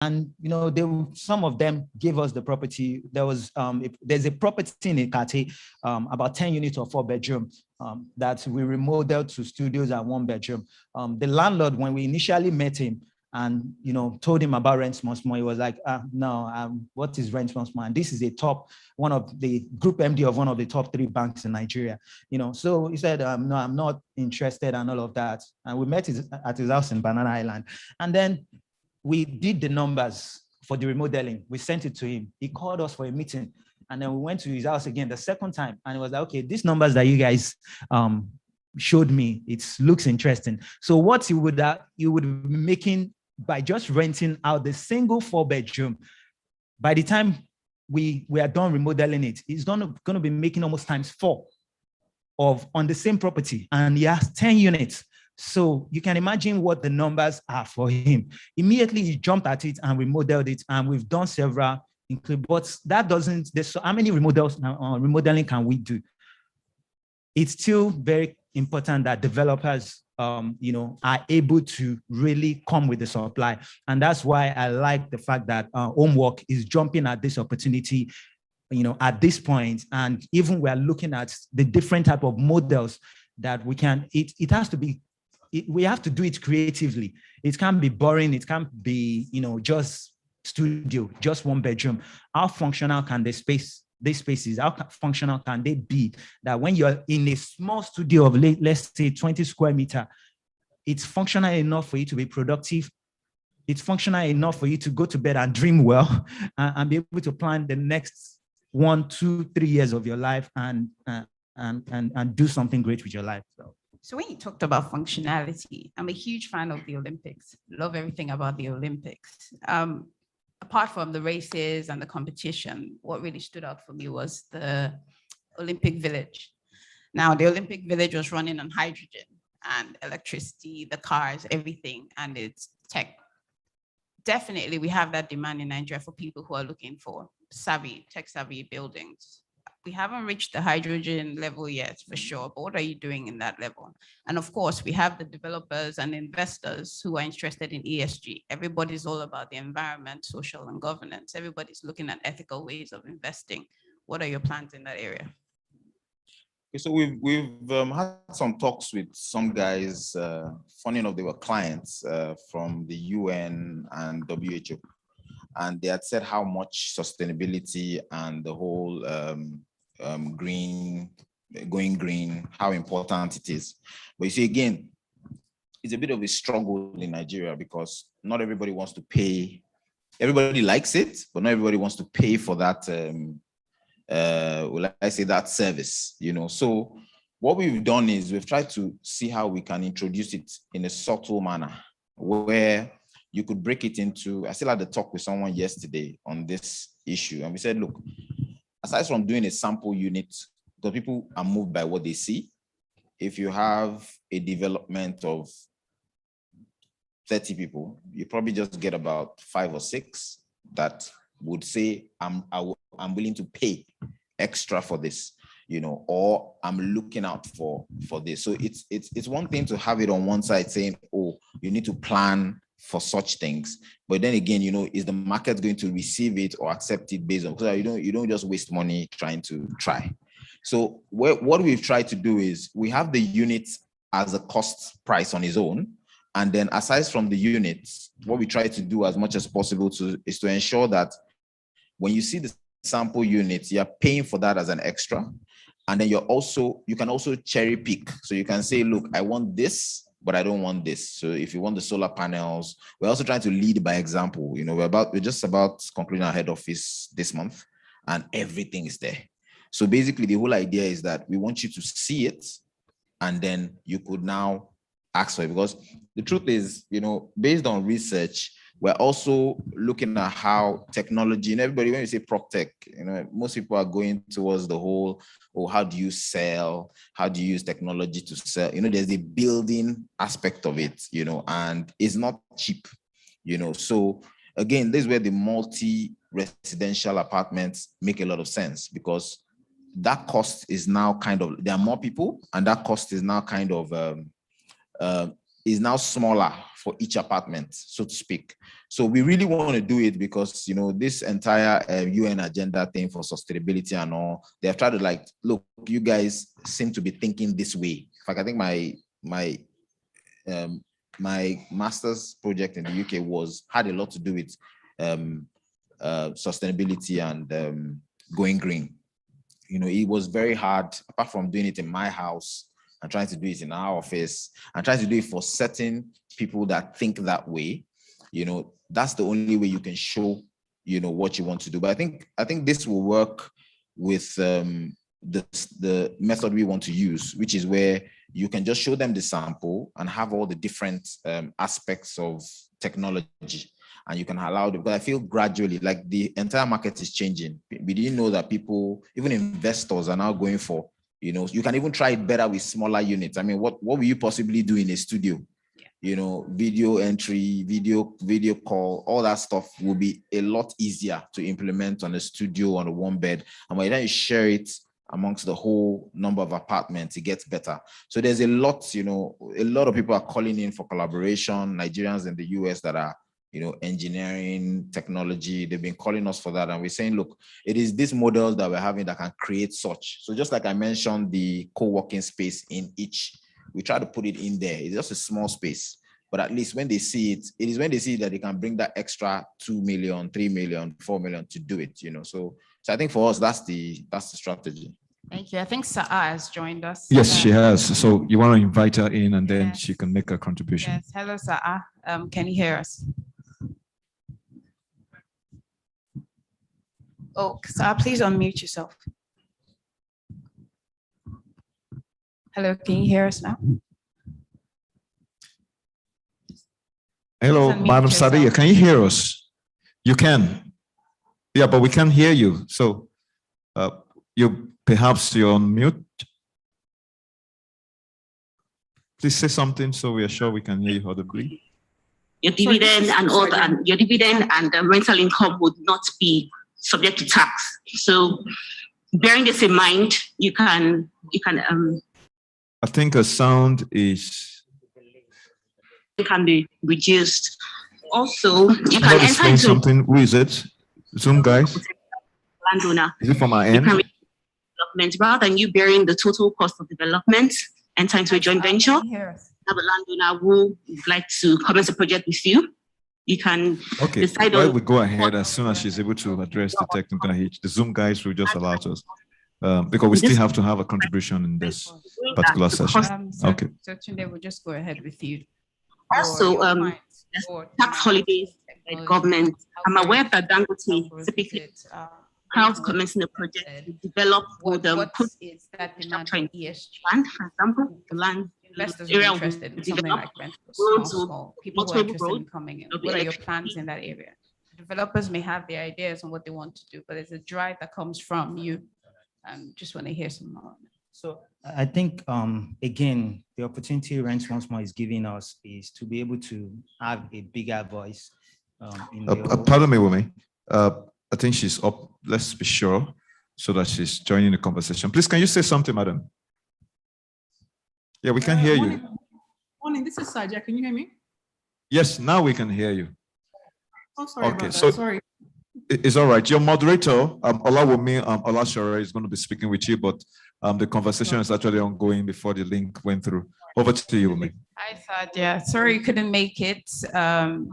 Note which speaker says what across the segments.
Speaker 1: And some of them gave us the property. There's a property in Ikate, about 10 units or 4-bedroom, that we remodeled to studios and 1-bedroom. The landlord, when we initially met him and told him about rent small, he was like, no, what is rent small? And this is one of the group MD of one of the top 3 banks in Nigeria. So he said, no, I'm not interested and all of that. And we met at his house in Banana Island. And then we did the numbers for the remodeling. We sent it to him. He called us for a meeting. And then we went to his house again the second time. And he was like, okay, these numbers that you guys showed me, it looks interesting. So what you would be making by just renting out the single 4-bedroom, by the time we are done remodeling it, he's going to be making almost times 4 on the same property. And he has 10 units. So you can imagine what the numbers are for him. Immediately he jumped at it and remodeled it, and we've done several, but that doesn't. So how many remodeling can we do? It's still very important that developers, are able to really come with the supply, and that's why I like the fact that Homework is jumping at this opportunity, at this point, and even we are looking at the different type of models that we can. It has to be. We have to do it creatively. It can't be boring. It can't be, just studio, just 1-bedroom. How functional can these spaces, how functional can they be that when you're in a small studio of, let's say, 20 square meter, it's functional enough for you to be productive. It's functional enough for you to go to bed and dream well and be able to plan the next 1, 2, 3 years of your life and do something great with your life.
Speaker 2: So when you talked about functionality, I'm a huge fan of the Olympics. Love everything about the Olympics. Apart from the races and the competition, what really stood out for me was the Olympic Village. Now, the Olympic Village was running on hydrogen and electricity, the cars, everything, and it's tech. Definitely, we have that demand in Nigeria for people who are looking for tech-savvy buildings. We haven't reached the hydrogen level yet, for sure, but what are you doing in that level? And of course, we have the developers and investors who are interested in ESG. Everybody's all about the environment, social, and governance. Everybody's looking at ethical ways of investing. What are your plans in that area?
Speaker 3: Okay, so we've had some talks with some guys. Funny enough, they were clients from the UN and WHO. And they had said how much sustainability and the whole going green, how important it is. But you see, again, it's a bit of a struggle in Nigeria because not everybody wants to pay. Everybody likes it, but not everybody wants to pay for that, that service, So what we've done is we've tried to see how we can introduce it in a subtle manner where you could break it into. I still had a talk with someone yesterday on this issue, and we said, look, aside from doing a sample unit, because people are moved by what they see, if you have a development of 30 people, you probably just get about 5 or 6 that would say, I'm willing to pay extra for this, or I'm looking out for this. So it's one thing to have it on one side saying, oh, you need to plan for such things, but then again, is the market going to receive it or accept it based on, because you don't just waste money trying to try. So what we've tried to do is we have the units as a cost price on its own, and then aside from the units, what we try to do as much as possible is to ensure that when you see the sample units, you're paying for that as an extra, and then you can also cherry pick. So you can say, look, I want this, but I don't want this. So if you want the solar panels, we're also trying to lead by example. We're just about concluding our head office this month, and everything is there. So basically, the whole idea is that we want you to see it, and then you could now ask for it. Because the truth is, based on research, we're also looking at how technology, and everybody, when you say prop tech, most people are going towards the whole, how do you sell? How do you use technology to sell? There's the building aspect of it, and it's not cheap, So again, this is where the multi-residential apartments make a lot of sense, because that cost is now there are more people, and that cost is now is now smaller for each apartment, so to speak. So we really want to do it because, you know, this entire UN agenda thing for sustainability and all, they have tried to like, look, you guys seem to be thinking this way. In fact, I think my master's project in the UK had a lot to do with sustainability and going green. You know, it was very hard, apart from doing it in my house and trying to do it in our office and trying to do it for certain people that think that way. You know, that's the only way you can show, you know, what you want to do. But I think this will work with the method we want to use, which is where you can just show them the sample and have all the different aspects of technology. And you can allow them, because I feel gradually, like the entire market is changing. We didn't know that people, even investors, are now going for, you know, you can even try it better with smaller units. I mean, what will you possibly do in a studio? Yeah. You know, video entry, video call, all that stuff will be a lot easier to implement on a studio on a one bed. And by then you share it amongst the whole number of apartments, it gets better. So there's a lot, you know, a lot of people are calling in for collaboration. Nigerians in the US that are, you know, engineering, technology, they've been calling us for that. And we're saying, look, it is these models that we're having that can create such. So just like I mentioned, the co-working space in each, we try to put it in there. It's just a small space, but at least when they see it, it is when they see that they can bring that extra 2 million, 3 million, 4 million to do it, you know. So I think for us, that's the strategy.
Speaker 2: Thank you. I think Sa'a has joined us.
Speaker 4: Yes, she has. So you want to invite her in and then she can make a contribution.
Speaker 2: Yes. Hello, Sa'a. Can you hear us? Oh, Sa'a, please unmute yourself. Hello, can you hear us now?
Speaker 4: Hello, Madam Sadia, can you hear us? You can. Yeah, but we can't hear you. So perhaps you're on mute. Please say something so we are sure we can hear you audibly.
Speaker 5: Your dividend and all that, your dividend and the rental income would not be subject to tax. So bearing this in mind, you can
Speaker 4: I think a sound
Speaker 5: can be reduced. Also, you can
Speaker 4: explain something. Who is it? Zoom guys?
Speaker 5: Landowner.
Speaker 4: Is it from our end?
Speaker 5: Development, rather than you bearing the total cost of development, enter into a joint venture. Have a landowner who would like to commence a project with you. You can decide on.
Speaker 4: We go ahead as soon as she's able to address the technical hitch. The Zoom guys will just allow us, because we still have to have a contribution in this particular session. Okay.
Speaker 2: So Tunde, we'll just go ahead with you.
Speaker 5: Also, tax holidays by the government. I'm aware that Dangote typically house commencing a project to develop with put
Speaker 2: structure in
Speaker 5: ESG land, for example, the land
Speaker 2: investors are interested in something like rental, small people who are interested in coming in. What are your plans in that area? Developers may have their ideas on what they want to do, but there's a drive that comes from you. Just want to hear some more.
Speaker 1: So I think, again, the opportunity Rent Once More is giving us is to be able to have a bigger voice.
Speaker 4: Pardon me, Wumi. I think she's up. Let's be sure so that she's joining the conversation. Please, can you say something, madam? Yeah, we can hear you.
Speaker 6: Morning, this is Saja. Can you hear me?
Speaker 4: Yes, now we can hear you.
Speaker 6: Oh, sorry
Speaker 4: okay,
Speaker 6: about that.
Speaker 4: So
Speaker 6: sorry.
Speaker 4: It's all right. Your moderator, Olawumi Olashore, is going to be speaking with you, but the conversation is actually ongoing before the link went through. Over to you, Wumi.
Speaker 2: Hi, Sadia. Sorry you couldn't make it.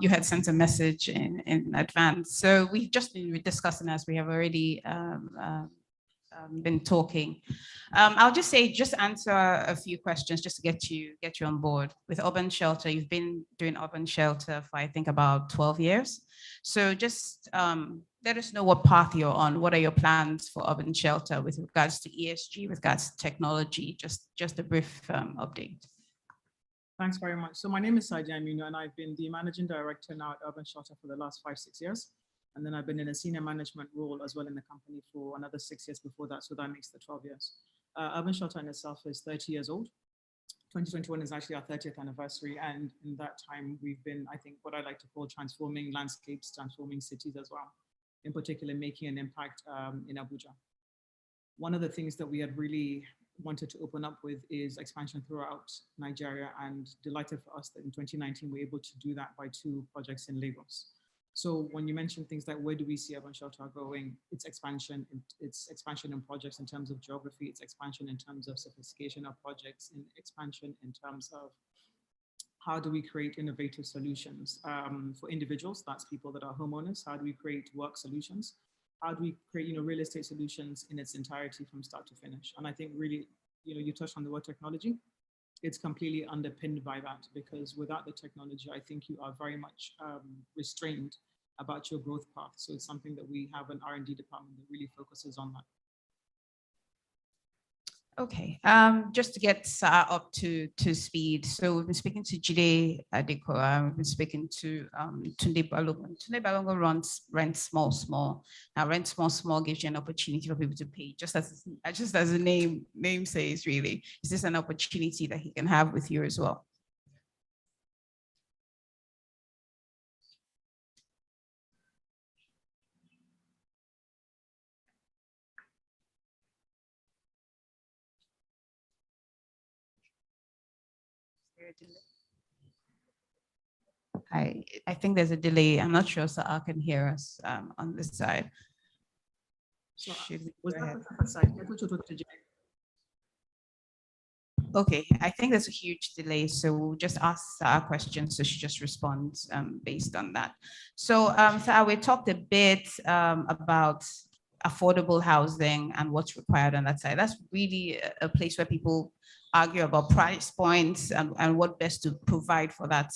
Speaker 2: You had sent a message in advance. So we've just been discussing, as we have already been talking. I'll just say, just answer a few questions just to get you on board. With Urban Shelter, you've been doing Urban Shelter for, I think, about 12 years. So just let us know what path you're on. What are your plans for Urban Shelter with regards to ESG, with regards to technology? Just a brief update.
Speaker 6: Thanks very much. So my name is Sadia Aminu, and I've been the managing director now at Urban Shelter for the last 5-6 years. And then I've been in a senior management role as well in the company for another 6 years before that. So that makes the 12 years. Urban Shelter in itself is 30 years old. 2021 is actually our 30th anniversary. And in that time, we've been, I think, what I like to call transforming landscapes, transforming cities as well, in particular, making an impact in Abuja. One of the things that we had really wanted to open up with is expansion throughout Nigeria, and delighted for us that in 2019 we're able to do that by 2 projects in Lagos. So when you mention things like where do we see Urban Shelter going, it's expansion in projects in terms of geography, it's expansion in terms of sophistication of projects, and expansion in terms of how do we create innovative solutions for individuals, that's people that are homeowners, how do we create work solutions, how do we create real estate solutions in its entirety from start to finish. And I think really, you touched on the word technology. It's completely underpinned by that, because without the technology, I think you are very much restrained about your growth path. So it's something that we have an R&D department that really focuses on that.
Speaker 2: Okay, just to get up to speed. So we've been speaking to Jide Adekoya, we've been speaking to Tunde Balogun. Tunde Balogun runs Rent Small Small. Now, Rent Small Small gives you an opportunity for people to pay, just as the name says, really. Is this an opportunity that he can have with you as well? I think there's a delay. I'm not sure Sa'a can hear us on this side.
Speaker 6: So
Speaker 2: Should we
Speaker 6: was
Speaker 2: go
Speaker 6: that
Speaker 2: ahead?
Speaker 6: the side? I thought you were talking to Jay.
Speaker 2: Okay, I think there's a huge delay, so we'll just ask Sa'a questions, so she just responds based on that. So Sa'a, we talked a bit about affordable housing and what's required on that side. That's really a place where people argue about price points and what best to provide for that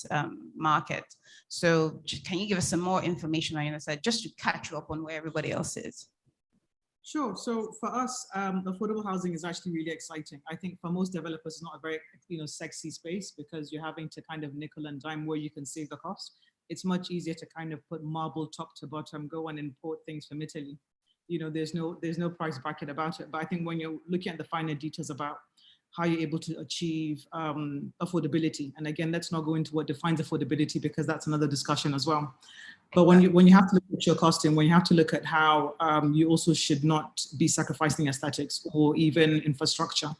Speaker 2: market. So can you give us some more information on your side, just to catch you up on where everybody else is?
Speaker 6: Sure. So for us, affordable housing is actually really exciting. I think for most developers, it's not a very sexy space, because you're having to kind of nickel and dime where you can save the cost. It's much easier to kind of put marble top to bottom, go and import things from Italy. There's no price bracket about it. But I think when you're looking at the finer details about how you're able to achieve affordability, and again, let's not go into what defines affordability, because that's another discussion as well. But when you have to look at your costing, when you have to look at how you also should not be sacrificing aesthetics or even infrastructure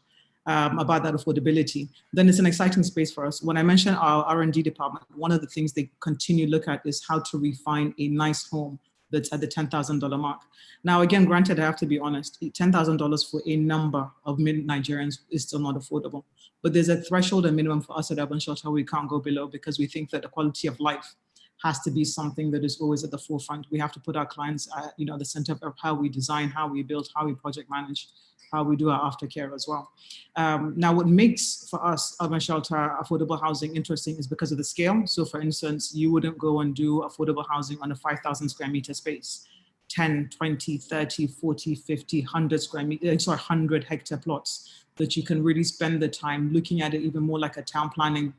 Speaker 6: about that affordability, then it's an exciting space for us. When I mentioned our R&D department, one of the things they continue to look at is how to refine a nice home that's at the $10,000 mark. Now, again, granted, I have to be honest, $10,000 for a number of Nigerians is still not affordable. But there's a threshold and minimum for us at Urban Shelter we can't go below, because we think that the quality of life has to be something that is always at the forefront. We have to put our clients at the center of how we design, how we build, how we project manage, how we do our aftercare as well. Now, what makes for us Urban Shelter affordable housing interesting is because of the scale. So for instance, you wouldn't go and do affordable housing on a 5,000 square meter space, 10, 20, 30, 40, 50, 100 square meters, 100 hectare plots that you can really spend the time looking at it even more like a town planning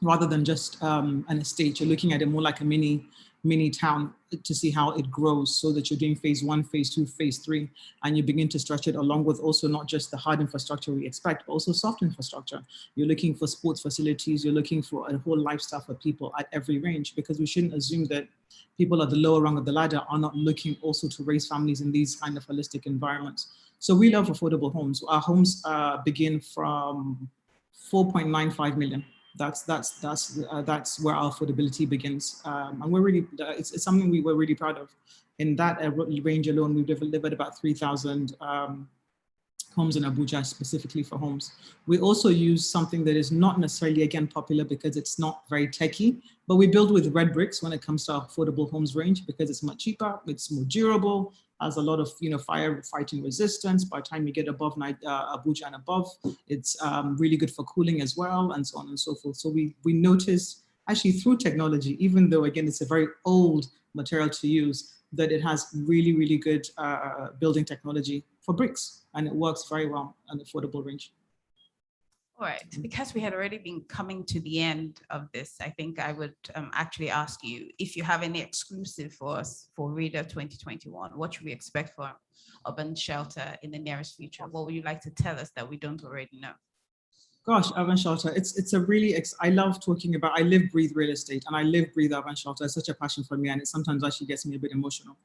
Speaker 6: rather than just an estate. You're looking at it more like a mini town to see how it grows, so that you're doing phase 1, phase 2, phase 3, and you begin to stretch it along with also not just the hard infrastructure we expect, but also soft infrastructure. You're looking for sports facilities, you're looking for a whole lifestyle for people at every range, because we shouldn't assume that people at the lower rung of the ladder are not looking also to raise families in these kind of holistic environments. So we love affordable homes. Our homes begin from 4.95 million. That's where our affordability begins, and we're really it's something we're really proud of. In that range alone, we've delivered about 3,000 homes in Abuja specifically for homes. We also use something that is not necessarily again popular because it's not very techy, but we build with red bricks when it comes to our affordable homes range, because it's much cheaper, it's more durable, has a lot of fire fighting resistance. By the time you get above Abuja and above, it's really good for cooling as well, and so on and so forth. So we noticed actually through technology, even though again it's a very old material to use, that it has really, really good building technology for bricks, and it works very well on affordable range.
Speaker 2: All right, because we had already been coming to the end of this, I think I would actually ask you if you have any exclusive for us for Reda 2021. What should we expect for Urban Shelter in the nearest future? What would you like to tell us that we don't already know?
Speaker 6: Gosh, urban shelter. It's a really, I love talking about, I live, breathe real estate, and I live, breathe urban shelter. It's such a passion for me, and it sometimes actually gets me a bit emotional.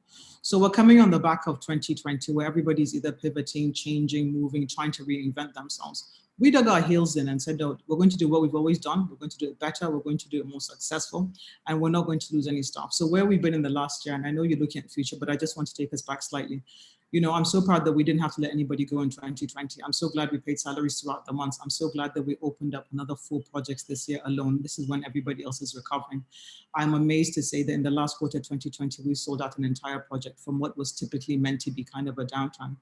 Speaker 6: So we're coming on the back of 2020, where everybody's either pivoting, changing, moving, trying to reinvent themselves. We dug our heels in and said, no, we're going to do what we've always done. We're going to do it better. We're going to do it more successful, and we're not going to lose any staff. So where we've been in the last year, and I know you're looking at the future, but I just want to take us back slightly. You know, I'm so proud that we didn't have to let anybody go in 2020. I'm so glad we paid salaries throughout the months. I'm so glad that we opened up another 4 projects this year alone. This is when everybody else is recovering. I'm amazed to say that in the last quarter 2020, we sold out an entire project from what was typically meant to be kind of a downtime.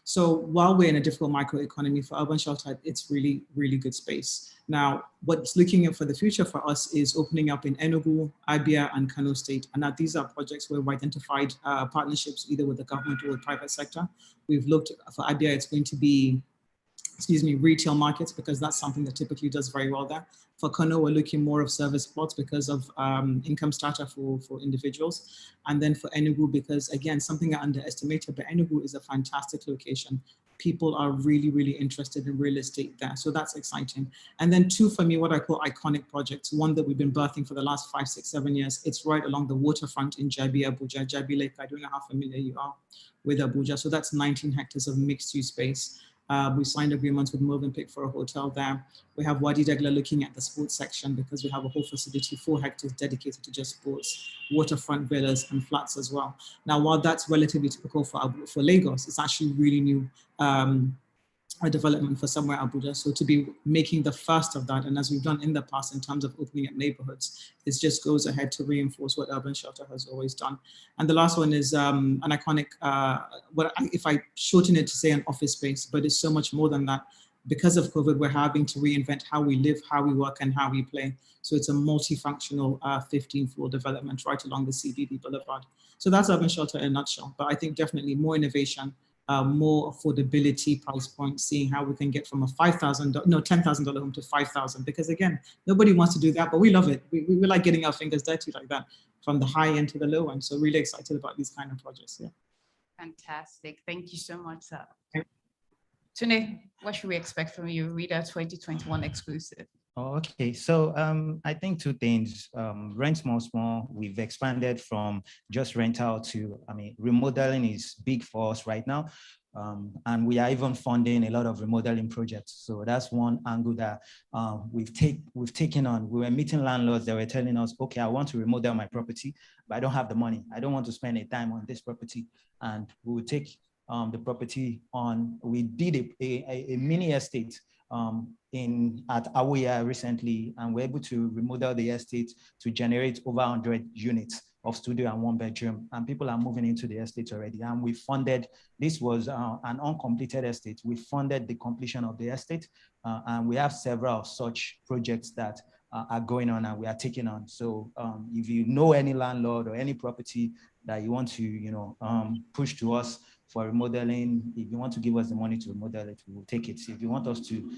Speaker 6: So while we're in a difficult microeconomy for urban shelter, it's really, really good space. Now, what's looking at for the future for us is opening up in Enugu, Abia, and Kano State. And now these are projects where we've identified partnerships either with the government or the private sector. We've looked for Abia, it's going to be, retail markets, because that's something that typically does very well there. For Kano, we're looking more of service plots because of income strata for individuals. And then for Enugu, because again, something I underestimated, but Enugu is a fantastic location. People are really, really interested in real estate there. So that's exciting. And then 2, for me, what I call iconic projects. One that we've been birthing for the last 5, 6, 7 years. It's right along the waterfront in Jabi, Abuja. Jabi Lake, I don't know how familiar you are with Abuja. So that's 19 hectares of mixed use space. We signed agreements with Movenpick for a hotel there. We have Wadi Degla looking at the sports section because we have a whole facility, 4 hectares dedicated to just sports, waterfront villas and flats as well. Now, while that's relatively typical for Lagos, it's actually really new a development for somewhere Abuja. So to be making the first of that, and as we've done in the past in terms of opening up neighborhoods, it just goes ahead to reinforce what Urban Shelter has always done. And the last one is an iconic, if I shorten it to say an office space, but it's so much more than that. Because of COVID, we're having to reinvent how we live, how we work, and how we play. So it's a multifunctional 15-floor development right along the CBD Boulevard. So that's Urban Shelter in a nutshell. But I think definitely more innovation, more affordability price point, seeing how we can get from a $10,000 home to 5,000. Because again, nobody wants to do that, but we love it. We like getting our fingers dirty like that, from the high end to the low end. So really excited about these kind of projects. Yeah.
Speaker 2: Fantastic. Thank you so much, sir. Tunde, what should we expect from you, Reda 2021 exclusive?
Speaker 1: Okay, so I think 2 things. Rent small. We've expanded from just rental to, remodeling is big for us right now. And we are even funding a lot of remodeling projects. So that's one angle that we've taken on. We were meeting landlords that were telling us, okay, I want to remodel my property, but I don't have the money. I don't want to spend a time on this property. And we will take the property on. We did a mini estate at Awoya recently, and we're able to remodel the estate to generate over 100 units of studio and 1 bedroom, and people are moving into the estate already. And we funded, this was an uncompleted estate. We funded the completion of the estate, and we have several such projects that are going on and we are taking on. So if you know any landlord or any property that you want to, push to us for remodeling, if you want to give us the money to remodel it, we will take it. If you want us to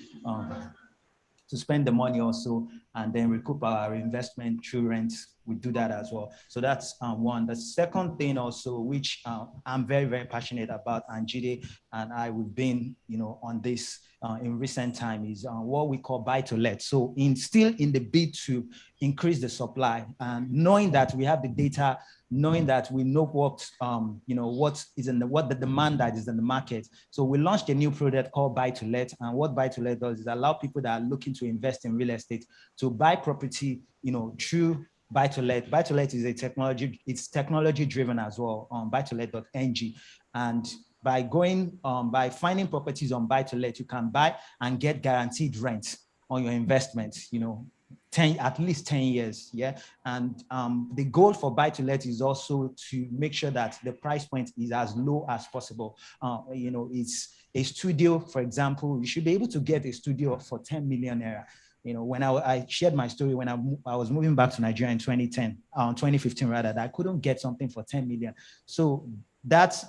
Speaker 1: spend the money also and then recoup our investment through rent, we do that as well. So that's one. The second thing also, which I'm very, very passionate about, and Jide and I, we've been, on this in recent time, is what we call buy to let. So still in the bid to increase the supply, and knowing that we have the data, knowing that we know what the demand that is in the market. So we launched a new product called Buy to Let, and what Buy to Let does is allow people that are looking to invest in real estate to buy property, through Buy to Let. Buy to Let is it's technology driven as well on buytolet.ng. And by finding properties on Buy to Let, you can buy and get guaranteed rent on your investment, at least 10 years. Yeah. And the goal for Buy to Let is also to make sure that the price point is as low as possible. It's a studio, for example, you should be able to get a studio for 10 million naira. When I shared my story, when I was moving back to Nigeria in 2015 rather, that I couldn't get something for 10 million. So that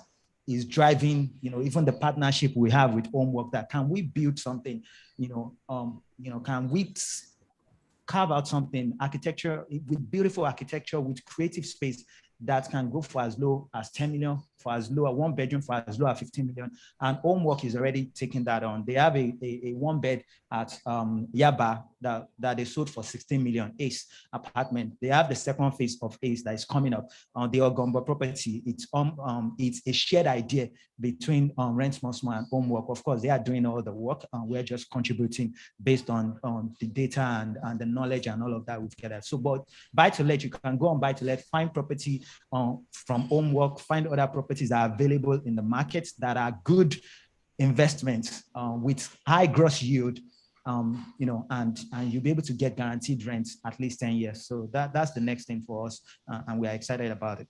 Speaker 1: is driving, even the partnership we have with Homework, that can we build something, can we carve out something, architecture, with beautiful architecture, with creative space that can go for as low as 10 million, for as low as 1 bedroom, for as low as 15 million. And Homework is already taking that on. They have a 1 bed at Yaba that they sold for 16 million, Ace apartment. They have the second phase of Ace that is coming up on the Ogombo property. It's a shared idea between Rent Small Small and Homework. Of course, they are doing all the work, and we're just contributing based on the data and the knowledge and all of that we've gathered. So, but buy to let, you can go on buy to let, find property from Homework, find other properties that are available in the market that are good investments with high gross yield, you know, and you'll be able to get guaranteed rents at least 10 years. So that's the next thing for us, and we are excited about it.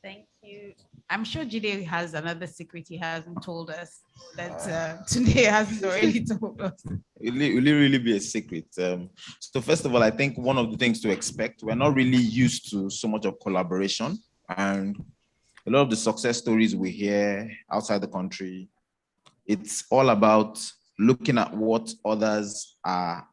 Speaker 2: Thank you. I'm sure Jide has another secret he hasn't told us that today hasn't already told us.
Speaker 3: Will it really be a secret? So first of all, I think one of the things to expect, we're not really used to so much of collaboration, and a lot of the success stories we hear outside the country, it's all about looking at what others are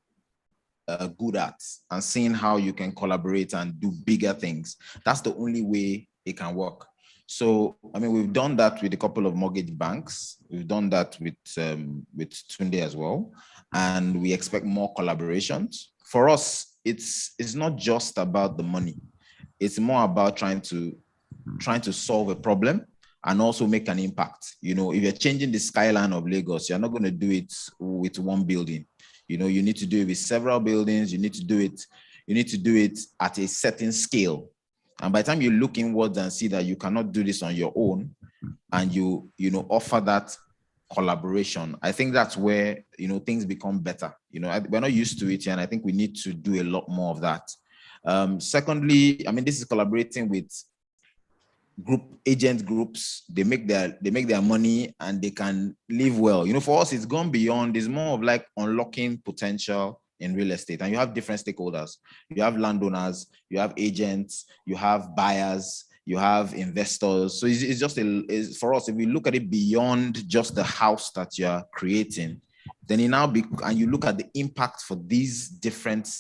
Speaker 3: good at and seeing how you can collaborate and do bigger things. That's the only way it can work. So, I mean, we've done that with a couple of mortgage banks. We've done that with Tunde as well. And we expect more collaborations. For us, it's not just about the money. It's more about trying to solve a problem and also make an impact. You know, if you're changing the skyline of Lagos, you're not going to do it with one building. You know, you need to do it with several buildings. You need to do it at a certain scale. And by the time you look inwards and see that you cannot do this on your own, and you offer that collaboration, I think that's where, things become better. We're not used to it, and I think we need to do a lot more of that. Secondly, I mean, this is collaborating with agent groups. They make their money and they can live well. For us, it's gone beyond. It's more of like unlocking potential in real estate, and you have different stakeholders. You have landowners, you have agents, you have buyers, you have investors. So it's just for us, if we look at it beyond just the house that you're creating, then and you look at the impact for these different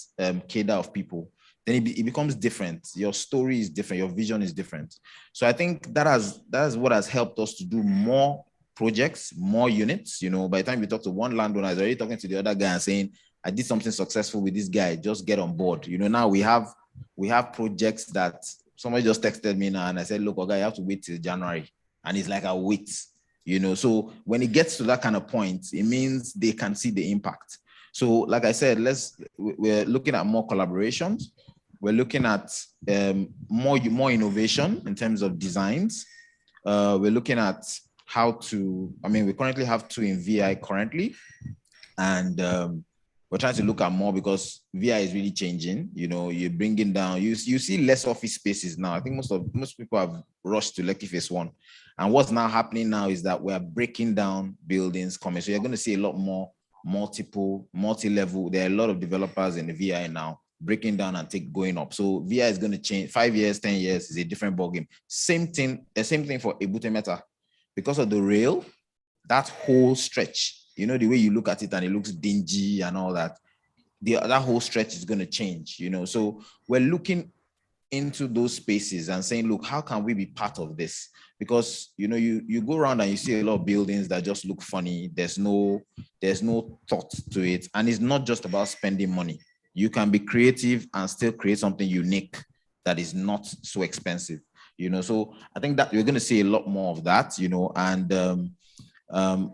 Speaker 3: cadre of people, then it becomes different. Your story is different, your vision is different. So I think that is what has helped us to do more projects, more units. By the time we talk to one landowner, is already talking to the other guy and saying, I did something successful with this guy, just get on board. Now we have projects that somebody just texted me now, and I said, look, okay, you have to wait till January. And it's like, I'll wait. So when it gets to that kind of point, it means they can see the impact. So like I said, we're looking at more collaborations. We're looking at more innovation in terms of designs. We're looking at we currently have 2 in VI currently. And we're trying to look at more because VI is really changing. You're bringing down, you see less office spaces now. I think most people have rushed to Lekki Phase 1. And what's now happening now is that we're breaking down buildings coming. So you're going to see a lot more multi-level. There are a lot of developers in the VI now breaking down and going up. So VI is going to change. 5 years, 10 years is a different ballgame. Same thing for Ebute Meta. Because of the rail, that whole stretch, the way you look at it and it looks dingy and all that, that whole stretch is going to change, So we're looking into those spaces and saying, look, how can we be part of this? Because, you go around and you see a lot of buildings that just look funny. There's no thought to it. And it's not just about spending money. You can be creative and still create something unique that is not so expensive, So I think that we're going to see a lot more of that, and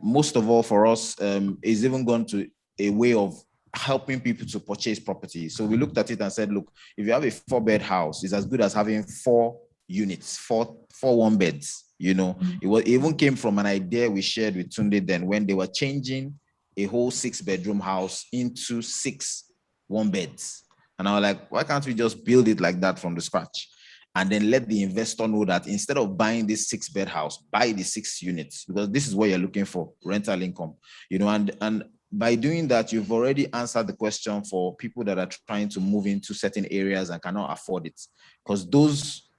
Speaker 3: most of all for us is even gone to a way of helping people to purchase property. So we looked at it and said, look, if you have a 4-bed house, it's as good as having 4 units, four 1-beds. It even came from an idea we shared with Tunde then, when they were changing a whole 6-bedroom house into 6 1-beds. And I was like, why can't we just build it like that from the scratch? And then let the investor know that instead of buying this 6-bed house, buy the 6 units, because this is what you're looking for, rental income, and by doing that, you've already answered the question for people that are trying to move into certain areas and cannot afford it, because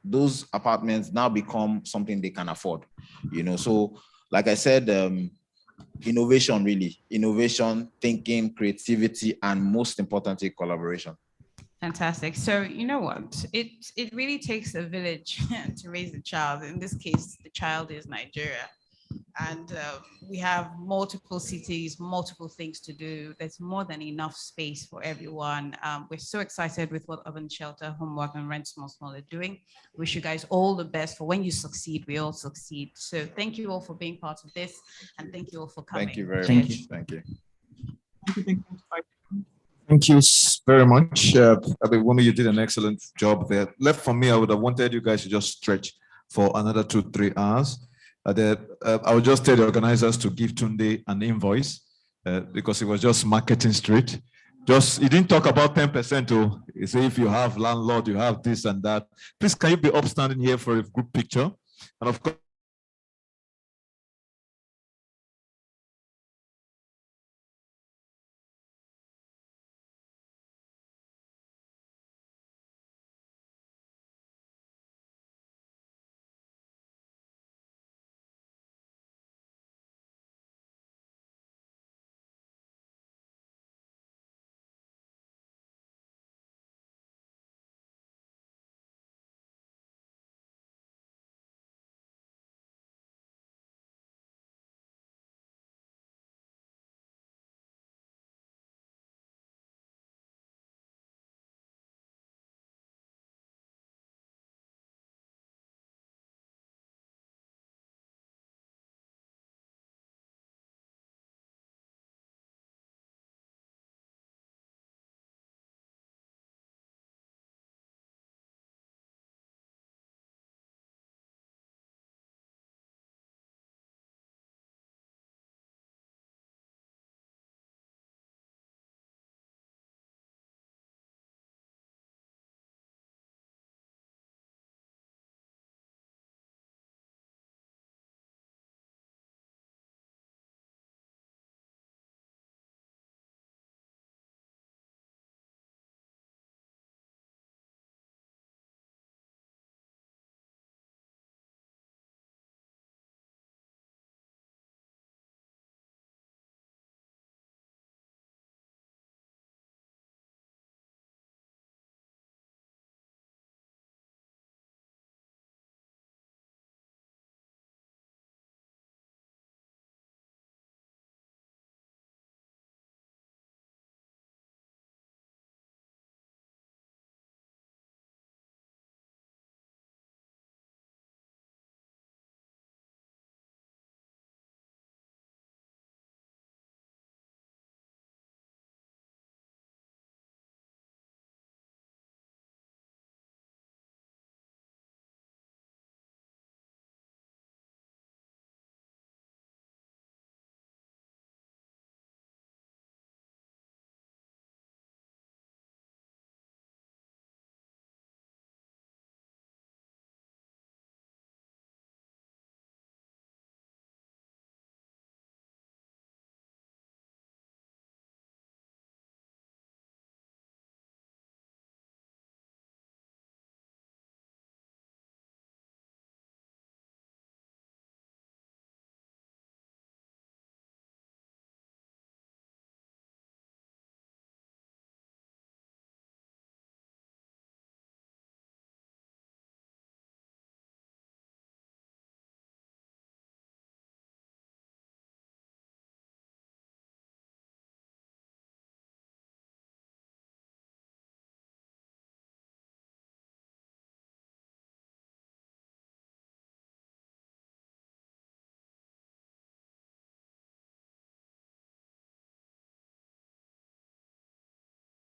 Speaker 3: those apartments now become something they can afford, So like I said, innovation, thinking, creativity, and most importantly, collaboration.
Speaker 2: Fantastic. So you know what? It really takes a village to raise a child. In this case, the child is Nigeria. And we have multiple cities, multiple things to do. There's more than enough space for everyone. We're so excited with what Urban Shelter, Homework, and Rent Small Small are doing. Wish you guys all the best. For when you succeed, we all succeed. So thank you all for being part of this, and thank you all for coming.
Speaker 3: Thank you very
Speaker 1: Thank
Speaker 3: much.
Speaker 1: you.
Speaker 3: Thank you.
Speaker 4: Thank you very much. I mean, Wumi, you did an excellent job there. Left for me, I would have wanted you guys to just stretch for another 2-3 hours. I would just tell the organizers to give Tunde an invoice because it was just marketing straight. He didn't talk about 10%. Oh, he said if you have landlord, you have this and that. Please, can you be upstanding here for a group picture? And of course,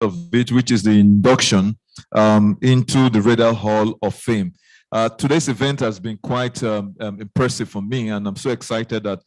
Speaker 4: of it, which is the induction into the Reda Hall of Fame. Today's event has been quite impressive for me, and I'm so excited that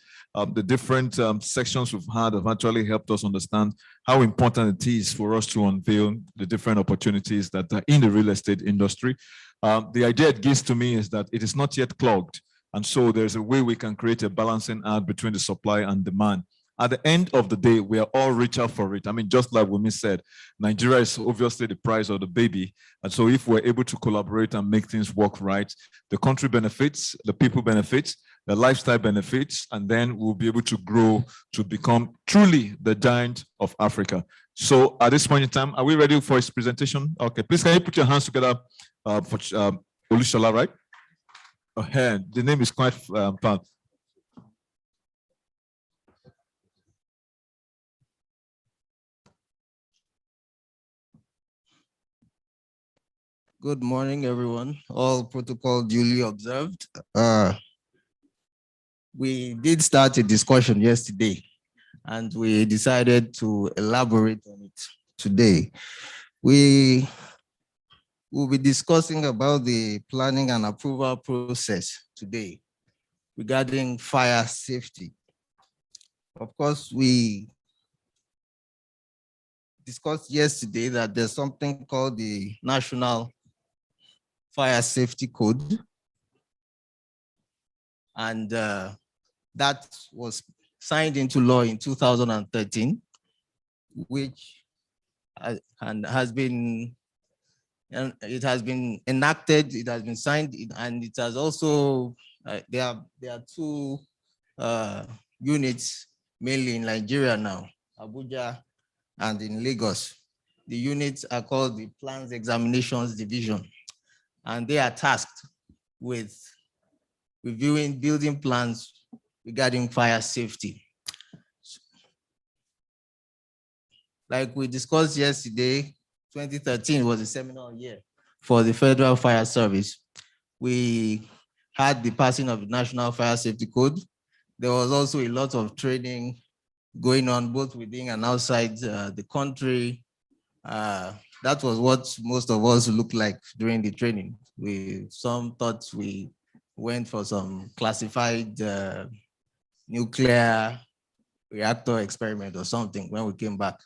Speaker 4: the different sections we've had have actually helped us understand how important it is for us to unveil the different opportunities that are in the real estate industry. The idea it gives to me is that it is not yet clogged, and so there's a way we can create a balancing act between the supply and demand. At the end of the day, we are all richer for it. I mean, just like Wumi said, Nigeria is obviously the price of the baby. And so if we're able to collaborate and make things work right, the country benefits, the people benefit, the lifestyle benefits, and then we'll be able to grow to become truly the giant of Africa. So at this point in time, are we ready for his presentation? Okay, please can you put your hands together for Olushola, right? Oh, the name is quite fun.
Speaker 7: Good morning, everyone. All protocol duly observed. We did start a discussion yesterday, and we decided to elaborate on it today. We will be discussing about the planning and approval process today regarding fire safety. Of course, we discussed yesterday that there's something called the National Fire Safety Code, and that was signed into law in 2013, which has been enacted, it has been signed, and it has also, there are two units, mainly in Nigeria now, Abuja and in Lagos. The units are called the Plans Examinations Division, and they are tasked with reviewing building plans regarding fire safety. Like we discussed yesterday, 2013 was a seminal year for the Federal Fire Service. We had the passing of the National Fire Safety Code. There was also a lot of training going on both within and outside the country. That was what most of us looked like during the training. Some thought we went for some classified nuclear reactor experiment or something when we came back.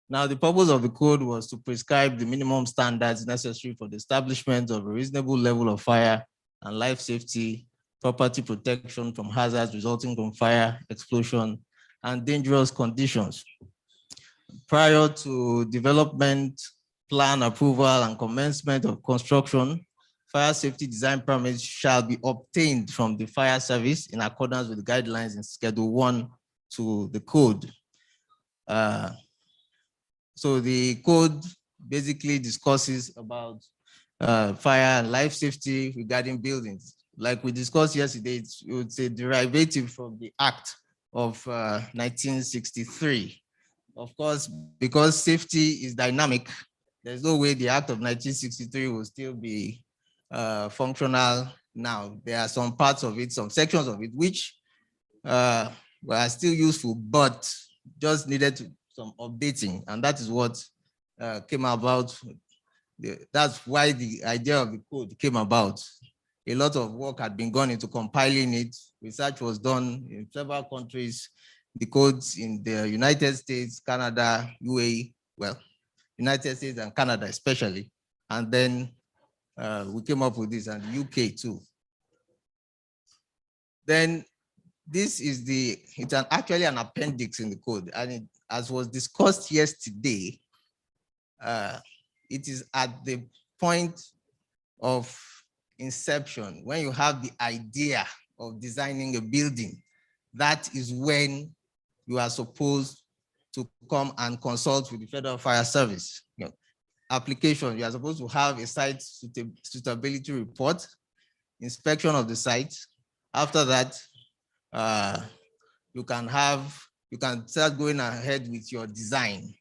Speaker 7: Now, the purpose of the code was to prescribe the minimum standards necessary for the establishment of a reasonable level of fire and life safety, property protection from hazards resulting from fire, explosion, and dangerous conditions. Prior to development, plan approval, and commencement of construction, fire safety design permits shall be obtained from the fire service in accordance with the guidelines in Schedule 1 to the code. So the code basically discusses about fire and life safety regarding buildings. Like we discussed yesterday, it's a derivative from the Act of 1963. Of course, because safety is dynamic, there's no way the Act of 1963 will still be functional now. There are some parts of it, some sections of it, which are still useful, but just needed some updating, and that is what came about. That's why the idea of the code came about. A lot of work had been gone into compiling it. Research was done in several countries. The codes in the United States, Canada, UAE, well, United States and Canada especially. And then we came up with this, and the UK too. Then this is it's actually an appendix in the code, and as was discussed yesterday, it is at the point of inception, when you have the idea of designing a building, that is when you are supposed to come and consult with the Federal Fire Service. Application, you are supposed to have a site suitability report, inspection of the site. After that, you can start going ahead with your design.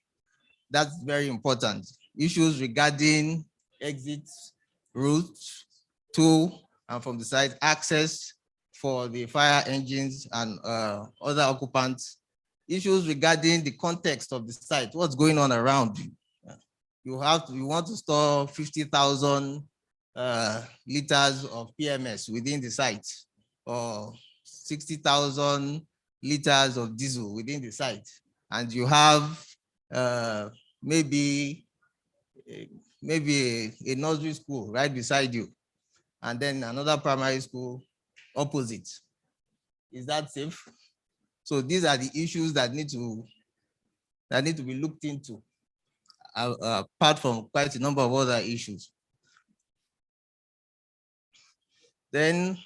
Speaker 7: That's very important. Issues regarding exits, routes to and from the site, access for the fire engines and other occupants. Issues regarding the context of the site, what's going on around you. You want to store 50,000 liters of PMS within the site, or 60,000 liters of diesel within the site, and you have maybe a nursery school right beside you, and then another primary school opposite. Is that safe? So these are the issues that need to be looked into, apart from quite a number of other issues. Then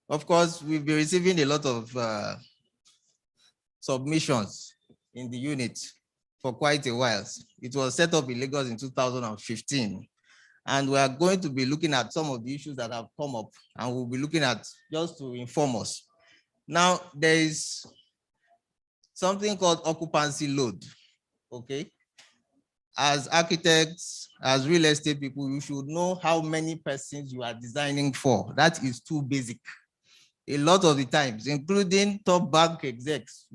Speaker 7: Of course, we've been receiving a lot of submissions in the unit for quite a while. It was set up in Lagos in 2015. And we are going to be looking at some of the issues that have come up, and we'll be looking at just to inform us. Now, there is something called occupancy load, okay? As architects, as real estate people, you should know how many persons you are designing for. That is too basic. A lot of the times, including top bank execs,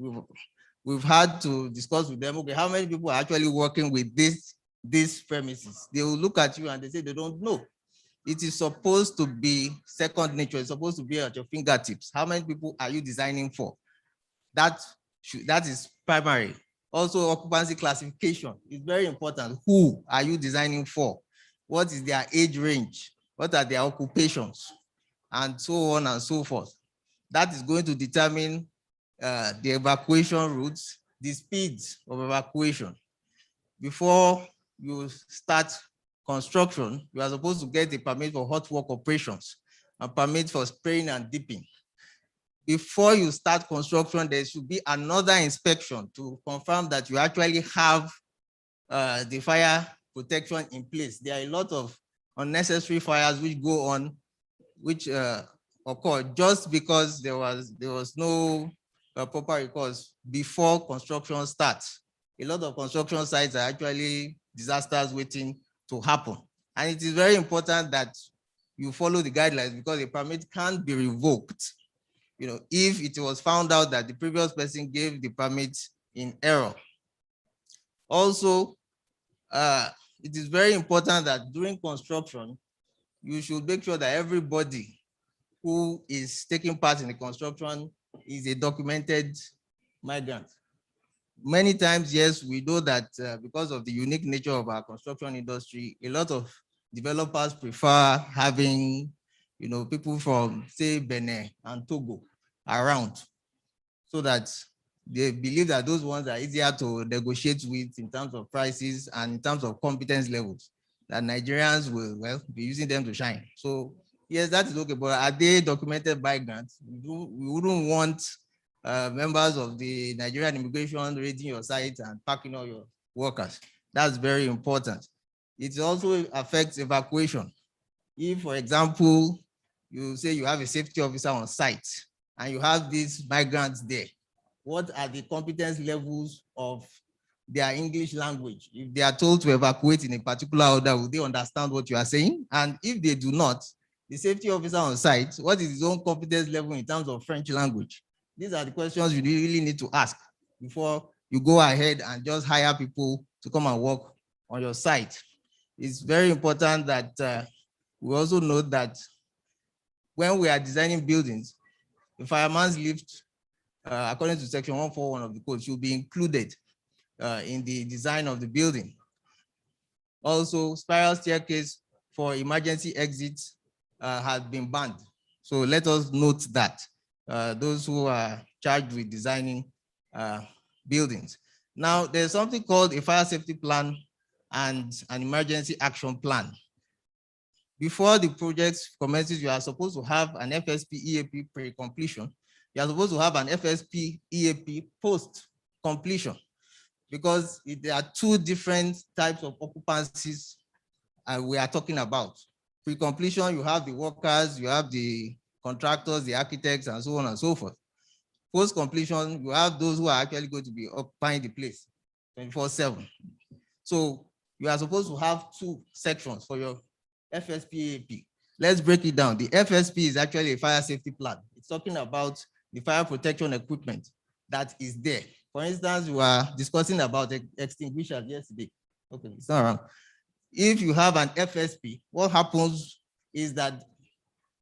Speaker 7: we've had to discuss with them, okay, how many people are actually working with these premises? They will look at you and they say they don't know. It is supposed to be second nature. It's supposed to be at your fingertips. How many people are you designing for? That is primary. Also, occupancy classification is very important. Who are you designing for? What is their age range? What are their occupations? And so on and so forth. That is going to determine the evacuation routes, the speeds of evacuation. Before you start construction, you are supposed to get a permit for hot work operations, a permit for spraying and dipping. Before you start construction, there should be another inspection to confirm that you actually have the fire protection in place. There are a lot of unnecessary fires which go on, which occur just because there was no proper recourse before construction starts. A lot of construction sites are actually disasters waiting to happen. And it is very important that you follow the guidelines, because a permit can't be revoked, you know, if it was found out that the previous person gave the permit in error. Also, it is very important that during construction, you should make sure that everybody who is taking part in the construction is a documented migrant. Many times, yes, we know that because of the unique nature of our construction industry, a lot of developers prefer having, you know, people from, say, Benin and Togo around, so that they believe that those ones are easier to negotiate with in terms of prices and in terms of competence levels, that Nigerians will, well, be using them to shine. So yes, that is okay, but are they documented migrants? We wouldn't want members of the Nigerian immigration raiding your site and packing all your workers. That's very important. It also affects evacuation. If, for example, you say you have a safety officer on site and you have these migrants there, what are the competence levels of their English language? If they are told to evacuate in a particular order, will they understand what you are saying? And if they do not, the safety officer on site, what is his own competence level in terms of French language? These are the questions you really need to ask before you go ahead and just hire people to come and work on your site. It's very important that we also know that when we are designing buildings, the fireman's lift, according to section 141 of the code, should be included in the design of the building. Also, spiral staircase for emergency exits has been banned. So let us note that those who are charged with designing buildings. Now, there's something called a fire safety plan and an emergency action plan. Before the project commences, you are supposed to have an FSP EAP pre-completion. You are supposed to have an FSP EAP post-completion, because there are two different types of occupancies we are talking about. Pre-completion, you have the workers, you have the contractors, the architects, and so on and so forth. Post-completion, you have those who are actually going to be occupying the place 24/7. So you are supposed to have two sections for your FSP. Let's break it down. The FSP is actually a fire safety plan. It's talking about the fire protection equipment that is there. For instance, we were discussing about extinguishers yesterday. Okay, it's not around. If you have an FSP, what happens is that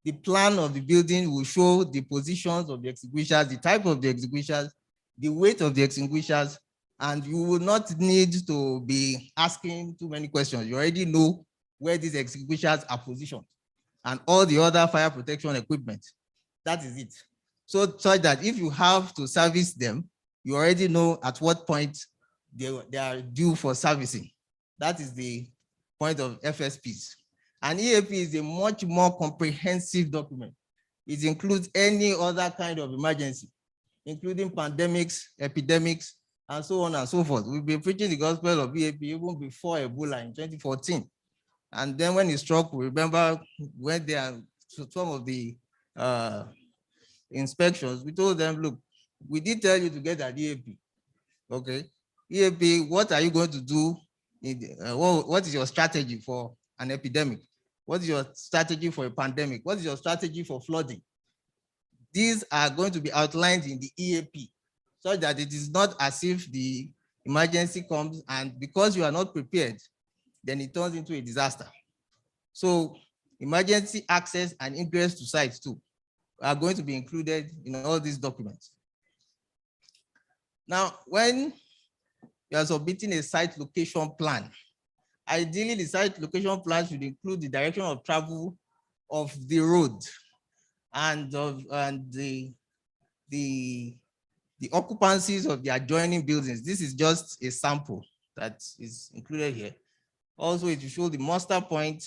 Speaker 7: the plan of the building will show the positions of the extinguishers, the type of the extinguishers, the weight of the extinguishers, and you will not need to be asking too many questions. You already know where these extinguishers are positioned and all the other fire protection equipment. That is it. So that if you have to service them, you already know at what point they are due for servicing. That is the point of FSPs. And EAP is a much more comprehensive document. It includes any other kind of emergency, including pandemics, epidemics, and so on and so forth. We've been preaching the gospel of EAP even before Ebola in 2014. And then when it struck, we remember when there are some of the inspections, we told them, look, we did tell you to get an EAP. Okay, EAP, what are you going to do? What is your strategy for an epidemic? What is your strategy for a pandemic? What is your strategy for flooding? These are going to be outlined in the EAP so that it is not as if the emergency comes and because you are not prepared, then it turns into a disaster. So emergency access and ingress to sites too are going to be included in all these documents. Now, when you are submitting a site location plan, ideally the site location plan should include the direction of travel of the road and the occupancies of the adjoining buildings. This is just a sample that is included here. Also, it will show the muster point,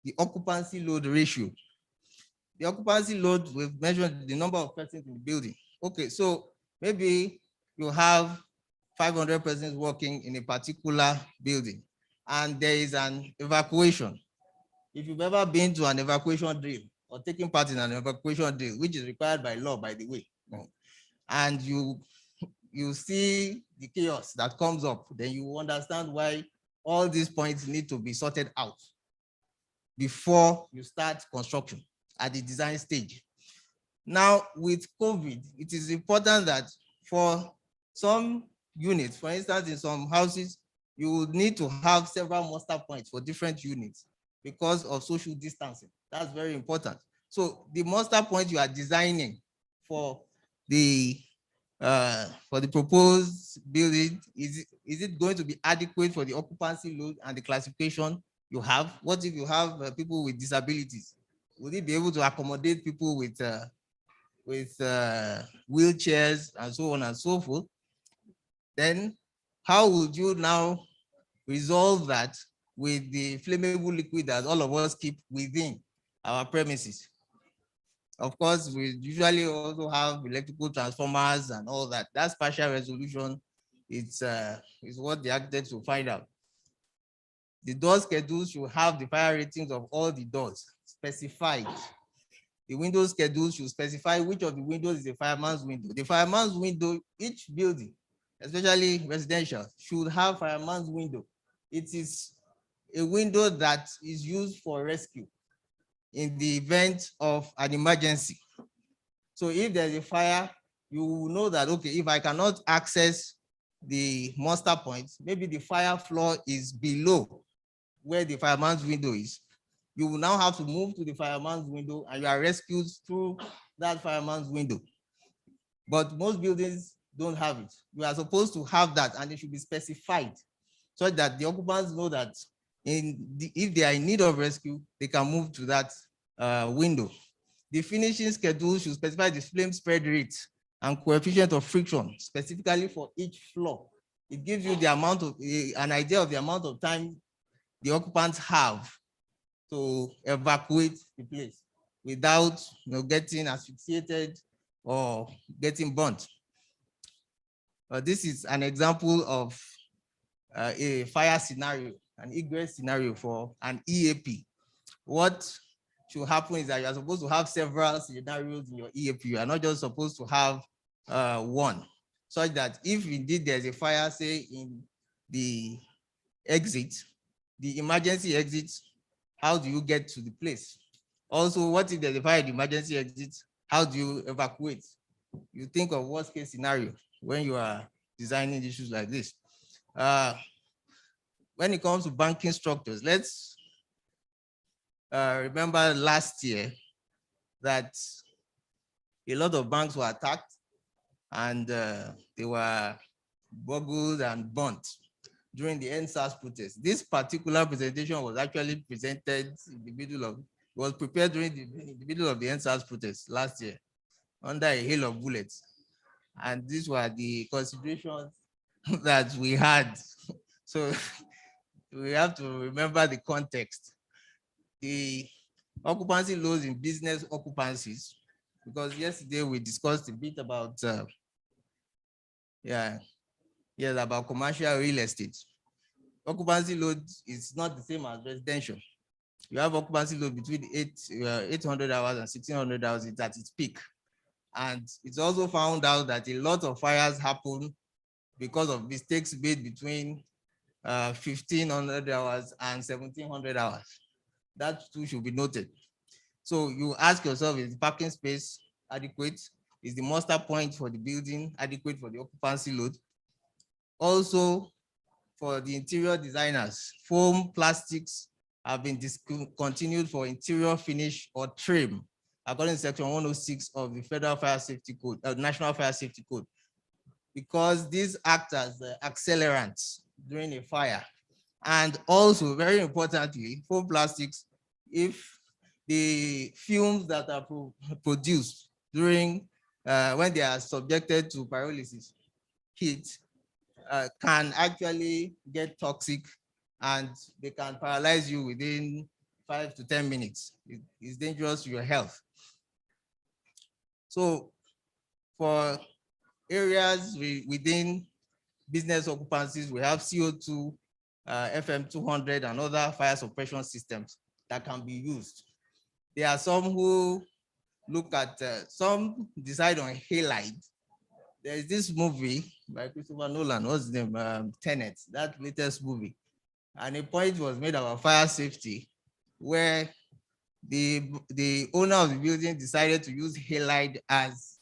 Speaker 7: the occupancy load ratio. The occupancy load, we've measured the number of persons in the building. Okay, so maybe you have 500 persons working in a particular building and there is an evacuation. If you've ever been to an evacuation drill or taken part in an evacuation drill, which is required by law, by the way, and you see the chaos that comes up, then you understand why all these points need to be sorted out before you start construction at the design stage. Now, with COVID, it is important that for some units, for instance, in some houses, you would need to have several muster points for different units because of social distancing. That's very important. So the muster point you are designing for the proposed building, is it going to be adequate for the occupancy load and the classification you have? What if you have people with disabilities? Will it be able to accommodate people with wheelchairs and so on and so forth? Then how would you now resolve that with the flammable liquid that all of us keep within our premises? Of course, we usually also have electrical transformers and all that. That spatial resolution is what the architects will find out. The door schedules should have the fire ratings of all the doors specified. The window schedule should specify which of the windows is a fireman's window. The fireman's window, each building, especially residential, should have fireman's window. It is a window that is used for rescue in the event of an emergency. So if there's a fire, you will know that, okay, if I cannot access the muster point, maybe the fire floor is below where the fireman's window is. You will now have to move to the fireman's window and you are rescued through that fireman's window. But most buildings don't have it. You are supposed to have that and it should be specified so that the occupants know that if they are in need of rescue, they can move to that window. The finishing schedule should specify the flame spread rate and coefficient of friction specifically for each floor. It gives you the amount of an idea of the amount of time the occupants have to evacuate the place without getting asphyxiated or getting burnt. This is an example of a fire scenario, an egress scenario for an EAP. What should happen is that you are supposed to have several scenarios in your EAP. You are not just supposed to have one, such that if indeed there's a fire, say in the exit, the emergency exit, how do you get to the place? Also, what if there's a fire in the emergency exit? How do you evacuate? You think of worst case scenario when you are designing issues like this. When it comes to banking structures, let's remember last year that a lot of banks were attacked and they were burgled and burnt during the NSAS protest. This particular presentation was actually presented in the middle of, was prepared during the middle of the NSAS protest last year under a hail of bullets. And these were the considerations that we had. So we have to remember the context. The occupancy loads in business occupancies, because yesterday we discussed a bit about about commercial real estate. Occupancy load is not the same as residential. You have occupancy load between 800 hours and 1600 hours at its peak. And it's also found out that a lot of fires happen because of mistakes made between 1500 hours and 1700 hours. That too should be noted. So you ask yourself, is the parking space adequate? Is the muster point for the building adequate for the occupancy load? Also, for the interior designers, foam plastics have been discontinued for interior finish or trim, according to section 106 of the Federal Fire Safety Code, National Fire Safety Code, because these act as accelerants during a fire. And also, very importantly, foam plastics, if the fumes that are produced during when they are subjected to pyrolysis heat can actually get toxic, and they can paralyze you within 5 to 10 minutes. It's dangerous to your health. So for areas within business occupancies, we have CO2, FM 200 and other fire suppression systems that can be used. There are some who look at, some decide on halide. There is this movie by Christopher Nolan, what's the name? Tenet, that latest movie. And a point was made about fire safety, where the owner of the building decided to use halide as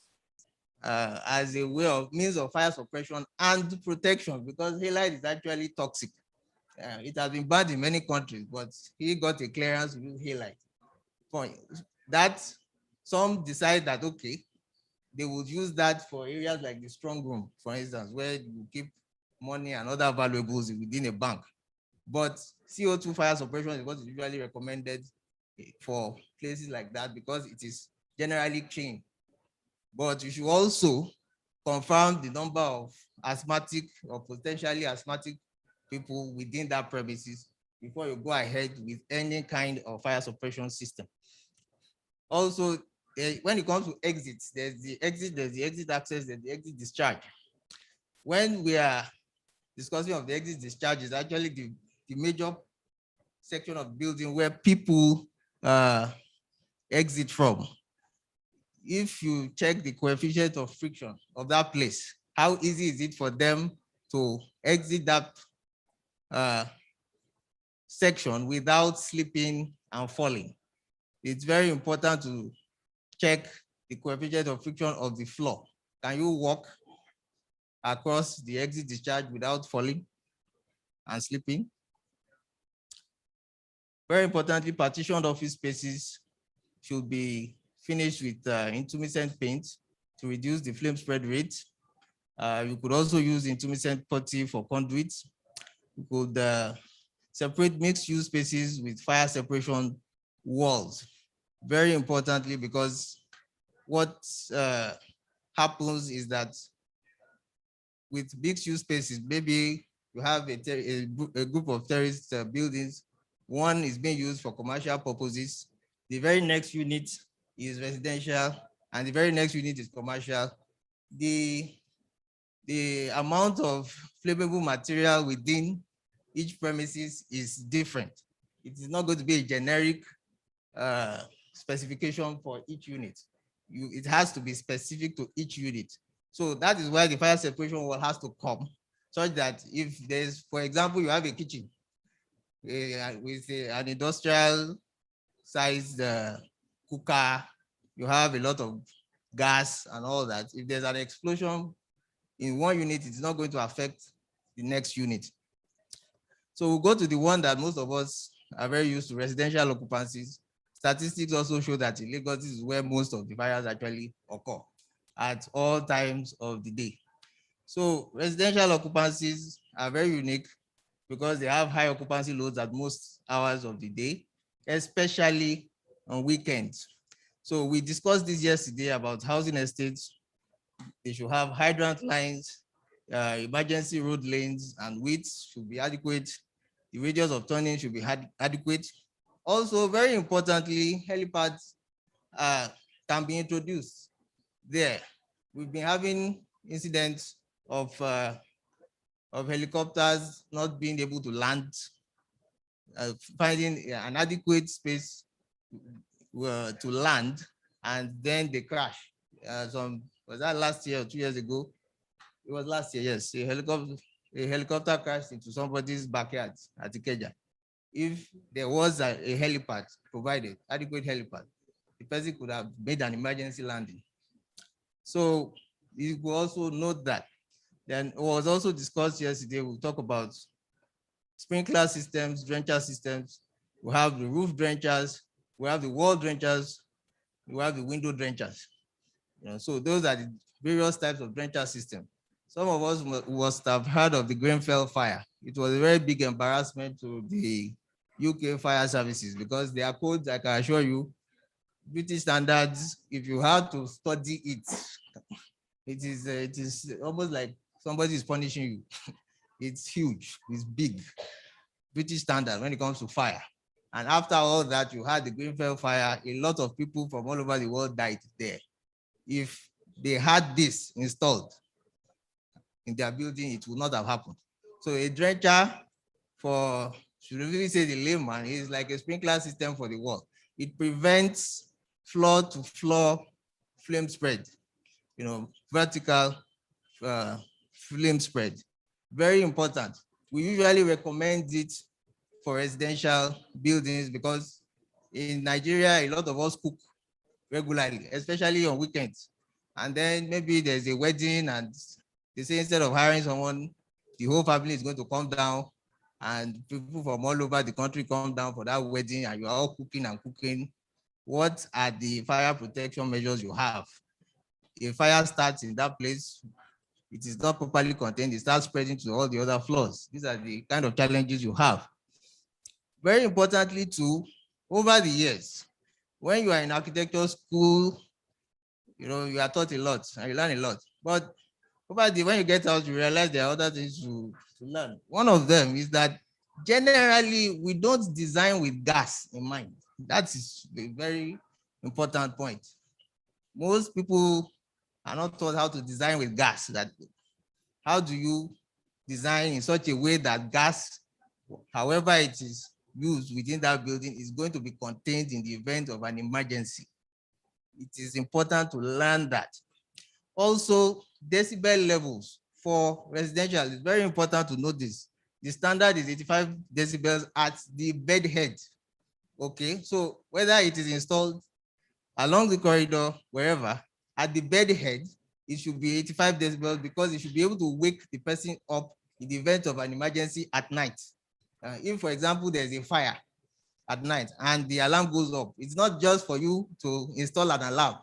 Speaker 7: a way of means of fire suppression and protection, because halide is actually toxic. It has been banned in many countries, but he got a clearance to use halide. Point that some decide that, okay, they would use that for areas like the strong room, for instance, where you keep money and other valuables within a bank. But CO2 fire suppression is what is usually recommended for places like that, because it is generally clean. But you should also confirm the number of asthmatic or potentially asthmatic people within that premises before you go ahead with any kind of fire suppression system. Also, when it comes to exits, there's the exit access, there's the exit discharge. When we are discussing of the exit discharge, is actually the major section of building where people exit from. If you check the coefficient of friction of that place, how easy is it for them to exit that section without slipping and falling? It's very important to check the coefficient of friction of the floor. Can you walk across the exit discharge without falling and slipping? Very importantly, partitioned office spaces should be finished with intumescent paint to reduce the flame spread rate. You could also use intumescent putty for conduits. You could separate mixed-use spaces with fire separation walls. Very importantly, because what happens is that with mixed-use spaces, maybe you have a group of terraced buildings. One is being used for commercial purposes. The very next unit is residential, and the very next unit is commercial. The amount of flammable material within each premises is different. It is not going to be a generic specification for each unit. It has to be specific to each unit. So that is why the fire separation wall has to come, such that if there's, for example, you have a kitchen with an industrial sized cooker, you have a lot of gas and all that. If there's an explosion in one unit, it's not going to affect the next unit. So we'll go to the one that most of us are very used to, residential occupancies. Statistics also show that in Lagos, this is where most of the fires actually occur at all times of the day. So residential occupancies are very unique because they have high occupancy loads at most hours of the day, especially on weekends. So we discussed this yesterday about housing estates. They should have hydrant lines, emergency road lanes, and widths should be adequate. The radius of turning should be adequate. Also, very importantly, helipads can be introduced there. We've been having incidents of helicopters not being able to land, finding an adequate space to land, and then they crash. Was that last year or 2 years ago? It was last year, yes. A helicopter crashed into somebody's backyard at Ikeja. If there was a helipad provided, adequate helipad, the person could have made an emergency landing. So you could also note that. Then it was also discussed yesterday, we'll talk about sprinkler systems, drencher systems. We have the roof drenchers, we have the wall drenchers, we have the window drenchers. So those are the various types of drencher system. Some of us must have heard of the Grenfell fire. It was a very big embarrassment to the UK fire services because their codes, I can assure you, British standards, if you have to study it, it is almost like somebody is punishing you. It's huge, it's big. British standard when it comes to fire. And after all that, you had the Grenfell fire, a lot of people from all over the world died there. If they had this installed in their building, it would not have happened. So a drencher, for, should really say the layman, is like a sprinkler system for the wall. It prevents floor to floor flame spread, vertical flame spread. Very important. We usually recommend it for residential buildings because in Nigeria, a lot of us cook regularly, especially on weekends. And then maybe there's a wedding and they say instead of hiring someone, the whole family is going to come down and people from all over the country come down for that wedding and you're all cooking and cooking. What are the fire protection measures you have? If fire starts in that place, it is not properly contained, it starts spreading to all the other floors. These are the kind of challenges you have. Very importantly too, over the years, when you are in architecture school, you are taught a lot and you learn a lot. But when you get out, you realize there are other things to learn. One of them is that generally we don't design with gas in mind. That is a very important point. Most people are not taught how to design with gas. How do you design in such a way that gas, however it is used within that building, is going to be contained in the event of an emergency? It is important to learn that. Also, decibel levels for residential is very important to know this. The standard is 85 decibels at the bed head. Okay, so whether it is installed along the corridor, wherever, at the bed head, it should be 85 decibels because it should be able to wake the person up in the event of an emergency at night. If, for example, there's a fire at night and the alarm goes up, it's not just for you to install an alarm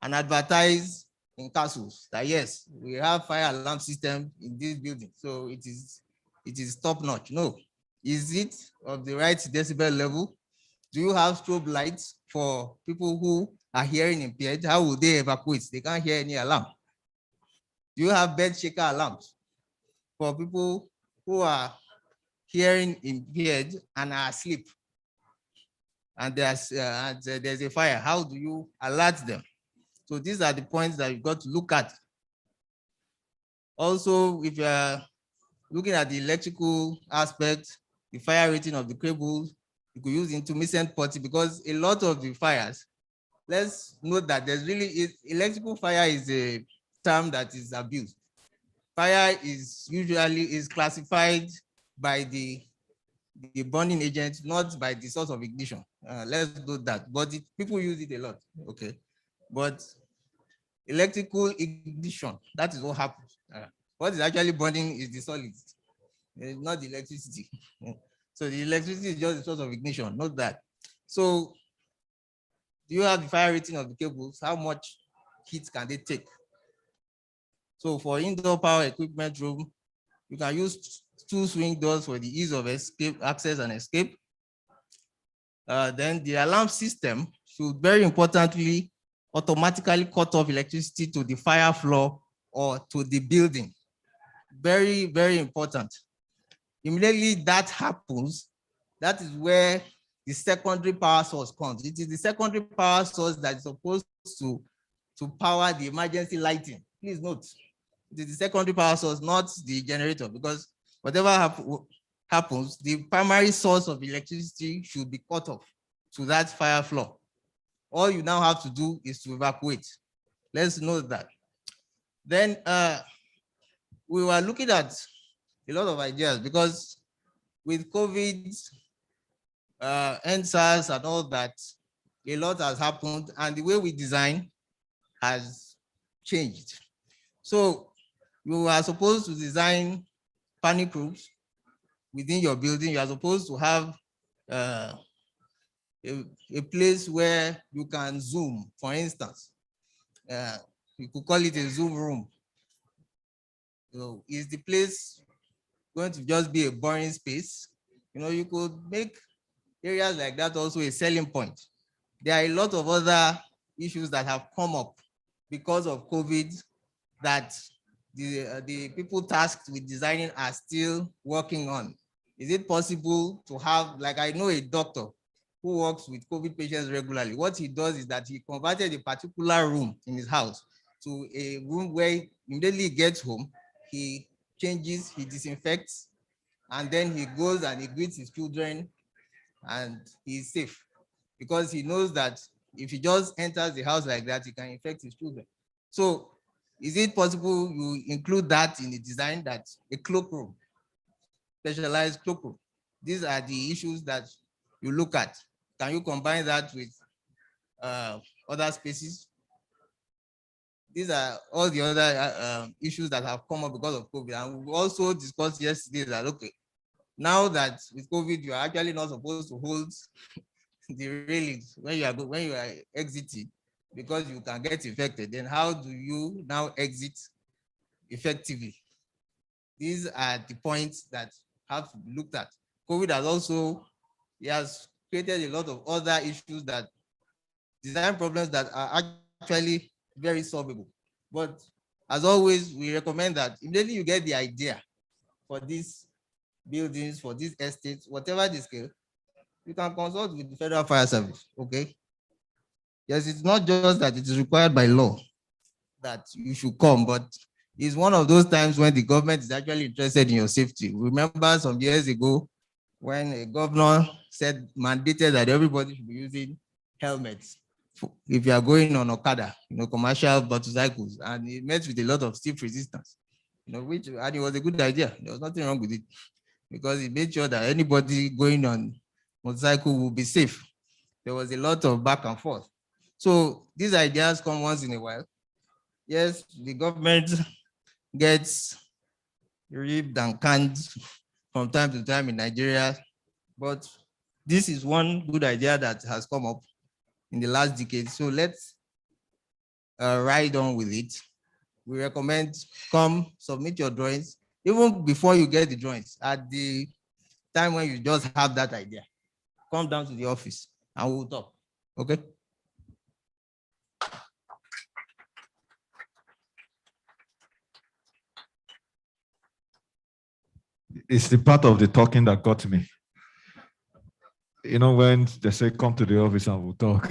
Speaker 7: and advertise in castles that yes, we have fire alarm system in this building, so it is top notch. No, is it of the right decibel level? Do you have strobe lights for people who are hearing impaired? How will they evacuate? They can't hear any alarm. Do you have bed shaker alarms for people who are hearing impaired and are asleep? And there's a fire. How do you alert them? So these are the points that you've got to look at. Also, if you're looking at the electrical aspect, the fire rating of the cables, you could use intermittent potting because a lot of the fires, let's note that there's really electrical fire is a term that is abused. Fire is usually classified by the burning agent, not by the source of ignition. Let's do that. But people use it a lot. Okay. But electrical ignition, that is what happens. What is actually burning is the solids, not the electricity. So the electricity is just the source of ignition, not that. So do you have the fire rating of the cables? How much heat can they take? So for indoor power equipment room, you can use 2 swing doors for the ease of escape, access and escape. Then the alarm system should very importantly automatically cut off electricity to the fire floor or to the building. Very, very important. Immediately that happens, that is where the secondary power source comes. It is the secondary power source that is supposed to power the emergency lighting. Please note, it is the secondary power source, not the generator, because whatever happens, the primary source of electricity should be cut off to that fire floor. All you now have to do is to evacuate. Let's note that. Then we were looking at a lot of ideas because with COVID, NSAS and all that, a lot has happened and the way we design has changed. So you are supposed to design panic rooms within your building. You are supposed to have a place where you can Zoom, for instance. You could call it a Zoom room. So is the place going to just be a boring space? You could make areas like that also a selling point. There are a lot of other issues that have come up because of COVID that the people tasked with designing are still working on. Is it possible to have, like I know a doctor who works with COVID patients regularly. What he does is that he converted a particular room in his house to a room where immediately he gets home, he changes, he disinfects, and then he goes and he greets his children and he's safe because he knows that if he just enters the house like that, he can infect his children. So is it possible you include that in the design, that a cloakroom, specialized cloakroom? These are the issues that you look at. Can you combine that with other spaces? These are all the other issues that have come up because of COVID. And we also discussed yesterday that, okay, now that with COVID, you are actually not supposed to hold the railings when you are exiting because you can get infected. Then how do you now exit effectively? These are the points that have to be looked at. COVID has created a lot of other issues, that design problems that are actually very solvable. But as always, we recommend that immediately you get the idea for these buildings, for these estates, whatever the scale, you can consult with the Federal Fire Service, okay? Yes, it's not just that it is required by law that you should come, but it's one of those times when the government is actually interested in your safety. Remember some years ago when a governor mandated that everybody should be using helmets if you are going on Okada, commercial motorcycles, and it met with a lot of stiff resistance, and it was a good idea. There was nothing wrong with it because it made sure that anybody going on motorcycle will be safe. There was a lot of back and forth. So these ideas come once in a while. Yes, the government gets ribbed and canned from time to time in Nigeria, but this is one good idea that has come up in the last decade. So let's ride on with it. We recommend come submit your drawings, even before you get the drawings, at the time when you just have that idea. Come down to the office and we'll talk, okay?
Speaker 4: It's the part of the talking that got me. When they say, come to the office and we'll talk.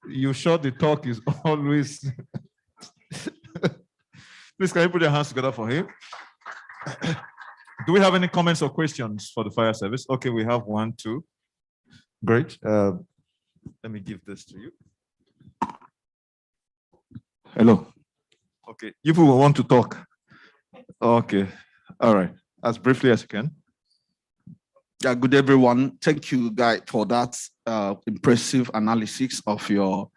Speaker 4: You sure the talk is always... Please, can you put your hands together for him? Do we have any comments or questions for the fire service? Okay, we have 1, 2. Great. Let me give this to you. Hello. Okay, you people want to talk. Okay, all right. As briefly as you can.
Speaker 8: Yeah, good everyone. Thank you, Guy, for that impressive analysis of your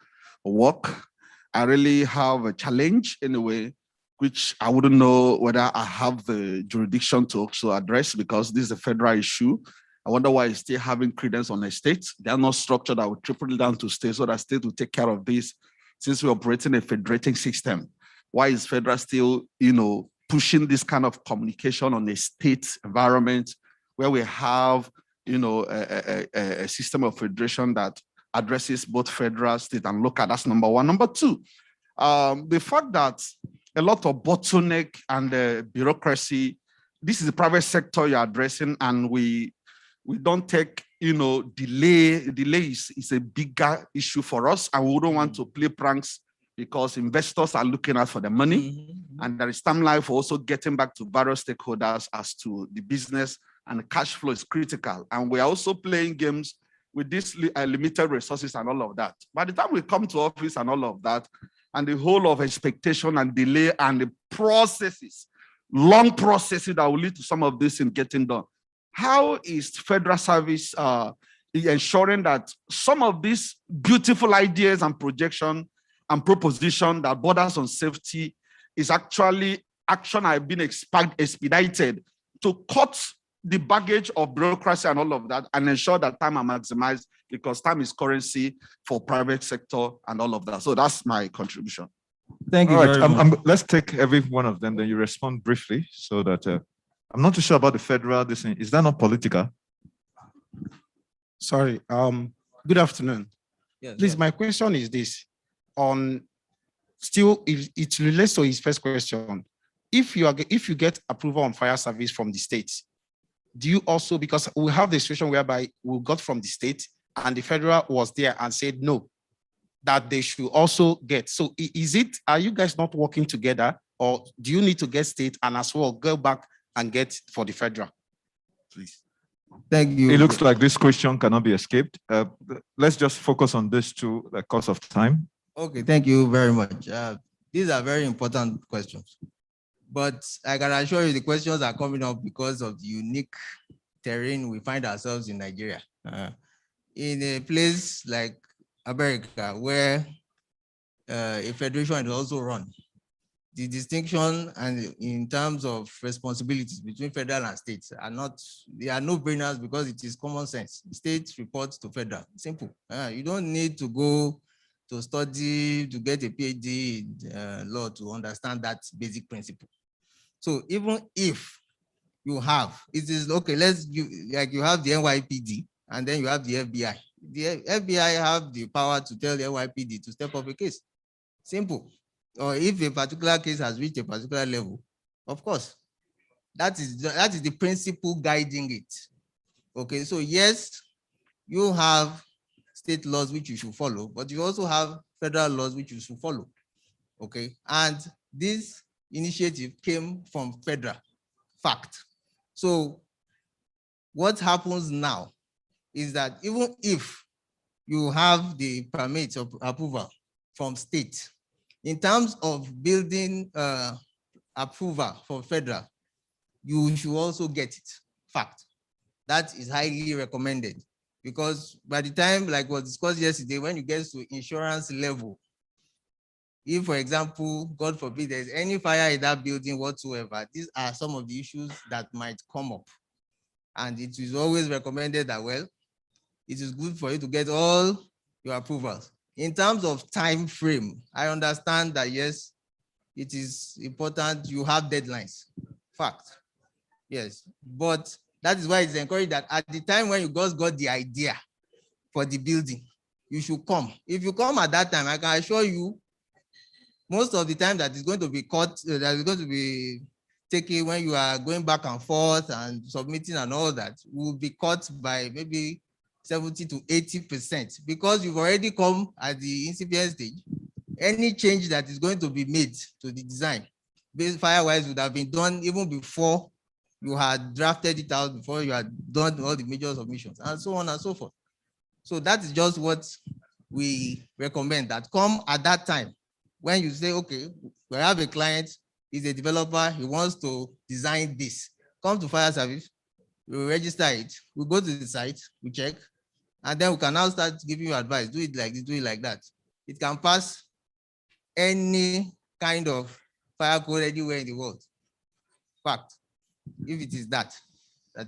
Speaker 8: work. I really have a challenge in a way, which I wouldn't know whether I have the jurisdiction to also address because this is a federal issue. I wonder why it's still having credence on the states. They are not structured. I would triple it down to states so that states will take care of this since we're operating a federating system. Why is federal still, pushing this kind of communication on a state environment where we have, a system of federation that addresses both federal, state, and local? That's number one. Number two, the fact that a lot of bottleneck and bureaucracy, this is the private sector you're addressing, and we we don't take, delay. Delay is a bigger issue for us, and we don't want to play pranks because investors are looking out for the money, and there is timeline for also getting back to various stakeholders as to the business, and the cash flow is critical. And we are also playing games with these limited resources and all of that. By the time we come to office and all of that, and the whole of expectation and delay and the processes, long processes that will lead to some of this in getting done. How is federal service ensuring that some of these beautiful ideas and projection and proposition that borders on safety is actually action have been expedited to cut the baggage of bureaucracy and all of that, and ensure that time are maximized, because time is currency for private sector and all of that. So that's my contribution.
Speaker 7: Thank you.
Speaker 4: All right,
Speaker 7: very much.
Speaker 4: let's take every one of them, then you respond briefly, so that I'm not too sure about the federal. Is that not political?
Speaker 9: Sorry. Good afternoon.
Speaker 7: Yes,
Speaker 9: Please,
Speaker 7: yes.
Speaker 9: my question is this: on still, it relates to his first question. If you get approval on fire service from the states, do you also, because we have the situation whereby we got from the state and the federal was there and said no, that they should also get. So are you guys not working together, or do you need to get state and as well go back and get for the federal? Please.
Speaker 7: Thank you.
Speaker 4: It looks like this question cannot be escaped. Let's just focus on this to the course of time.
Speaker 7: Okay, thank you very much. These are very important questions, but I can assure you the questions are coming up because of the unique terrain we find ourselves in Nigeria. In a place like America, where a federation is also run, the distinction and in terms of responsibilities between federal and states they are no brainers, because it is common sense. States report to federal. Simple. You don't need to go to study to get a PhD in law to understand that basic principle. So even if you have, it is okay, like you have the NYPD and then you have the FBI. The FBI have the power to tell the NYPD to step up a case. Simple. Or if a particular case has reached a particular level, of course, that is the principle guiding it. Okay, so yes, you have state laws which you should follow, but you also have federal laws which you should follow. Okay, and this initiative came from federal. Fact. So what happens now is that even if you have the permit of approval from state, in terms of building approval for federal, you should also get it. Fact. That is highly recommended, because by the time, like was discussed yesterday, when you get to insurance level, if, for example, God forbid, there's any fire in that building whatsoever, these are some of the issues that might come up. And it is always recommended that, well, it is good for you to get all your approvals. In terms of time frame, I understand that, yes, it is important you have deadlines. Fact. Yes. But that is why it's encouraged that at the time when you just got the idea for the building, you should come. If you come at that time, I can assure you, most of the time that is going to be cut, that is going to be taken when you are going back and forth and submitting and all that, will be cut by maybe 70 to 80%, because you've already come at the incipient stage. Any change that is going to be made to the design, fire-wise, would have been done even before you had drafted it out, before you had done all the major submissions, and so on and so forth. So that is just what we recommend, that come at that time. When you say, okay, we have a client, he's a developer, he wants to design this, come to fire service, we register it, we go to the site, we check, and then we can now start giving you advice, do it like this, do it like that. It can pass any kind of fire code anywhere in the world. Fact, if it is that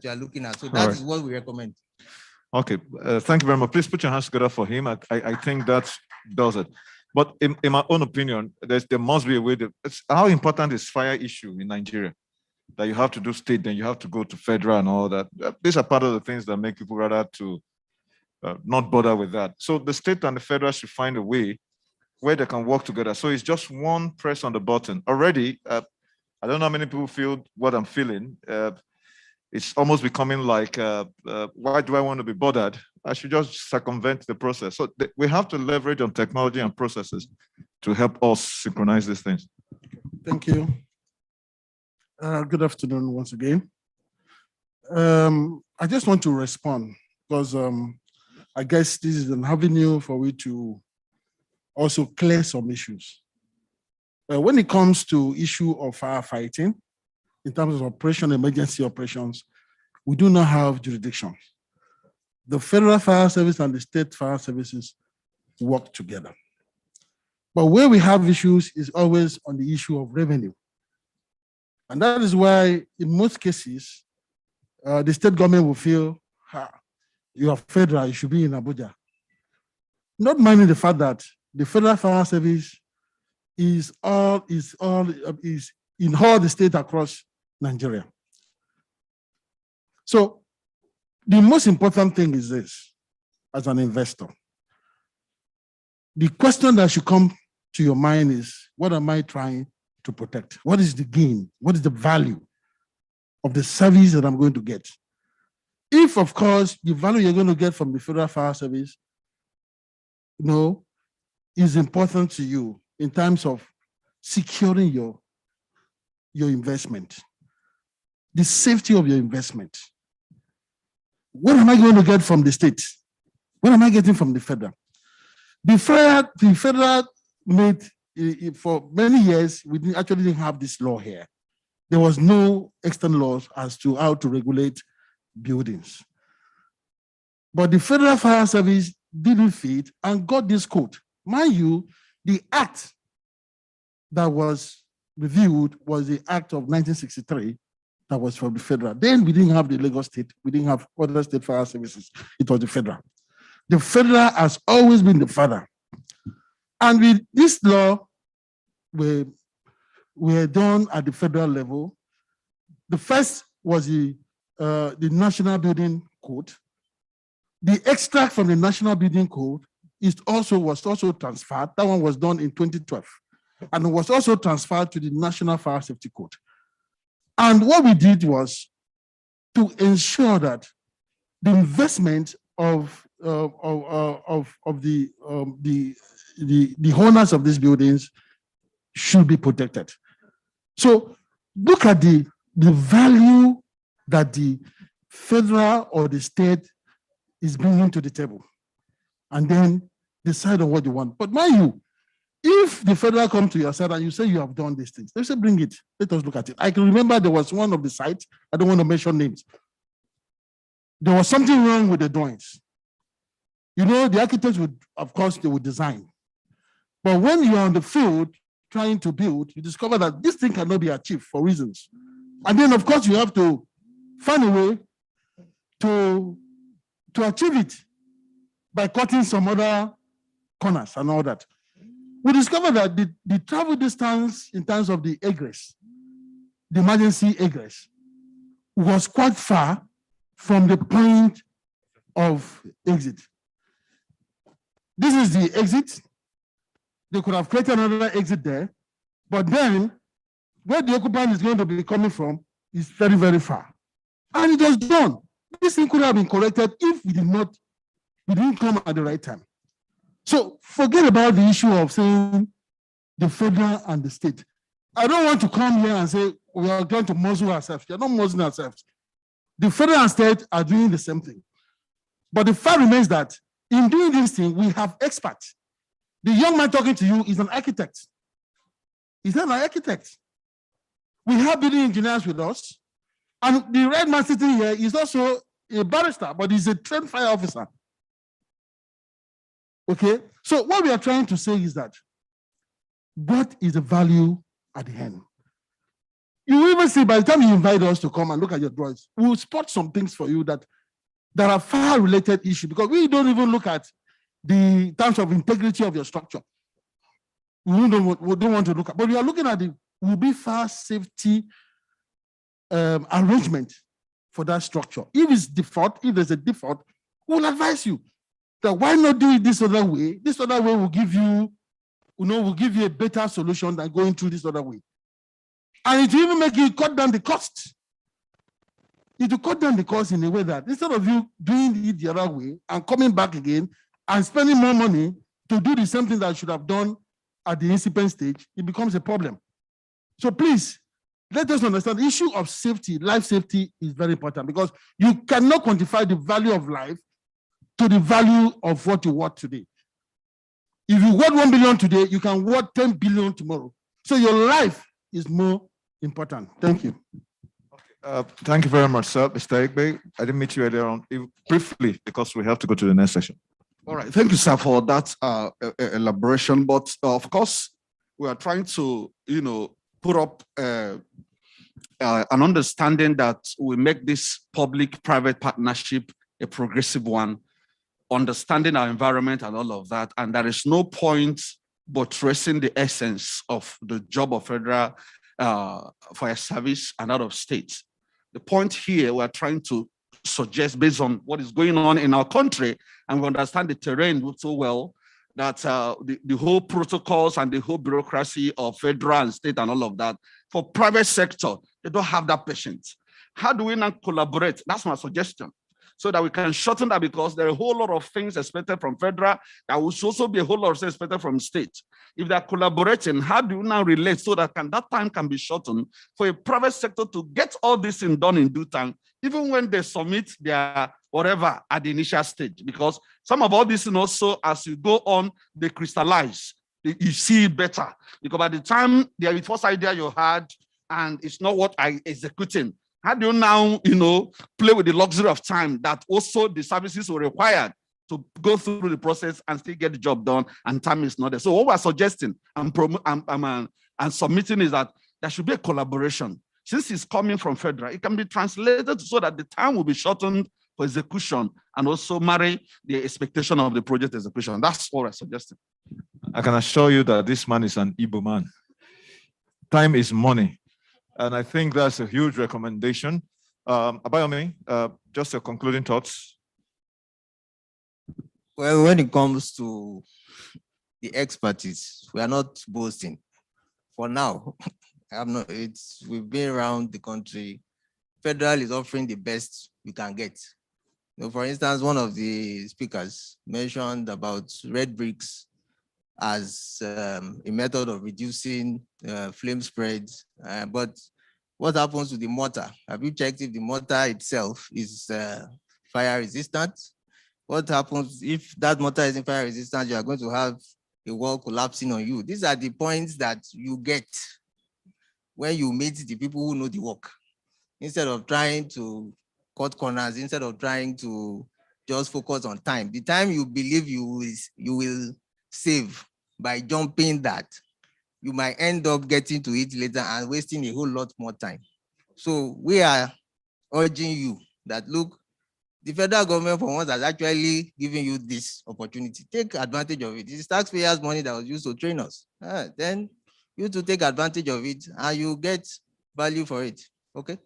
Speaker 7: you are looking at. So that is what we recommend.
Speaker 4: Okay, thank you very much. Please put your hands together for him. I think that does it. But in my own opinion, there must be a way how important is fire issue in Nigeria? That you have to do state, then you have to go to federal and all that. These are part of the things that make people rather to not bother with that. So the state and the federal should find a way where they can work together. So it's just one press on the button. Already, I don't know how many people feel what I'm feeling. it's almost becoming like, why do I want to be bothered? I should just circumvent the process. So we have to leverage on technology and processes to help us synchronize these things.
Speaker 10: Thank you. Good afternoon once again. I just want to respond because I guess this is an avenue for we to also clear some issues. When it comes to issue of firefighting, in terms of emergency operations, we do not have jurisdiction. The Federal Fire Service and the state fire services work together. But where we have issues is always on the issue of revenue. And that is why, in most cases, the state government will feel, you are federal, you should be in Abuja. Not minding the fact that the Federal Fire Service is in all the states across Nigeria. So the most important thing is this, as an investor. The question that should come to your mind is, what am I trying to protect? What is the gain? What is the value of the service that I'm going to get? If, of course, the value you're going to get from the Federal Fire Service, is important to you in terms of securing your investment, the safety of your investment. What am I going to get from the state? What am I getting from the federal? The federal made, for many years, we actually didn't have this law here. There was no external laws as to how to regulate buildings. But the Federal Fire Service didn't fit and got this code. Mind you, the act that was reviewed was the act of 1963 that was from the federal. Then we didn't have the Lagos state, we didn't have other state fire services. It was the federal. The federal has always been the father. And with this law, we were done at the federal level. The first was the National Building Code. The extract from the National Building Code was also transferred. That one was done in 2012. And it was also transferred to the National Fire Safety Code. And what we did was to ensure that the investment of the owners of these buildings should be protected. So look at the value that the federal or the state is bringing to the table, and then decide on what you want. But mind you, if the federal come to your side and you say you have done these things, they say bring it, let us look at it. I can remember there was one of the sites, I don't want to mention names. There was something wrong with the drawings. The architects would, of course, they would design. But when you are on the field trying to build, you discover that this thing cannot be achieved for reasons. And then, of course, you have to find a way to achieve it by cutting some other corners and all that. We discovered that the travel distance in terms of the egress, the emergency egress, was quite far from the point of exit. This is the exit. They could have created another exit there, but then where the occupant is going to be coming from is very, very far. And it was done. This thing could have been corrected if we didn't come at the right time. So forget about the issue of saying the federal and the state. I don't want to come here and say we are going to muzzle ourselves. We are not muzzling ourselves. The federal and state are doing the same thing. But the fact remains that in doing this thing, we have experts. The young man talking to you is an architect. He's not an architect. We have building engineers with us. And the red man sitting here is also a barrister, but he's a trained fire officer. Okay, so what we are trying to say is that what is the value at the end? You even see by the time you invite us to come and look at your drawings, we'll spot some things for you that are far related issues, because we don't even look at the terms of integrity of your structure. We don't want to look at, but we are looking at the will-be fire safety arrangement for that structure. If it's default, if there's a default, we'll advise you that why not do it this other way? This other way will give you, will give you a better solution than going through this other way. And it will even make you cut down the cost. is to cut down the cost in a way that instead of you doing it the other way and coming back again and spending more money to do the same thing that I should have done at the incipient stage, it becomes a problem. So please, let us understand the issue of safety, life safety is very important because you cannot quantify the value of life to the value of what you worth today. If you worth 1 billion today, you can worth 10 billion tomorrow. So your life is more important. Thank you.
Speaker 4: Thank you very much, sir. Mr. Egbe, I didn't meet you earlier on. Briefly, because we have to go to the next session.
Speaker 8: All right, thank you, sir, for that elaboration. But of course, we are trying to, put up an understanding that we make this public-private partnership a progressive one, understanding our environment and all of that. And there is no point buttressing the essence of the job of federal fire service and out of state. The point here, we're trying to suggest based on what is going on in our country, and we understand the terrain so well, that the whole protocols and the whole bureaucracy of federal and state and all of that, for private sector, they don't have that patience. How do we now collaborate? That's my suggestion. So that we can shorten that, because there are a whole lot of things expected from federal, that will also be a whole lot of things expected from state. If they're collaborating, how do you now relate so that that time can be shortened for a private sector to get all this done in due time, even when they submit their whatever at the initial stage? Because some of all this, also as you go on, they crystallize, you see it better. Because by the time the first idea you had and it's not what I executing, how do you now, play with the luxury of time that also the services were required to go through the process and still get the job done, and time is not there? So what we're suggesting and submitting is that there should be a collaboration. Since it's coming from federal, it can be translated so that the time will be shortened for execution and also marry the expectation of the project execution. That's what we're suggesting.
Speaker 4: I can assure you that this man is an Igbo man. Time is money. And I think that's a huge recommendation. Abayomi, just your concluding thoughts.
Speaker 7: Well, when it comes to the expertise, we are not boasting. For now, we've been around the country. Federal is offering the best we can get. For instance, one of the speakers mentioned about red bricks as a method of reducing flame spreads. But what happens to the mortar? Have you checked if the mortar itself is fire resistant? What happens if that mortar isn't fire resistant? You are going to have a wall collapsing on you. These are the points that you get when you meet the people who know the work. Instead of trying to cut corners, instead of trying to just focus on time, the time you believe you will save by jumping that, you might end up getting to it later and wasting a whole lot more time. So we are urging you that, look, the federal government for once has actually given you this opportunity. Take advantage of it. It's taxpayers' money that was used to train us. Then you to take advantage of it and you get value for it. Okay?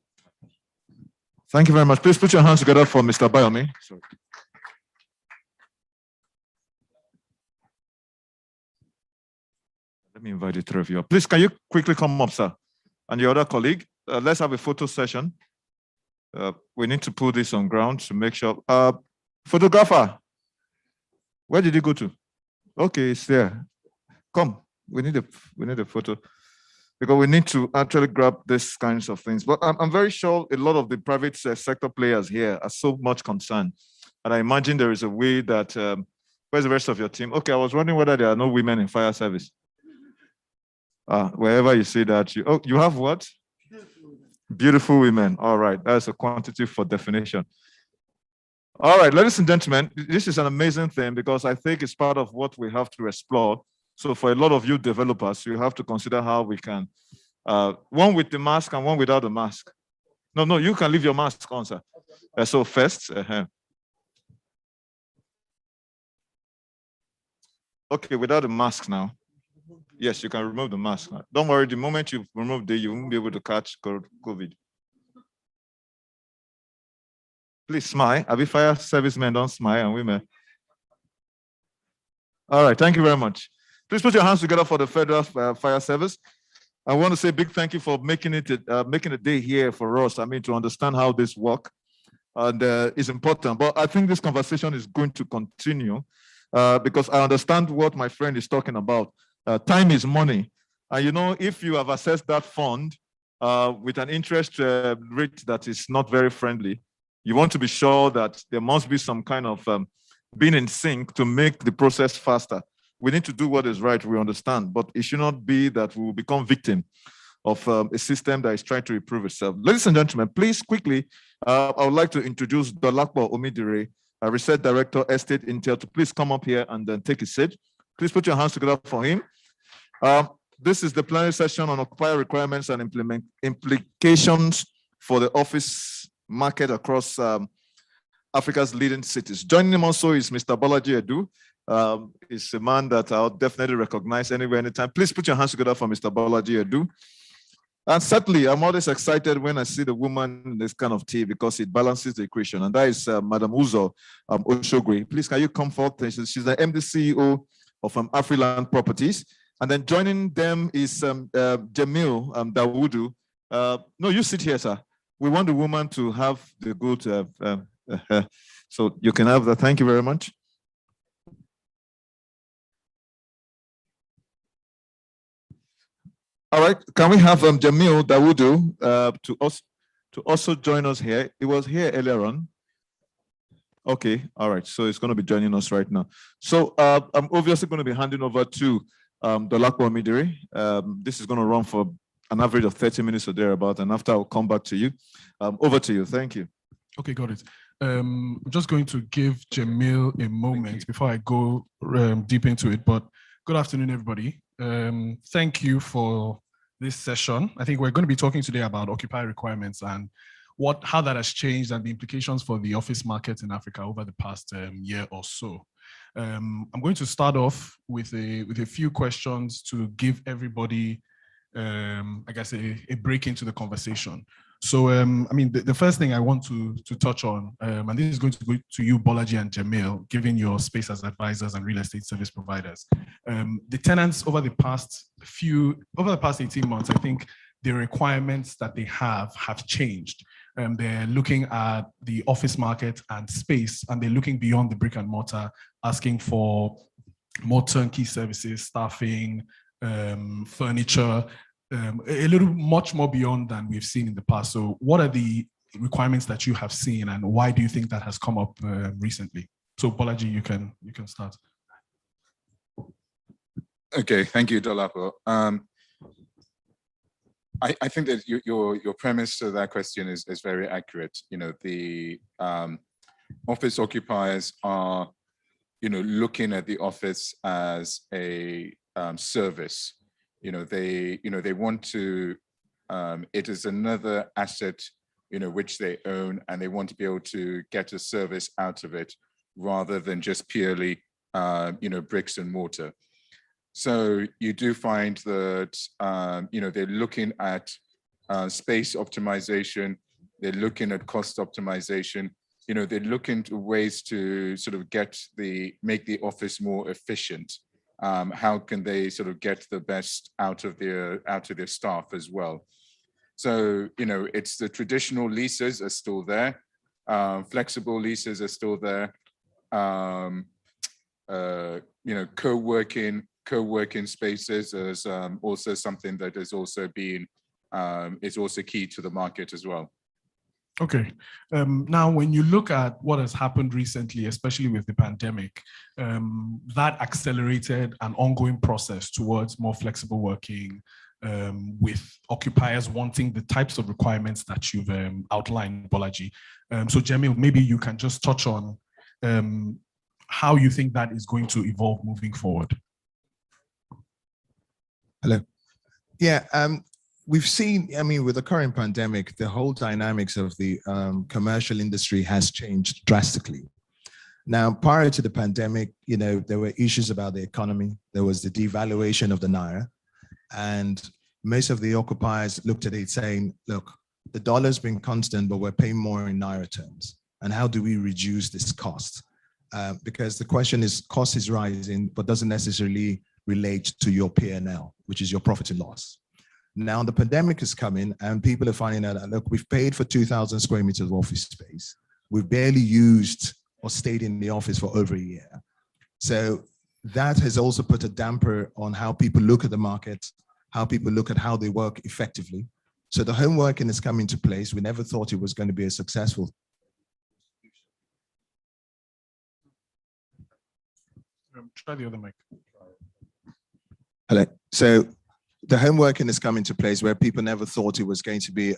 Speaker 4: Thank you very much. Please put your hands together for Mr. Bayomi. Sorry. Let me invite the three of you up. Please, can you quickly come up, sir? And your other colleague, let's have a photo session. We need to put this on ground to make sure. Photographer, where did you go to? Okay, it's there. Come, we need a photo, because we need to actually grab these kinds of things. But I'm very sure a lot of the private sector players here are so much concerned. And I imagine there is a way that, where's the rest of your team? Okay, I was wondering whether there are no women in fire service. Wherever you see that, you have what? Beautiful women. All right, that's a quantity for definition. All right, ladies and gentlemen, this is an amazing thing, because I think it's part of what we have to explore. So for a lot of you developers, you have to consider how we can, one with the mask and one without the mask. No, you can leave your mask on, sir. So first, okay, without the mask now. Yes, you can remove the mask. Don't worry, the moment you remove it, you won't be able to catch COVID. Please smile. Abi fire servicemen don't smile, and women. All right, thank you very much. Please put your hands together for the Federal Fire Service. I want to say a big thank you for making a day here for us. I mean, to understand how this works, and it's important. But I think this conversation is going to continue because I understand what my friend is talking about. Time is money. And you know, if you have assessed that fund with an interest rate that is not very friendly, you want to be sure that there must be some kind of being in sync to make the process faster. We need to do what is right, we understand, but it should not be that we will become victim of a system that is trying to improve itself. Ladies and gentlemen, please quickly, I would like to introduce Dolapo Omidire, Research Director, Estate Intel, to please come up here and then take a seat. Please put your hands together for him. This is the plenary session on occupier requirements and implications for the office market across Africa's leading cities. Joining him also is Mr. Bolaji Edu. He's a man that I'll definitely recognize anywhere, anytime. Please put your hands together for Mr. Bolaji Edu. And certainly, I'm always excited when I see the woman in this kind of tea because it balances the equation. And that is Madam Uzo Oshogwe. Please, can you come forth? She's the MD CEO of Afriland Properties. And then joining them is Jamil Dawudu. No, you sit here, sir. We want the woman to have the good. So you can have that. Thank you very much. All right, can we have Jamil Dawudu to also join us here? He was here earlier on. Okay, all right, so he's going to be joining us right now. So I'm obviously going to be handing over to Dolapo Omidire. This is going to run for an average of 30 minutes or thereabout, and after I'll come back to you. Over to you, thank you.
Speaker 11: Okay, got it. I'm just going to give Jamil a moment before I go deep into it, but good afternoon, everybody. Thank you for this session. I think we're going to be talking today about occupier requirements and how that has changed and the implications for the office market in Africa over the past year or so. I'm going to start off with a few questions to give everybody, I guess, a break into the conversation. So, I mean, the first thing I want to touch on, and this is going to go to you, Bolaji and Jamil, given your space as advisors and real estate service providers. The tenants over the past 18 months, I think the requirements that they have changed. They're looking at the office market and space, and they're looking beyond the brick and mortar, asking for more turnkey services, staffing, furniture, a little much more beyond than we've seen in the past. So what are the requirements that you have seen, and why do you think that has come up recently? So Bolaji, you can start.
Speaker 12: Okay, thank you, Dolapo. I think that your premise to that question is very accurate. You know, the office occupiers are, looking at the office as a service. They want to. It is another asset, which they own, and they want to be able to get a service out of it, rather than just purely, bricks and mortar. So you do find that, they're looking at space optimization, they're looking at cost optimization, they're looking to ways to sort of make the office more efficient. How can they sort of get the best out of their staff as well? So, it's the traditional leases are still there, flexible leases are still there, co-working spaces is also something that is also key to the market as well.
Speaker 11: Okay. Now, when you look at what has happened recently, especially with the pandemic, that accelerated an ongoing process towards more flexible working, with occupiers wanting the types of requirements that you've outlined, Bolaji. So Jamil, maybe you can just touch on how you think that is going to evolve moving forward.
Speaker 13: Hello. Yeah, we've seen, I mean, with the current pandemic, the whole dynamics of the commercial industry has changed drastically. Now, prior to the pandemic, there were issues about the economy. There was the devaluation of the Naira. And most of the occupiers looked at it saying, look, the dollar's been constant, but we're paying more in Naira terms. And how do we reduce this cost? Because the question is, cost is rising, but doesn't necessarily relate to your P&L, which is your profit and loss. Now the pandemic is coming and people are finding out that, look, we've paid for 2,000 square meters of office space. We've barely used or stayed in the office for over a year. So that has also put a damper on how people look at the market, how people look at how they work effectively. So the home working has come into place. We never thought it was going to be a successful.
Speaker 11: Try the other mic.
Speaker 13: Hello. So the home working has come into place where people never thought it was going to be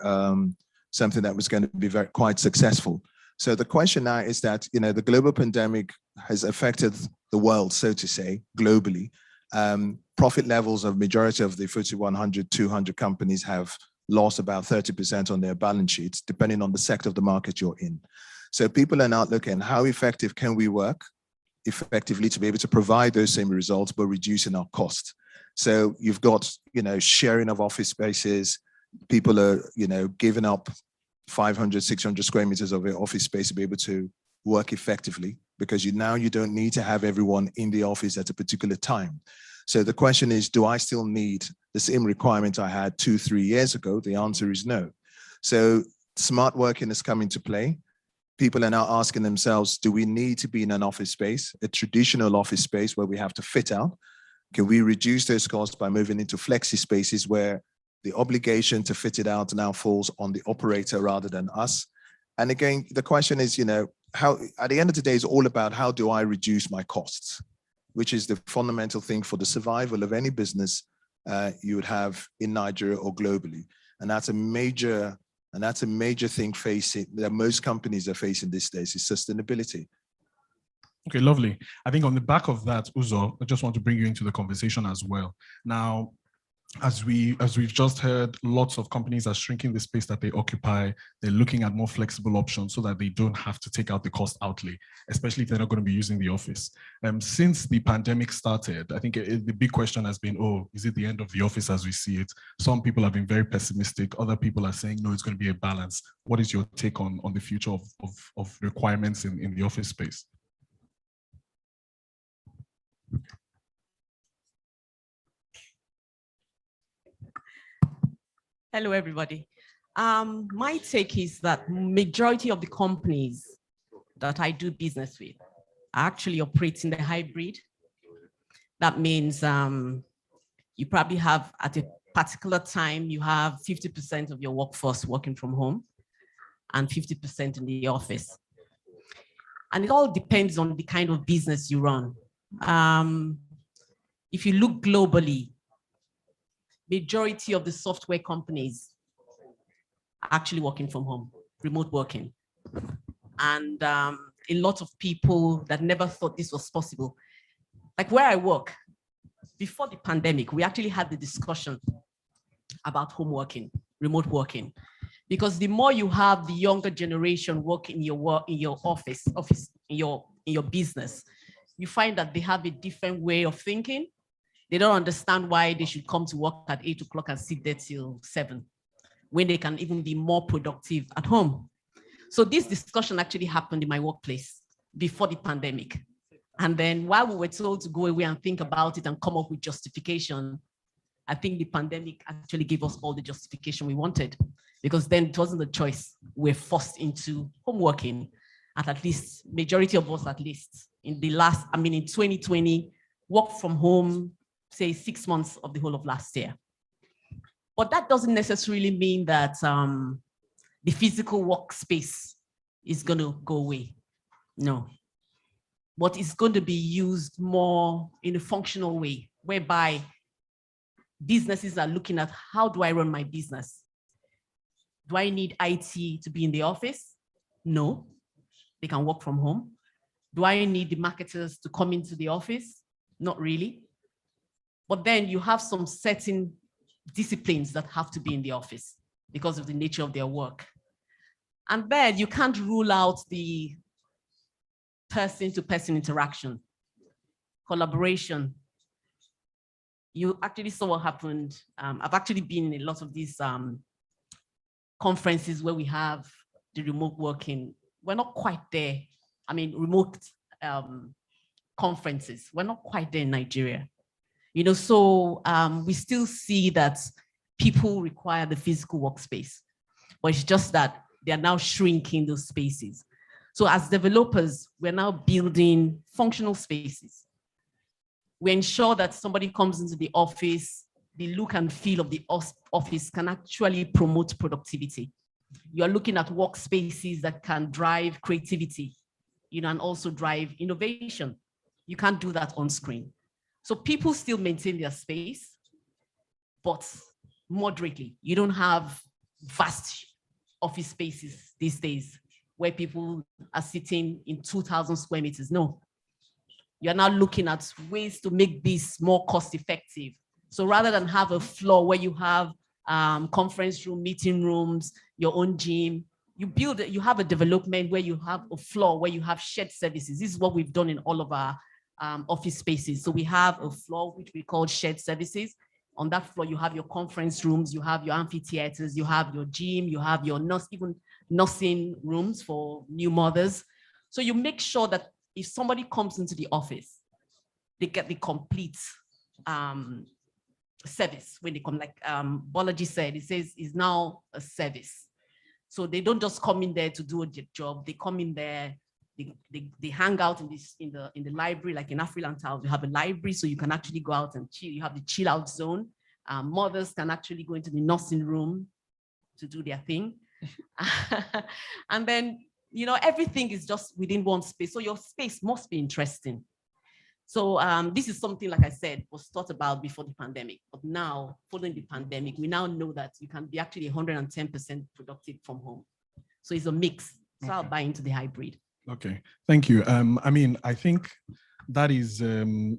Speaker 13: something that was going to be quite successful. So the question now is that, the global pandemic has affected the world, so to say, globally. Profit levels of majority of the FTSE 100, 200 companies have lost about 30% on their balance sheets, depending on the sector of the market you're in. So people are now looking, how effective can we work effectively to be able to provide those same results, but reducing our cost? So you've got, sharing of office spaces. People are, giving up 500, 600 square meters of your office space to be able to work effectively, because you don't need to have everyone in the office at a particular time. So the question is, do I still need the same requirement I had 2-3 years ago? The answer is no. So smart working has come into play. People are now asking themselves, do we need to be in an office space, a traditional office space where we have to fit out? Can we reduce those costs by moving into flexi spaces where the obligation to fit it out now falls on the operator rather than us? And again, the question is, how, at the end of the day, it's all about how do I reduce my costs, which is the fundamental thing for the survival of any business you would have in Nigeria or globally. And that's a major thing that most companies are facing these days, is sustainability.
Speaker 11: Okay, lovely. I think on the back of that, Uzo, I just want to bring you into the conversation as well. Now, as we've just heard, lots of companies are shrinking the space that they occupy. They're looking at more flexible options so that they don't have to take out the cost outlay, especially if they're not going to be using the office. Since the pandemic started, I think the big question has been, is it the end of the office as we see it? Some people have been very pessimistic. Other people are saying, no, it's going to be a balance. What is your take on the future of requirements in the office space?
Speaker 14: Hello, everybody. My take is that majority of the companies that I do business with actually operate in the hybrid. That means you probably have, at a particular time, you have 50% of your workforce working from home and 50% in the office. And it all depends on the kind of business you run. If you look globally, majority of the software companies are actually working from home, remote working. And a lot of people that never thought this was possible. Like where I work, before the pandemic, we actually had the discussion about home working, remote working. Because the more you have the younger generation work in your office, in your business, you find that they have a different way of thinking. They don't understand why they should come to work at 8 o'clock and sit there till 7, when they can even be more productive at home. So this discussion actually happened in my workplace before the pandemic. And then while we were told to go away and think about it and come up with justification, I think the pandemic actually gave us all the justification we wanted, because then it wasn't a choice. We're forced into home working, at least majority of us, at least in the last, in 2020, work from home, say 6 months of the whole of last year. But that doesn't necessarily mean that the physical workspace is going to go away. No. But it's going to be used more in a functional way, whereby businesses are looking at, how do I run my business? Do I need IT to be in the office? No, they can work from home. Do I need the marketers to come into the office? Not really. But then you have some certain disciplines that have to be in the office because of the nature of their work. And then you can't rule out the person-to-person interaction, collaboration. You actually saw what happened. I've actually been in a lot of these conferences where we have the remote working. We're not quite there. Remote conferences. We're not quite there in Nigeria. So we still see that people require the physical workspace, but it's just that they are now shrinking those spaces. So as developers, we're now building functional spaces. We ensure that somebody comes into the office, the look and feel of the office can actually promote productivity. You're looking at workspaces that can drive creativity, and also drive innovation. You can't do that on screen. So people still maintain their space, but moderately. You don't have vast office spaces these days where people are sitting in 2,000 square meters. No, you're now looking at ways to make this more cost effective. So rather than have a floor where you have conference room, meeting rooms, your own gym, you have a development where you have a floor where you have shared services. This is what we've done in all of our office spaces. So we have a floor which we call shared services. On that floor, you have your conference rooms, you have your amphitheaters, you have your gym, you have your even nursing rooms for new mothers. So you make sure that if somebody comes into the office, they get the complete service when they come. Like Bolaji said, it says it's now a service. So they don't just come in there to do a job. They come in there, they hang out in the library, like in Afriland Town. We have a library, so you can actually go out and chill. You have the chill out zone. Mothers can actually go into the nursing room to do their thing. And then, everything is just within one space. So your space must be interesting. So this is something, like I said, was thought about before the pandemic. But now, following the pandemic, we now know that you can be actually 110% productive from home. So it's a mix. So okay. I'll buy into the hybrid.
Speaker 11: Okay, thank you. I think that is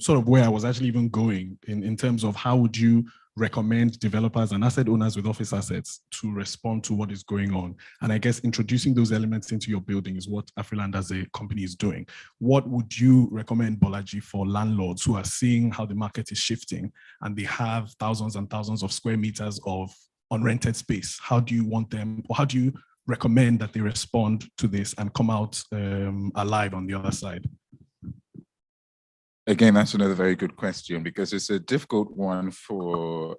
Speaker 11: sort of where I was actually even going in terms of how would you recommend developers and asset owners with office assets to respond to what is going on. And I guess introducing those elements into your building is what Afriland as a company is doing. What would you recommend, Bolaji, for landlords who are seeing how the market is shifting and they have thousands and thousands of square meters of unrented space? How do you want them, or how do you recommend that they respond to this and come out alive on the other side?
Speaker 12: Again, that's another very good question, because it's a difficult one for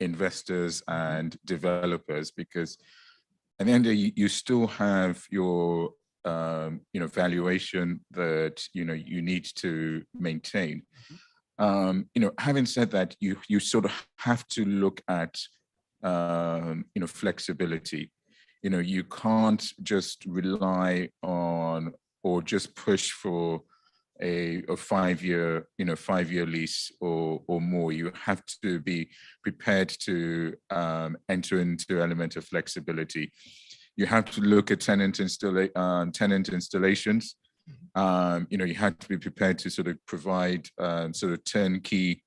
Speaker 12: investors and developers, because at the end of the day, you still have your valuation that you need to maintain. Having said that, you sort of have to look at flexibility. You can't just rely on or just push for a 5-year lease or more. You have to be prepared to enter into element of flexibility. You have to look at tenant installations. You have to be prepared to sort of provide sort of turnkey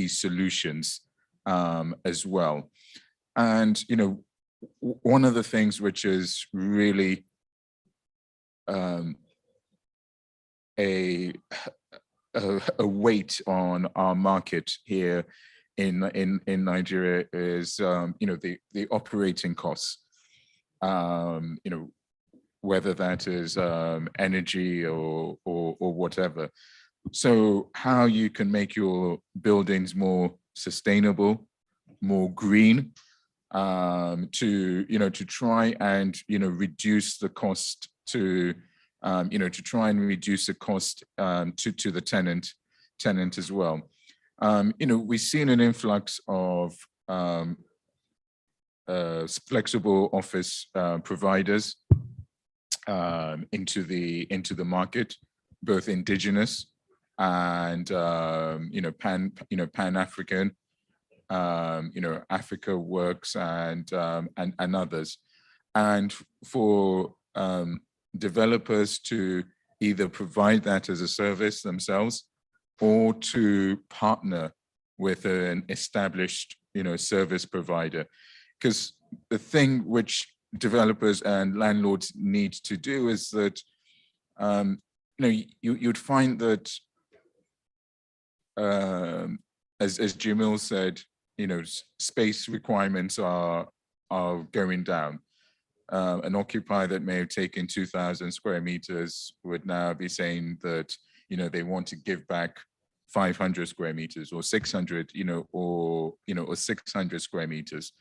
Speaker 12: solutions as well. And one of the things which is really a weight on our market here in Nigeria is the operating costs. Whether that is energy or whatever. So how you can make your buildings more sustainable, more green, to try and reduce the cost to reduce the cost to the tenant as well. We've seen an influx of flexible office providers into the market, both indigenous and Pan-African. Africa Works and others, and for developers to either provide that as a service themselves or to partner with an established service provider. Because the thing which developers and landlords need to do is that you'd find that as Jamil said, space requirements are going down. An occupier that may have taken 2,000 square meters would now be saying that they want to give back 500 square meters or 600, or 600 square meters.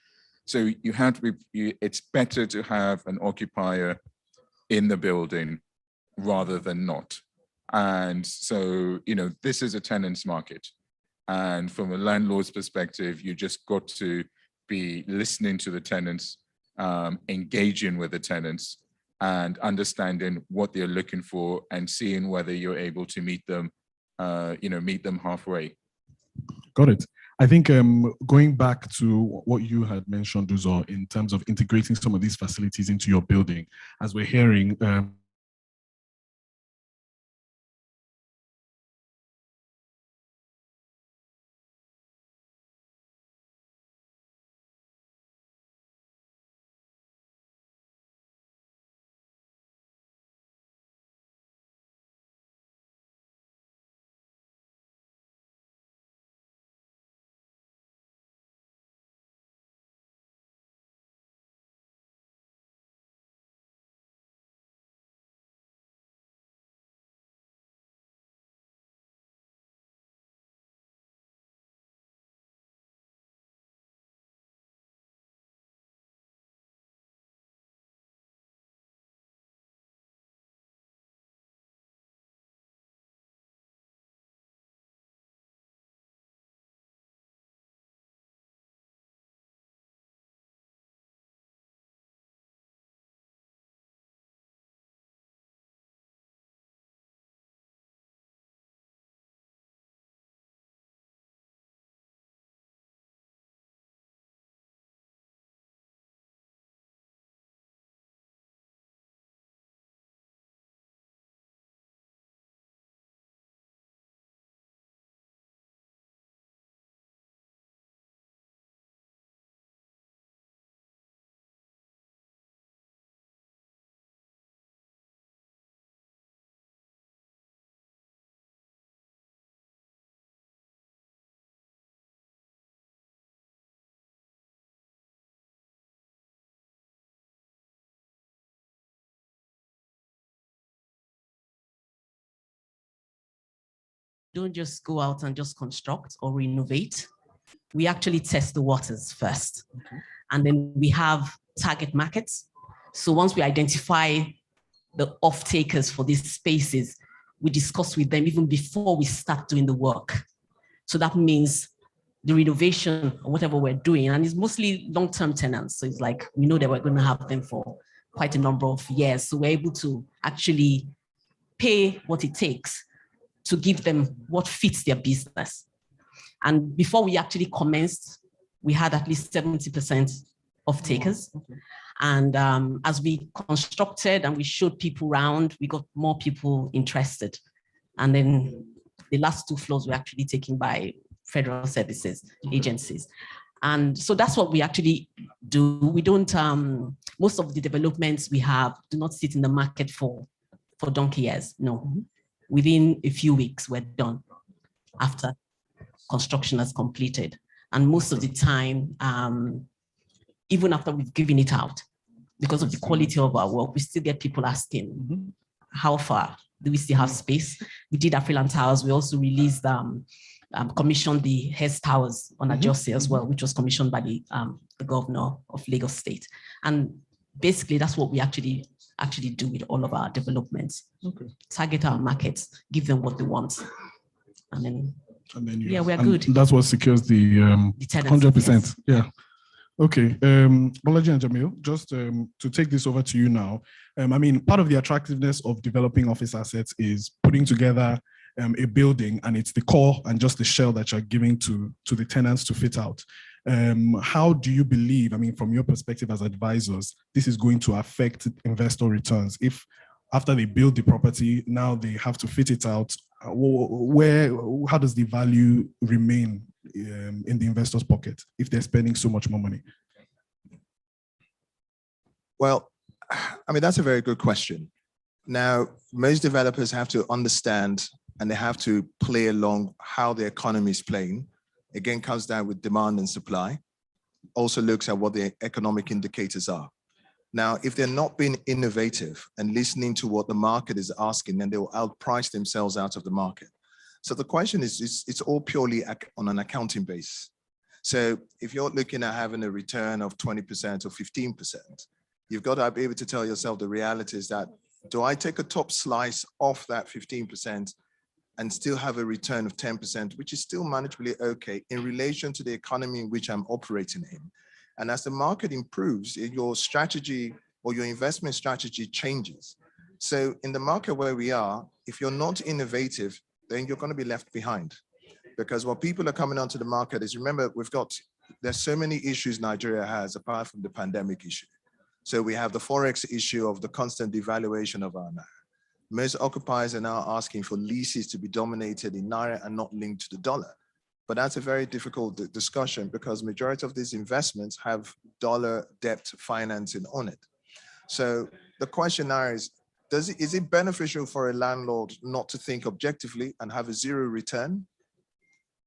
Speaker 12: So you have to be, it's better to have an occupier in the building rather than not. And so, this is a tenant's market. And from a landlord's perspective, you just got to be listening to the tenants, engaging with the tenants, and understanding what they're looking for and seeing whether you're able to meet them halfway.
Speaker 11: Got it. I think going back to what you had mentioned, Duzo, in terms of integrating some of these facilities into your building, as we're hearing,
Speaker 14: don't just go out and just construct or renovate. We actually test the waters first. Okay. And then we have target markets. So once we identify the off-takers for these spaces, we discuss with them even before we start doing the work. So that means the renovation or whatever we're doing, and it's mostly long-term tenants. So it's like, we know that we're going to have them for quite a number of years. So we're able to actually pay what it takes to give them what fits their business. And before we actually commenced, we had at least 70% of takers. Okay. And as we constructed and we showed people around, we got more people interested. And then the last 2 floors were actually taken by federal services, agencies. And so that's what we actually do. We don't, most of the developments we have do not sit in the market for donkey years, no. Within a few weeks, we're done after construction is completed. And most of the time, even after we've given it out, because of the quality of our work, we still get people asking, how far do we still have space? We did Afriland Towers. We also released, commissioned the Hess Towers on Ajose as well, which was commissioned by the governor of Lagos State. And basically, that's what we actually do with all of our developments. Okay. Target our markets, give them what they want. And then yeah, we're good.
Speaker 11: That's what secures the 100%. Yeah. Okay. Bolaji and Jamil, just to take this over to you now. I mean, part of the attractiveness of developing office assets is putting together a building, and it's the core and just the shell that you're giving to the tenants to fit out. How do you believe, I mean, from your perspective as advisors, this is going to affect investor returns? If after they build the property, now they have to fit it out, how does the value remain in the investor's pocket if they're spending so much more money?
Speaker 13: Well, I mean, that's a very good question. Now, most developers have to understand and they have to play along how the economy is playing. Again, comes down with demand and supply. Also looks at what the economic indicators are. Now, if they're not being innovative and listening to what the market is asking, then they will outprice themselves out of the market. So the question is, it's all purely on an accounting base. So if you're looking at having a return of 20% or 15%, you've got to be able to tell yourself the reality is that, do I take a top slice off that 15% and still have a return of 10%, which is still manageably okay in relation to the economy in which I'm operating in? And as the market improves, your strategy or your investment strategy changes. So in the market where we are, if you're not innovative, then you're going to be left behind. Because what people are coming onto the market is, remember, there's so many issues Nigeria has apart from the pandemic issue. So we have the Forex issue of the constant devaluation of our Naira. Most occupiers are now asking for leases to be dominated in Naira and not linked to the dollar. But that's a very difficult discussion because majority of these investments have dollar debt financing on it. So the question now is it beneficial for a landlord not to think objectively and have a zero return,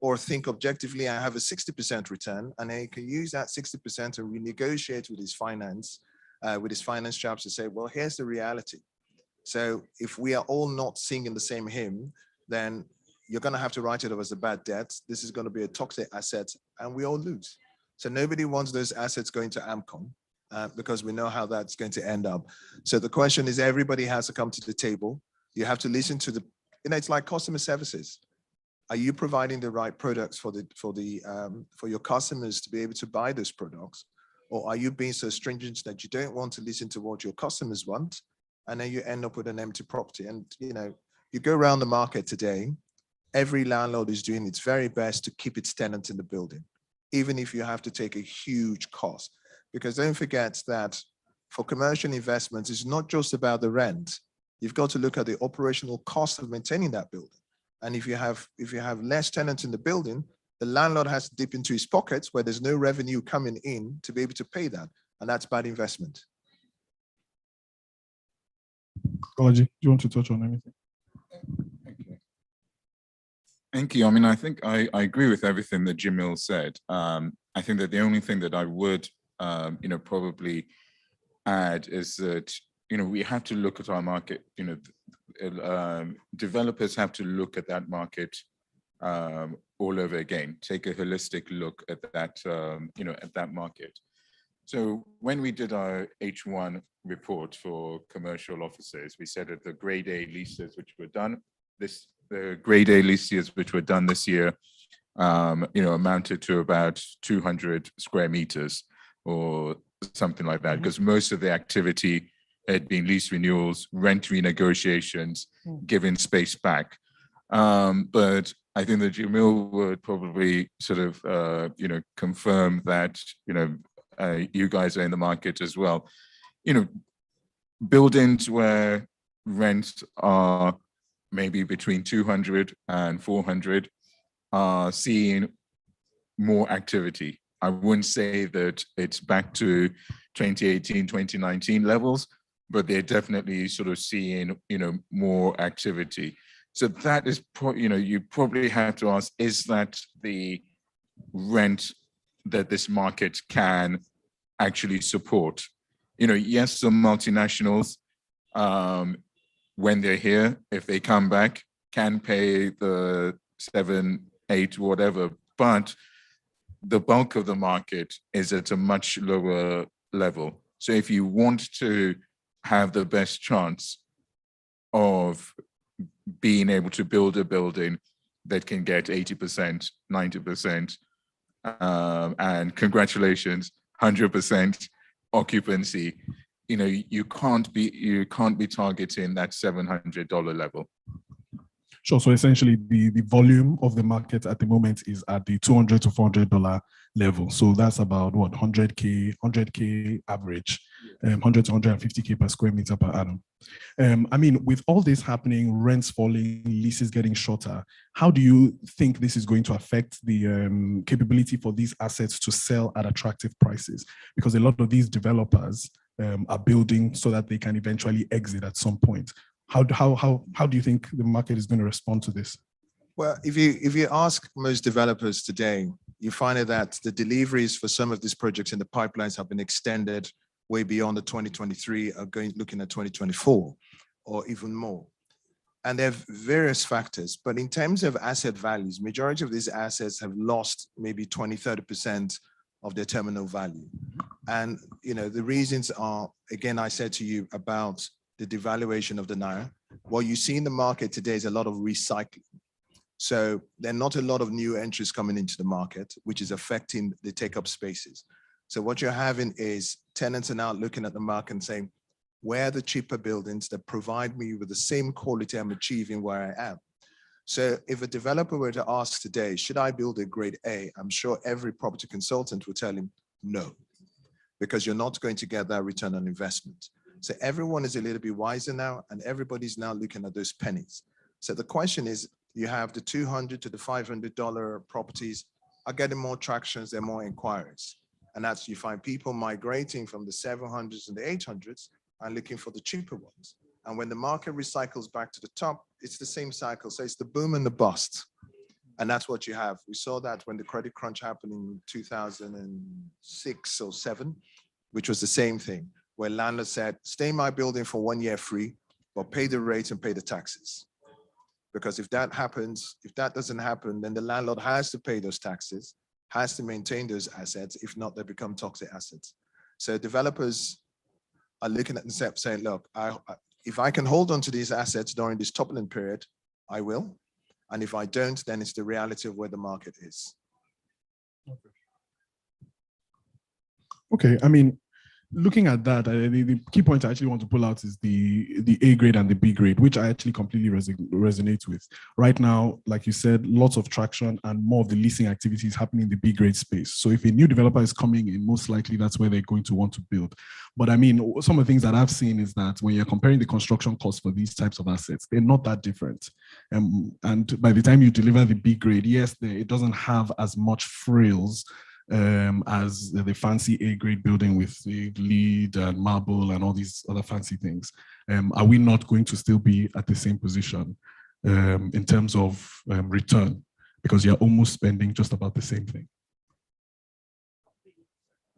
Speaker 13: or think objectively and have a 60% return, and then he can use that 60% to renegotiate with his finance chaps to say, well, here's the reality. So if we are all not singing the same hymn, then you're going to have to write it off as a bad debt. This is going to be a toxic asset, and we all lose. So nobody wants those assets going to AMCON because we know how that's going to end up. So the question is, everybody has to come to the table. You have to listen to it's like customer services. Are you providing the right products for your customers to be able to buy those products? Or are you being so stringent that you don't want to listen to what your customers want? And then you end up with an empty property. And you go around the market today, every landlord is doing its very best to keep its tenant in the building, even if you have to take a huge cost. Because don't forget that for commercial investments, it's not just about the rent. You've got to look at the operational cost of maintaining that building. And if you have less tenants in the building, the landlord has to dip into his pockets where there's no revenue coming in to be able to pay that. And that's bad investment.
Speaker 11: Kalaji, do you want to touch on anything?
Speaker 12: Okay. Thank you. I mean, I think I agree with everything that Jamil said. I think that the only thing that I would, probably add is that, we have to look at our market. Developers have to look at that market all over again. Take a holistic look at that, at that market. So when we did our H1 report for commercial offices, we said that the grade A leases which were done the grade A leases which were done this year, amounted to about 200 square meters or something like that, because most of the activity had been lease renewals, rent renegotiations, giving space back. But I think that Jamil would probably sort of, confirm that, you guys are in the market as well. Buildings where rents are maybe between 200 and 400 are seeing more activity. I wouldn't say that it's back to 2018, 2019 levels, but they're definitely sort of seeing, more activity. So that is, you probably have to ask, is that the rent that this market can actually support? Yes, some multinationals, when they're here, if they come back, can pay the 7, 8, whatever, but the bulk of the market is at a much lower level. So if you want to have the best chance of being able to build a building that can get 80%, 90%, and congratulations, 100% occupancy, you can't be targeting that $700 level.
Speaker 11: Sure. So essentially, the volume of the market at the moment is at the $200 to $400 level. So that's about what, 100K average, 100 to 150K per square meter per annum. I mean, with all this happening, rents falling, leases getting shorter, how do you think this is going to affect the capability for these assets to sell at attractive prices? Because a lot of these developers are building so that they can eventually exit at some point. How do you think the market is going to respond to this?
Speaker 13: Well, if you ask most developers today, you find that the deliveries for some of these projects in the pipelines have been extended way beyond the 2023, looking at 2024 or even more. And there are various factors, but in terms of asset values, majority of these assets have lost maybe 20, 30% of their terminal value. And the reasons are, again, I said to you about the devaluation of the Naira. What you see in the market today is a lot of recycling. So there are not a lot of new entries coming into the market, which is affecting the take-up spaces. So what you're having is tenants are now looking at the market and saying, where are the cheaper buildings that provide me with the same quality I'm achieving where I am? So if a developer were to ask today, should I build a grade A? I'm sure every property consultant will tell him no, because you're not going to get that return on investment. So everyone is a little bit wiser now, and everybody's now looking at those pennies. So the question is, you have the $200 to the $500 properties are getting more tractions, there are more inquiries. And that's, you find people migrating from the 700s and the 800s and looking for the cheaper ones. And when the market recycles back to the top, it's the same cycle. So it's the boom and the bust. And that's what you have. We saw that when the credit crunch happened in 2006 or 7, which was the same thing, where landlords said, stay in my building for 1 year free, but pay the rate and pay the taxes. Because if that happens, if that doesn't happen, then the landlord has to pay those taxes, has to maintain those assets. If not, they become toxic assets. So developers are looking at themselves saying, look, if I can hold on to these assets during this toppling period, I will. And if I don't, then it's the reality of where the market is.
Speaker 11: Okay, I mean, looking at that, the key point I actually want to pull out is the A grade and the B grade, which I actually completely resonate with. Right now, like you said, lots of traction and more of the leasing activities happening in the B grade space. So if a new developer is coming in, most likely that's where they're going to want to build. But I mean, some of the things that I've seen is that when you're comparing the construction costs for these types of assets, they're not that different. And by the time you deliver the B grade, yes, it doesn't have as much frills as the fancy A grade building with the lead and marble and all these other fancy things. Are we not going to still be at the same position in terms of return? Because you're almost spending just about the same thing.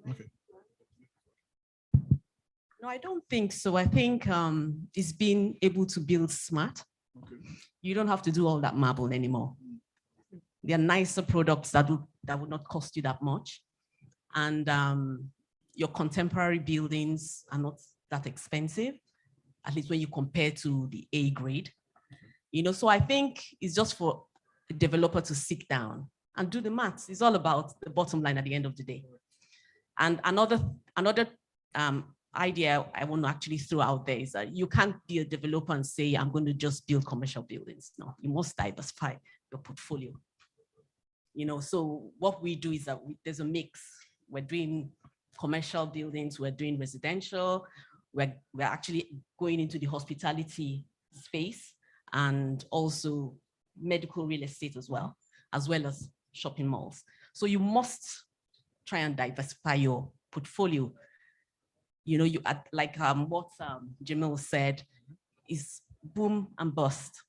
Speaker 11: Okay.
Speaker 14: No, I don't think so. I think it's being able to build smart. Okay. You don't have to do all that marble anymore. There are nicer products that would not cost you that much. And your contemporary buildings are not that expensive, at least when you compare to the A grade. So I think it's just for the developer to sit down and do the maths. It's all about the bottom line at the end of the day. And another idea I want to actually throw out there is that you can't be a developer and say, I'm going to just build commercial buildings. No, you must diversify your portfolio. So what we do is that there's a mix. We're doing commercial buildings, we're doing residential, we're actually going into the hospitality space and also medical real estate as well as shopping malls. So you must try and diversify your portfolio. Like what Jamil said, is boom and bust.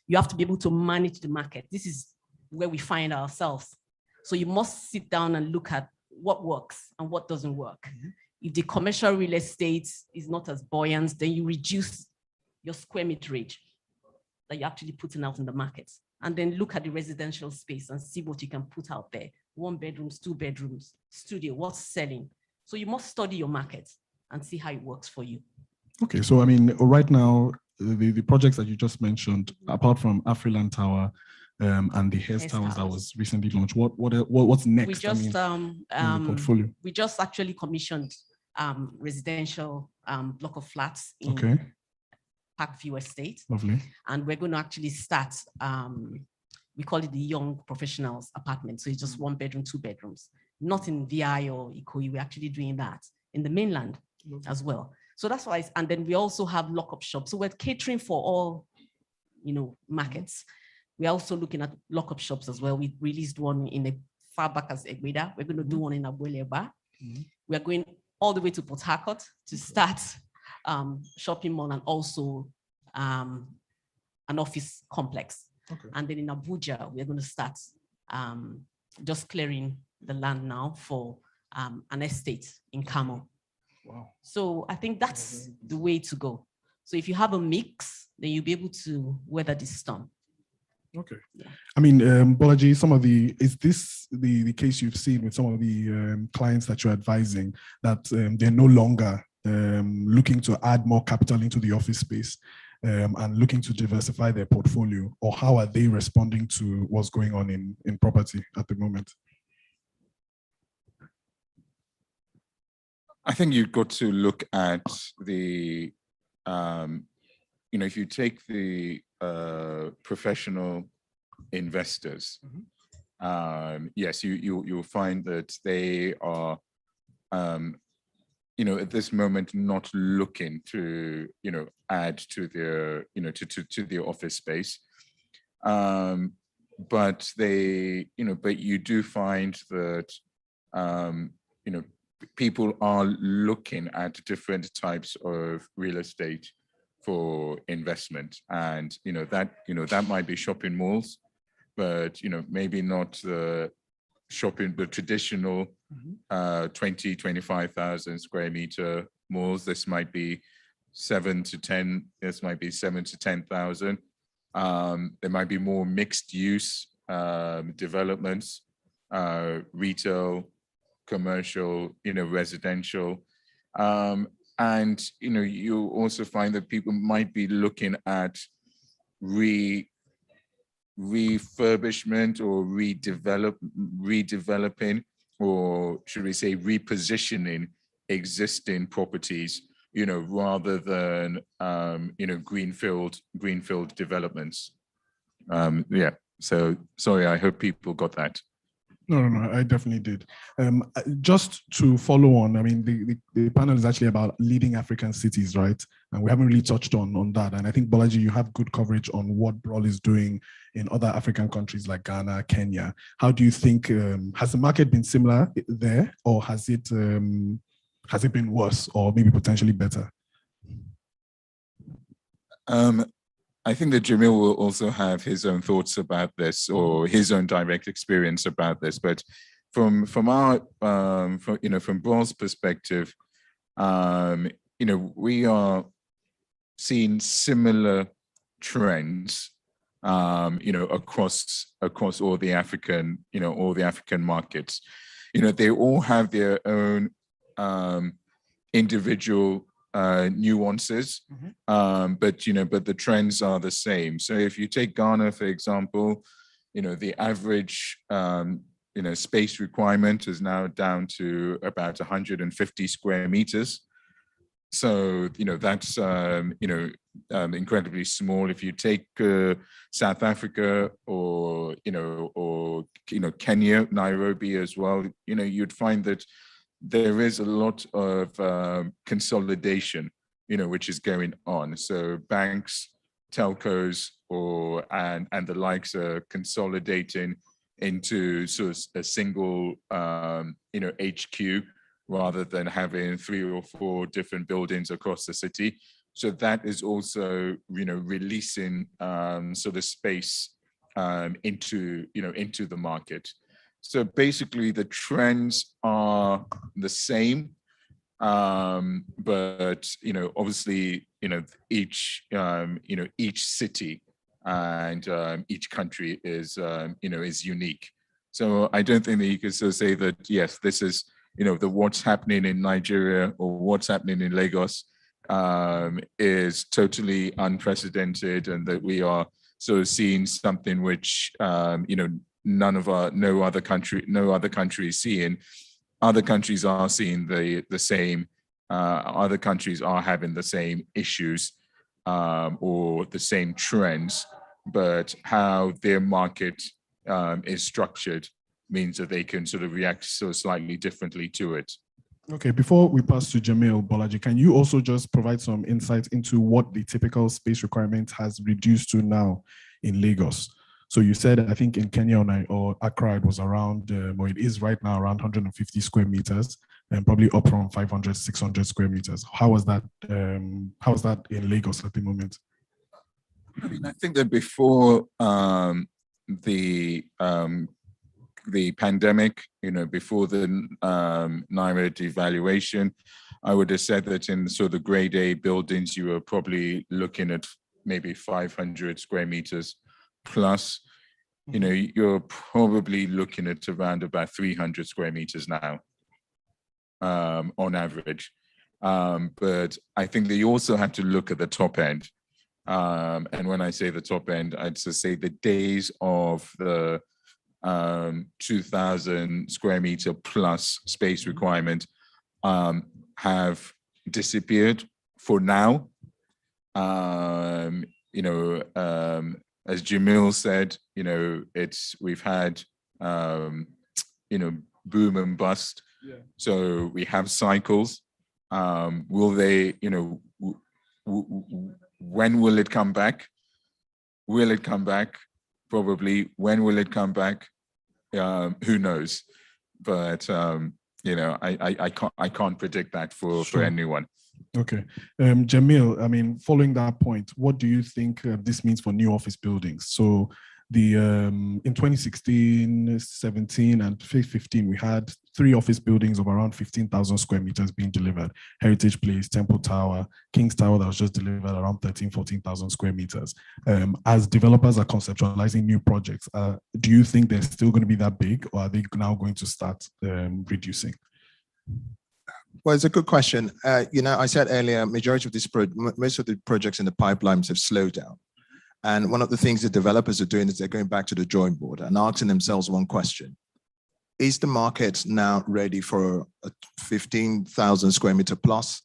Speaker 14: You have to be able to manage the market. This is where we find ourselves. So you must sit down and look at what works and what doesn't work. Mm-hmm. If the commercial real estate is not as buoyant, then you reduce your square meterage that you're actually putting out in the market. And then look at the residential space and see what you can put out there. 1 bedrooms, 2 bedrooms, studio, what's selling. So you must study your market and see how it works for you.
Speaker 11: Okay, so I mean, right now, the projects that you just mentioned, apart from Afriland Tower, and the Hairs Towers that was recently launched. What's next?
Speaker 14: We just
Speaker 11: in the portfolio?
Speaker 14: We just actually commissioned residential block of flats in Parkview Estate.
Speaker 11: Lovely.
Speaker 14: And we're going to actually start. We call it the Young Professionals Apartment. So it's just 1 bedroom, 2 bedrooms. Not in VI or Ikoyi. We're actually doing that in the mainland as well. So that's why. And then we also have lock-up shops. So we're catering for all, markets. We're also looking at lock-up shops as well. We released one in a far back as Reda. We're going to do one in Abueleba. We're going all the way to Port Harcourt to start shopping mall and also an office complex. Okay. And then in Abuja, we're going to start just clearing the land now for an estate in Kamo. Wow. So I think that's the way to go. So if you have a mix, then you'll be able to weather this storm.
Speaker 11: Okay. I mean, Bolaji, is this the case you've seen with some of the clients that you're advising, that they're no longer looking to add more capital into the office space and looking to diversify their portfolio, or how are they responding to what's going on in property at the moment?
Speaker 12: I think you've got to look at the, if you take the professional investors, yes, you'll find that they are, at this moment not looking to, add to their, to their office space. But they, but you do find that, people are looking at different types of real estate for investment, and that might be shopping malls, but maybe not the traditional 25,000 square meter malls. This might be 7 to 10. This might be 7 to 10,000. There might be more mixed use developments, retail, commercial, residential. And you also find that people might be looking at refurbishment or redeveloping, or should we say repositioning existing properties, rather than greenfield developments. Yeah. So sorry, I hope people got that.
Speaker 11: No, I definitely did. Just to follow on, I mean, the panel is actually about leading African cities, right? And we haven't really touched on that. And I think, Bolaji, you have good coverage on what Brawl is doing in other African countries like Ghana, Kenya. How do you think, has the market been similar there, or has it been worse, or maybe potentially better?
Speaker 12: I think that Jamil will also have his own thoughts about this, or his own direct experience about this. But from our from Brawl's perspective, we are seeing similar trends, across all the African markets. They all have their own individual nuances, but the trends are the same. So if you take Ghana, for example, the average space requirement is now down to about 150 square meters. So that's incredibly small. If you take South Africa, or Kenya, Nairobi as well, you'd find that there is a lot of consolidation, which is going on. So banks, telcos, and the likes are consolidating into sort of a single, HQ, rather than having 3 or 4 different buildings across the city. So that is also, releasing sort of space into the market. So basically, the trends are the same, but obviously, each city and each country is is unique. So I don't think that you can sort of say that yes, this is what's happening in Nigeria or what's happening in Lagos is totally unprecedented, and that we are sort of seeing something which no other country is seeing. Other countries are seeing the same. Other countries are having the same issues or the same trends, but how their market is structured means that they can sort of react so slightly differently to it.
Speaker 11: Okay, before we pass to Jamil, Bolaji, can you also just provide some insight into what the typical space requirement has reduced to now in Lagos? So you said, I think in Kenya or Accra, it was around, or it is right now around 150 square meters, and probably up from 500, 600 square meters. How is that in Lagos at the moment?
Speaker 12: I mean, I think that before the pandemic, before the Naira devaluation, I would have said that in sort of the grade A buildings, you were probably looking at maybe 500 square meters plus. You know, you're probably looking at around about 300 square meters now, on average. But I think that you also have to look at the top end. And when I say the top end, I'd just say the days of the 2,000 square meter plus space requirement have disappeared for now. You know, as Jamil said, you know, we've had, you know, boom and bust. Yeah. So we have cycles. Will they, you know, when will it come back? Will it come back? Probably. When will it come back? Who knows? But you know, I can't predict that for anyone.
Speaker 11: Okay, Jamil. I mean, following that point, what do you think this means for new office buildings? So the in 2016, 17, and 15, we had 3 office buildings of around 15,000 square meters being delivered. Heritage Place, Temple Tower, King's Tower that was just delivered around 14,000 square meters. As developers are conceptualizing new projects, do you think they're still going to be that big, or are they now going to start reducing?
Speaker 13: Well, it's a good question. You know, I said earlier, majority of these most of the projects in the pipelines have slowed down. And one of the things the developers are doing is they're going back to the drawing board and asking themselves one question. Is the market now ready for a 15,000 square meter plus,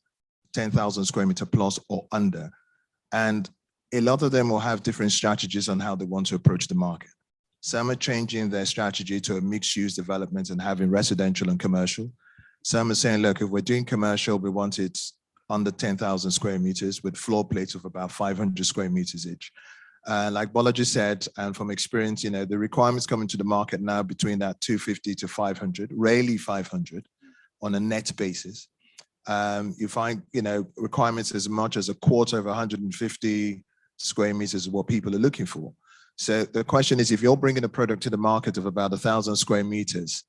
Speaker 13: 10,000 square meter plus or under? And a lot of them will have different strategies on how they want to approach the market. Some are changing their strategy to a mixed use development and having residential and commercial. Some are saying, look, if we're doing commercial, we want it under 10,000 square meters with floor plates of about 500 square meters each. Like Bolaji said, and from experience, you know, the requirements coming to the market now between that 250 to 500, rarely 500 on a net basis. You find, you know, requirements as much as a quarter of 150 square meters is what people are looking for. So the question is, if you're bringing a product to the market of about 1,000 square meters,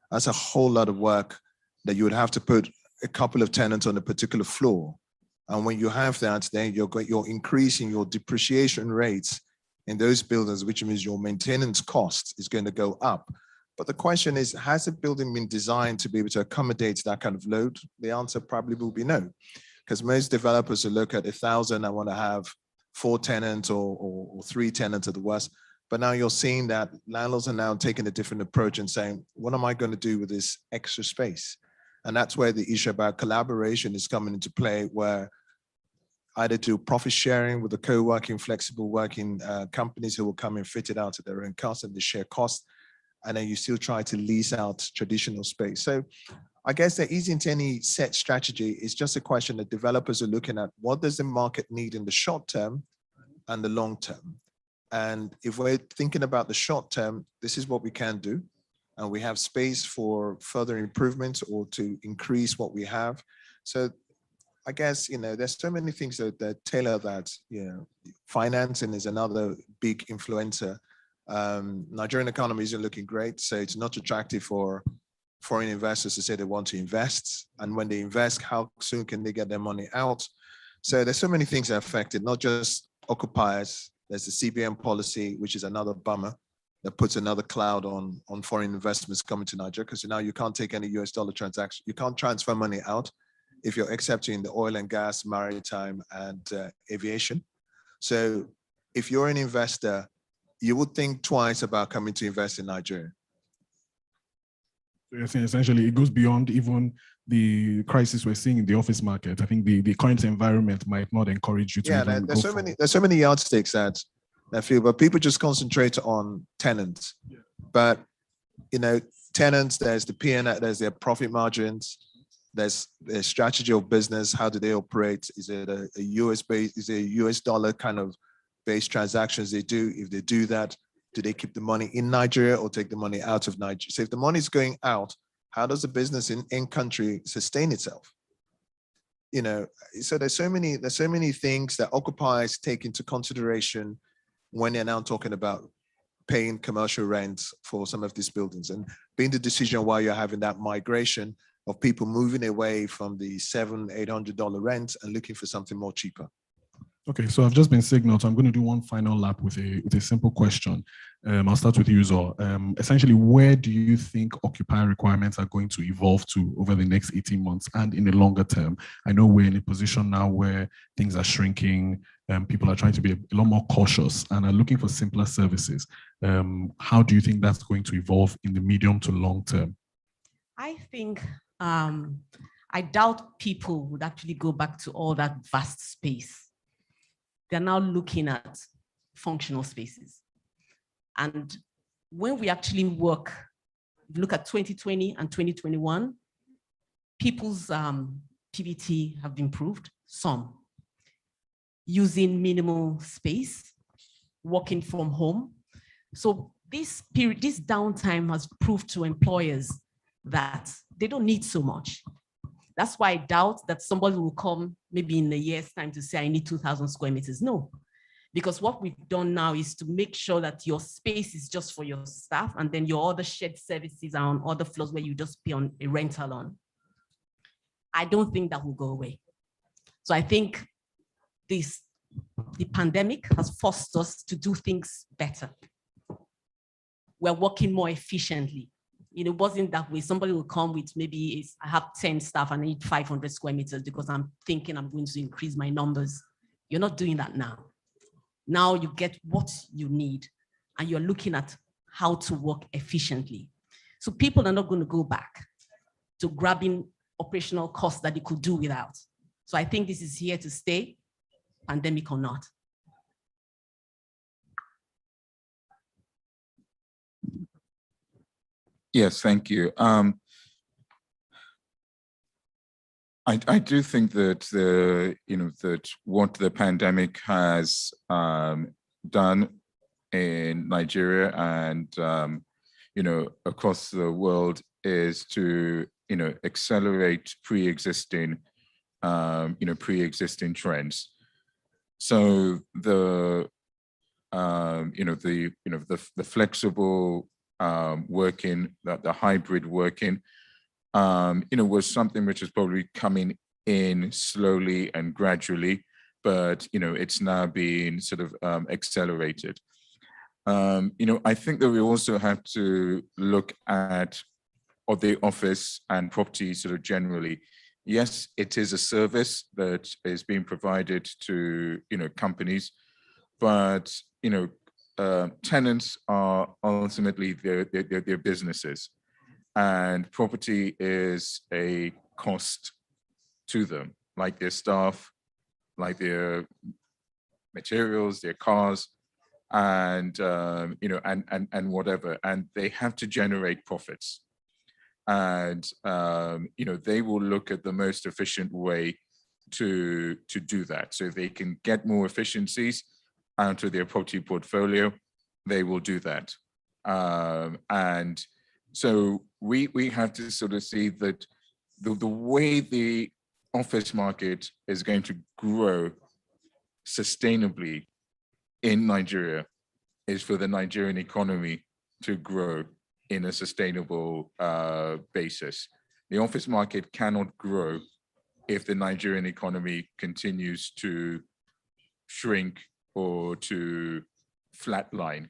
Speaker 13: that's a whole lot of work that you would have to put a couple of tenants on a particular floor. And when you have that, then you're increasing your depreciation rates in those buildings, which means your maintenance cost is going to go up. But the question is, has the building been designed to be able to accommodate that kind of load? The answer probably will be no, because most developers will look at 1,000 and want to have 4 tenants or 3 tenants at the worst. But now you're seeing that landlords are now taking a different approach and saying, what am I going to do with this extra space? And that's where the issue about collaboration is coming into play, where either do profit sharing with the co-working, flexible working companies who will come and fit it out at their own cost and they share cost. And then you still try to lease out traditional space. So I guess there isn't any set strategy. It's just a question that developers are looking at. What does the market need in the short term and the long term? And if we're thinking about the short term, this is what we can do. And we have space for further improvements or to increase what we have. So I guess, you know, there's so many things that tailor that, you know, financing is another big influencer. Nigerian economy isn't looking great, so it's not attractive for foreign investors to say they want to invest. And when they invest, how soon can they get their money out? So there's so many things that affect it, not just occupiers. There's the CBN policy, which is another bummer that puts another cloud on foreign investments coming to Nigeria, because now you can't take any US dollar transaction. You can't transfer money out if you're accepting the oil and gas, maritime, and aviation. So if you're an investor, you would think twice about coming to invest in Nigeria.
Speaker 11: So you're saying essentially it goes beyond even the crisis we're seeing in the office market. I think the current environment might not encourage you to.
Speaker 13: Yeah, there's so many yardsticks that I feel, but people just concentrate on tenants. Yeah. But you know, tenants, there's the P&L, there's their profit margins, there's their strategy of business. How do they operate? Is it a US based? Is it a US dollar kind of based transactions they do? If they do that, do they keep the money in Nigeria or take the money out of Nigeria? So if the money is going out, how does the business in country sustain itself? You know, so there's so many things that occupiers take into consideration when they're now talking about paying commercial rents for some of these buildings, and being the decision why you're having that migration of people moving away from the $700-800 rent and looking for something more cheaper.
Speaker 11: Okay, so I've just been signaled, so I'm going to do one final lap with a simple question. I'll start with you, Zor. Essentially, where do you think occupier requirements are going to evolve to over the next 18 months and in the longer term? I know we're in a position now where things are shrinking, people are trying to be a lot more cautious and are looking for simpler services. How do you think that's going to evolve in the medium to long term?
Speaker 14: I think, I doubt people would actually go back to all that vast space. They're now looking at functional spaces. And when we actually look at 2020 and 2021, people's PBT have improved, some. Using minimal space, working from home. So this period, this downtime has proved to employers that they don't need so much. That's why I doubt that somebody will come maybe in a year's time to say, I need 2,000 square meters. No, because what we've done now is to make sure that your space is just for your staff and then your other shared services are on other floors where you just pay on a rental on. I don't think that will go away. So I think the pandemic has forced us to do things better. We're working more efficiently. It wasn't that way. Somebody will come with maybe I have 10 staff and I need 500 square meters because I'm thinking I'm going to increase my numbers. You're not doing that now. Now you get what you need and you're looking at how to work efficiently. So people are not going to go back to grabbing operational costs that they could do without. So I think this is here to stay, pandemic or not.
Speaker 12: Yes, thank you. I do think that that what the pandemic has done in Nigeria and across the world is to accelerate pre-existing pre-existing trends. So the flexible working, the hybrid working, was something which is probably coming in slowly and gradually, but it's now being sort of accelerated. I think that we also have to look at the office and property sort of generally. Yes, it is a service that is being provided to companies, but tenants are ultimately their businesses, and property is a cost to them, like their staff, like their materials, their cars, and and whatever, and they have to generate profits, and they will look at the most efficient way to do that, so they can get more efficiencies out of their property portfolio. They will do that, and so we have to sort of see that the way the office market is going to grow sustainably in Nigeria is for the Nigerian economy to grow in a sustainable basis. The office market cannot grow if the Nigerian economy continues to shrink or to flatline.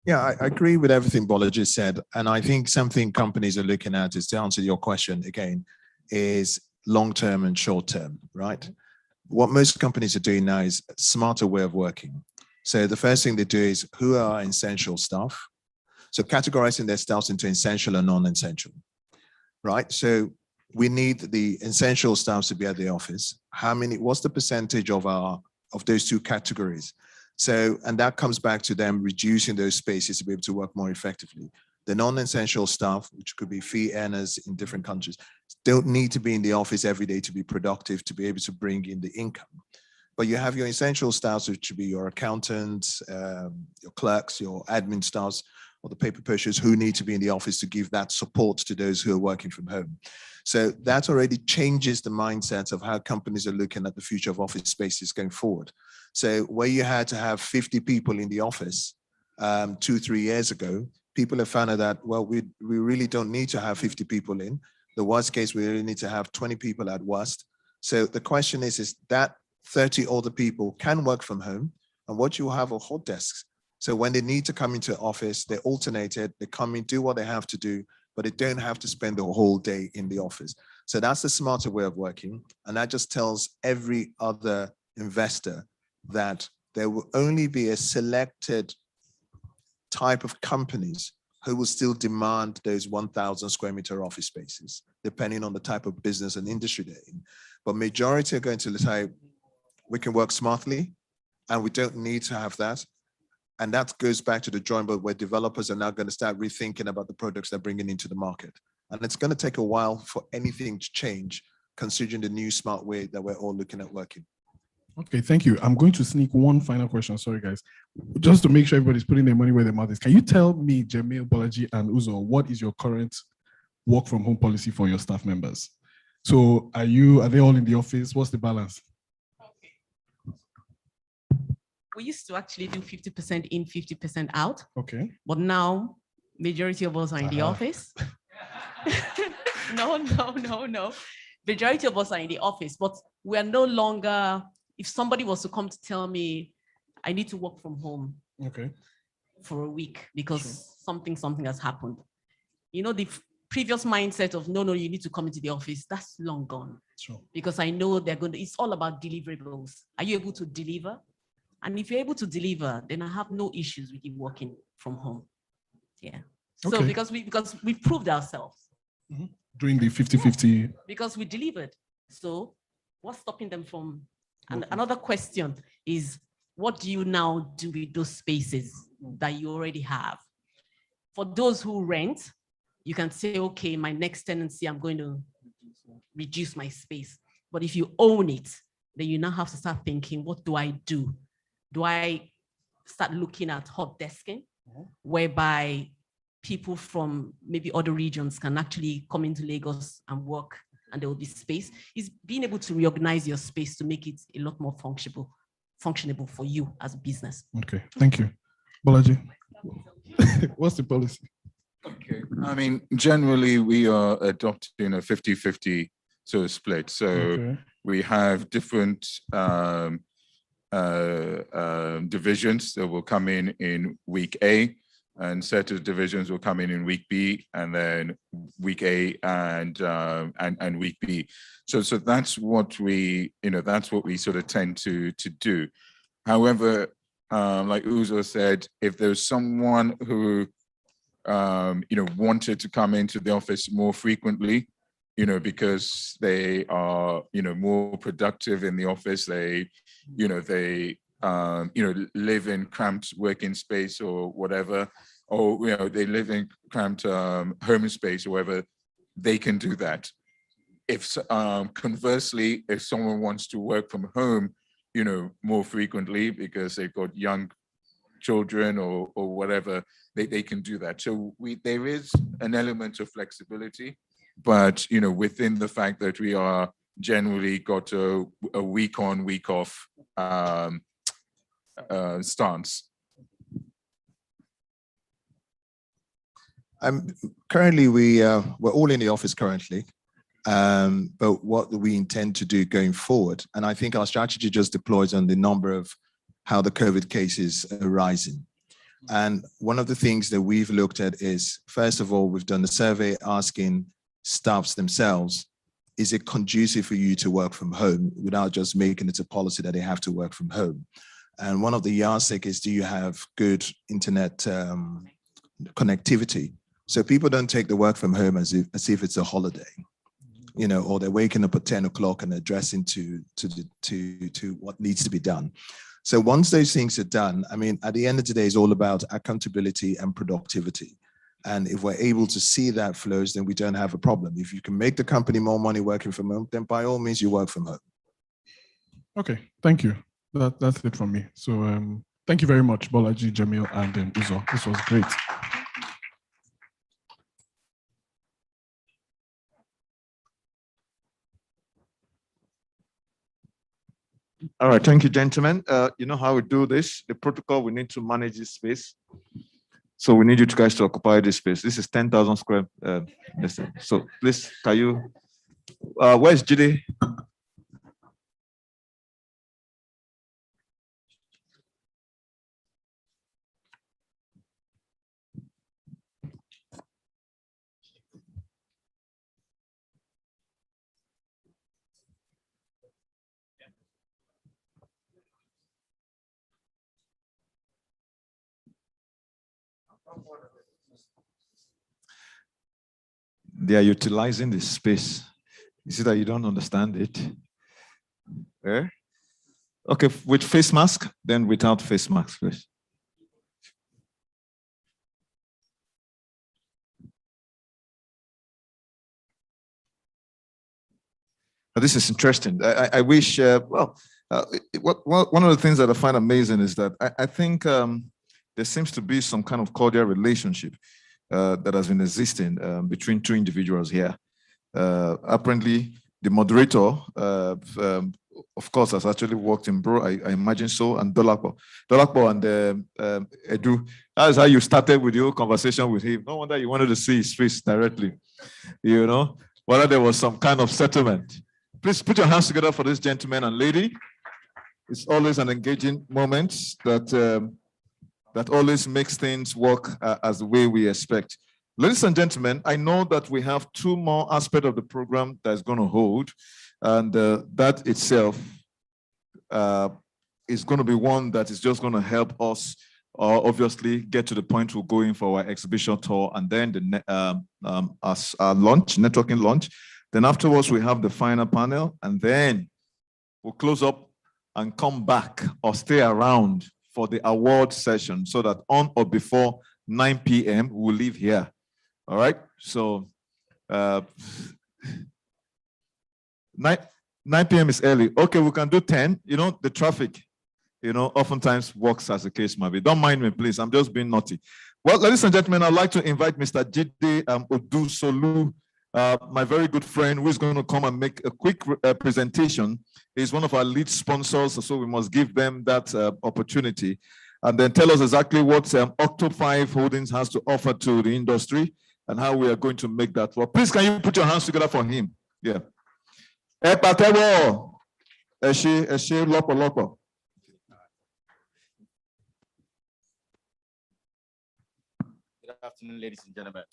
Speaker 13: Yeah, I agree with everything Bola just said. And I think something companies are looking at is, to answer your question again, is long-term and short-term, right? What most companies are doing now is a smarter way of working. So the first thing they do is, who are essential staff? So categorizing their staff into essential and non-essential, right? So we need the essential staff to be at the office. What's the percentage of those two categories? So, and that comes back to them reducing those spaces to be able to work more effectively. The non-essential staff, which could be fee earners in different countries, don't need to be in the office every day to be productive, to be able to bring in the income. But you have your essential staff, which would be your accountants, your clerks, your admin staffs, or the paper pushers who need to be in the office to give that support to those who are working from home. So that already changes the mindset of how companies are looking at the future of office spaces going forward. So where you had to have 50 people in the office, 2-3 years ago, people have found out that, well, we really don't need to have 50 people in. The worst case, we really need to have 20 people at worst. So the question is that 30 older people can work from home, and what you have are hot desks. So when they need to come into office, they're alternated, they come in, do what they have to do, but they don't have to spend the whole day in the office. So that's the smarter way of working. And that just tells every other investor that there will only be a selected type of companies who will still demand those 1,000 square meter office spaces, depending on the type of business and industry they're in. But majority are going to say, we can work smartly and we don't need to have that. And that goes back to the drawing board where developers are now going to start rethinking about the products they're bringing into the market. And it's going to take a while for anything to change, considering the new smart way that we're all looking at working.
Speaker 11: Okay, thank you. I'm going to sneak one final question. Sorry, guys. Just to make sure everybody's putting their money where their mouth is. Can you tell me, Jamil, Bolaji, and Uzo, what is your current work from home policy for your staff members? So are they all in the office? What's the balance?
Speaker 14: We used to actually do 50% in, 50% out.
Speaker 11: Okay.
Speaker 14: But now, majority of us are in the office. No. Majority of us are in the office, but we are no longer, if somebody was to come to tell me, I need to work from home for a week because something has happened. You know, the previous mindset of, no, you need to come into the office, that's long gone.
Speaker 11: Sure.
Speaker 14: Because I know it's all about deliverables. Are you able to deliver? And if you're able to deliver, then I have no issues with you working from home. Yeah. So because we proved ourselves.
Speaker 11: Mm-hmm. During the 50-50.
Speaker 14: Because we delivered. So what's stopping them from? And another question is, what do you now do with those spaces that you already have? For those who rent, you can say, okay, my next tenancy, I'm going to reduce my space. But if you own it, then you now have to start thinking, what do I do? Do I start looking at hot desking, whereby people from maybe other regions can actually come into Lagos and work, and there will be space? Is being able to reorganize your space to make it a lot more functionable for you as a business.
Speaker 11: Okay, thank you. Bolaji, what's the policy?
Speaker 12: Okay, I mean, generally we are adopting a 50-50 sort of split. So we have different divisions that will come in week A, and set of divisions will come in week B, and then week A and week B. So that's what we sort of tend to do. However, like Uzo said, if there's someone who wanted to come into the office more frequently, because they are more productive in the office, they live in cramped working space or whatever, or they live in cramped home space or whatever, they can do that. If conversely, if someone wants to work from home more frequently because they've got young children or whatever, they can do that. So there is an element of flexibility, but within the fact that we are generally got a week on, week off stance.
Speaker 13: Currently, we're all in the office currently, but what we intend to do going forward, and I think our strategy just deploys on the number of how the COVID cases are rising. And one of the things that we've looked at is, first of all, we've done a survey asking staffs themselves, is it conducive for you to work from home without just making it a policy that they have to work from home? And one of the yardstick is, do you have good internet connectivity? So people don't take the work from home as if it's a holiday, or they're waking up at 10 o'clock and they're dressing to what needs to be done. So once those things are done, I mean, at the end of the day, it's all about accountability and productivity. And if we're able to see that flows, then we don't have a problem. If you can make the company more money working from home, then by all means, you work from home.
Speaker 11: Okay, thank you. That's it from me. So thank you very much, Bolaji, Jamil, and Uzo. This was great.
Speaker 4: All right, thank you, gentlemen. You know how we do this. The protocol, we need to manage this space. So we need you guys to occupy this space. This is 10,000 square. So please, can you, where's Judy? They are utilizing this space. Is it that you don't understand it? Eh? Okay, with face mask, then without face mask, please. This is interesting. I wish, one of the things that I find amazing is that I think there seems to be some kind of cordial relationship that has been existing between two individuals here. Apparently, the moderator, of course, has actually worked in Bro, I imagine so, and Dolapo and Edu. That's how you started with your conversation with him. No wonder you wanted to see his face directly, you know, whether there was some kind of settlement. Please put your hands together for this gentleman and lady. It's always an engaging moment that that always makes things work as the way we expect. Ladies and gentlemen, I know that we have two more aspects of the program that's going to hold, and that itself is going to be one that is just going to help us obviously get to the point we're going for our exhibition tour, and then the as our launch, networking launch. Then afterwards, we have the final panel, and then we'll close up and come back or stay around for the award session so that on or before 9 p.m. we'll leave here. All right, so 9 p.m. is early. Okay, we can do 10. You know, the traffic, you know, oftentimes works as the case might be. Don't mind me, please. I'm just being naughty. Well, ladies and gentlemen, I'd like to invite Mr. Jide Odusolu, my very good friend, who is going to come and make a quick presentation. He's one of our lead sponsors, so we must give them that opportunity. And then tell us exactly what Octo 5 Holdings has to offer to the industry and how we are going to make that work. Please, can you put your hands together for him? Yeah. Good
Speaker 15: afternoon, ladies and gentlemen.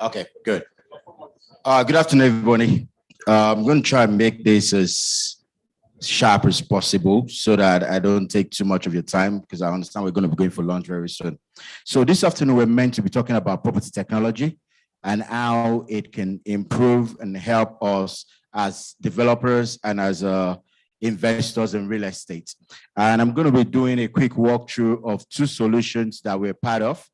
Speaker 15: Okay, good. Good afternoon, everybody. I'm going to try and make this as sharp as possible so that I don't take too much of your time, because I understand we're going to be going for lunch very soon. So this afternoon, we're meant to be talking about property technology and how it can improve and help us as developers and as investors in real estate. And I'm going to be doing a quick walkthrough of two solutions that we're part of,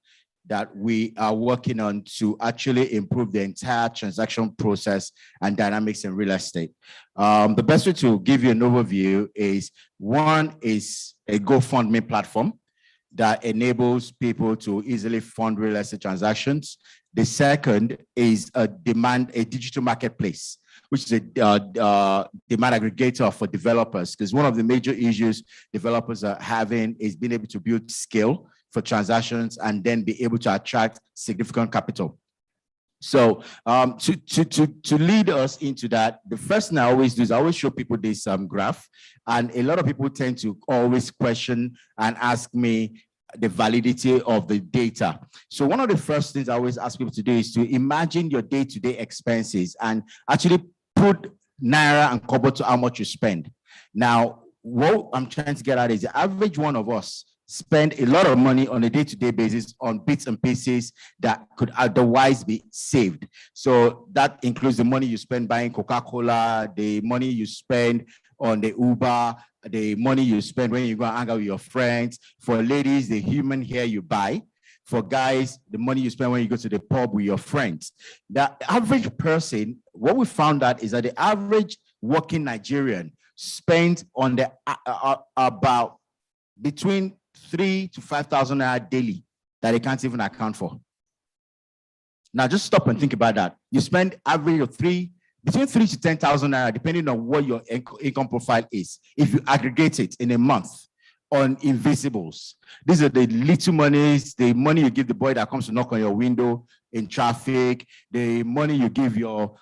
Speaker 15: that we are working on to actually improve the entire transaction process and dynamics in real estate. The best way to give you an overview is, one is a GoFundMe platform that enables people to easily fund real estate transactions. The second is a digital marketplace, which is a demand aggregator for developers, because one of the major issues developers are having is being able to build scale for transactions and then be able to attract significant capital. So to lead us into that, the first thing I always do is I always show people this graph, and a lot of people tend to always question and ask me the validity of the data. So one of the first things I always ask people to do is to imagine your day-to-day expenses and actually put Naira and Kobo to how much you spend. Now, what I'm trying to get at is the average one of us spend a lot of money on a day-to-day basis on bits and pieces that could otherwise be saved. So that includes the money you spend buying Coca-Cola, the money you spend on the Uber, the money you spend when you go and hang out with your friends. For ladies, the human hair you buy. For guys, the money you spend when you go to the pub with your friends. The average person, what we found out is that the average working Nigerian spends on the about between 3,000 to 5,000 naira daily that they can't even account for. Now, just stop and think about that. You spend average of between 3,000 to 10,000 naira, depending on what your income profile is. If you aggregate it in a month on invisibles, these are the little monies, the money you give the boy that comes to knock on your window in traffic, the money you give your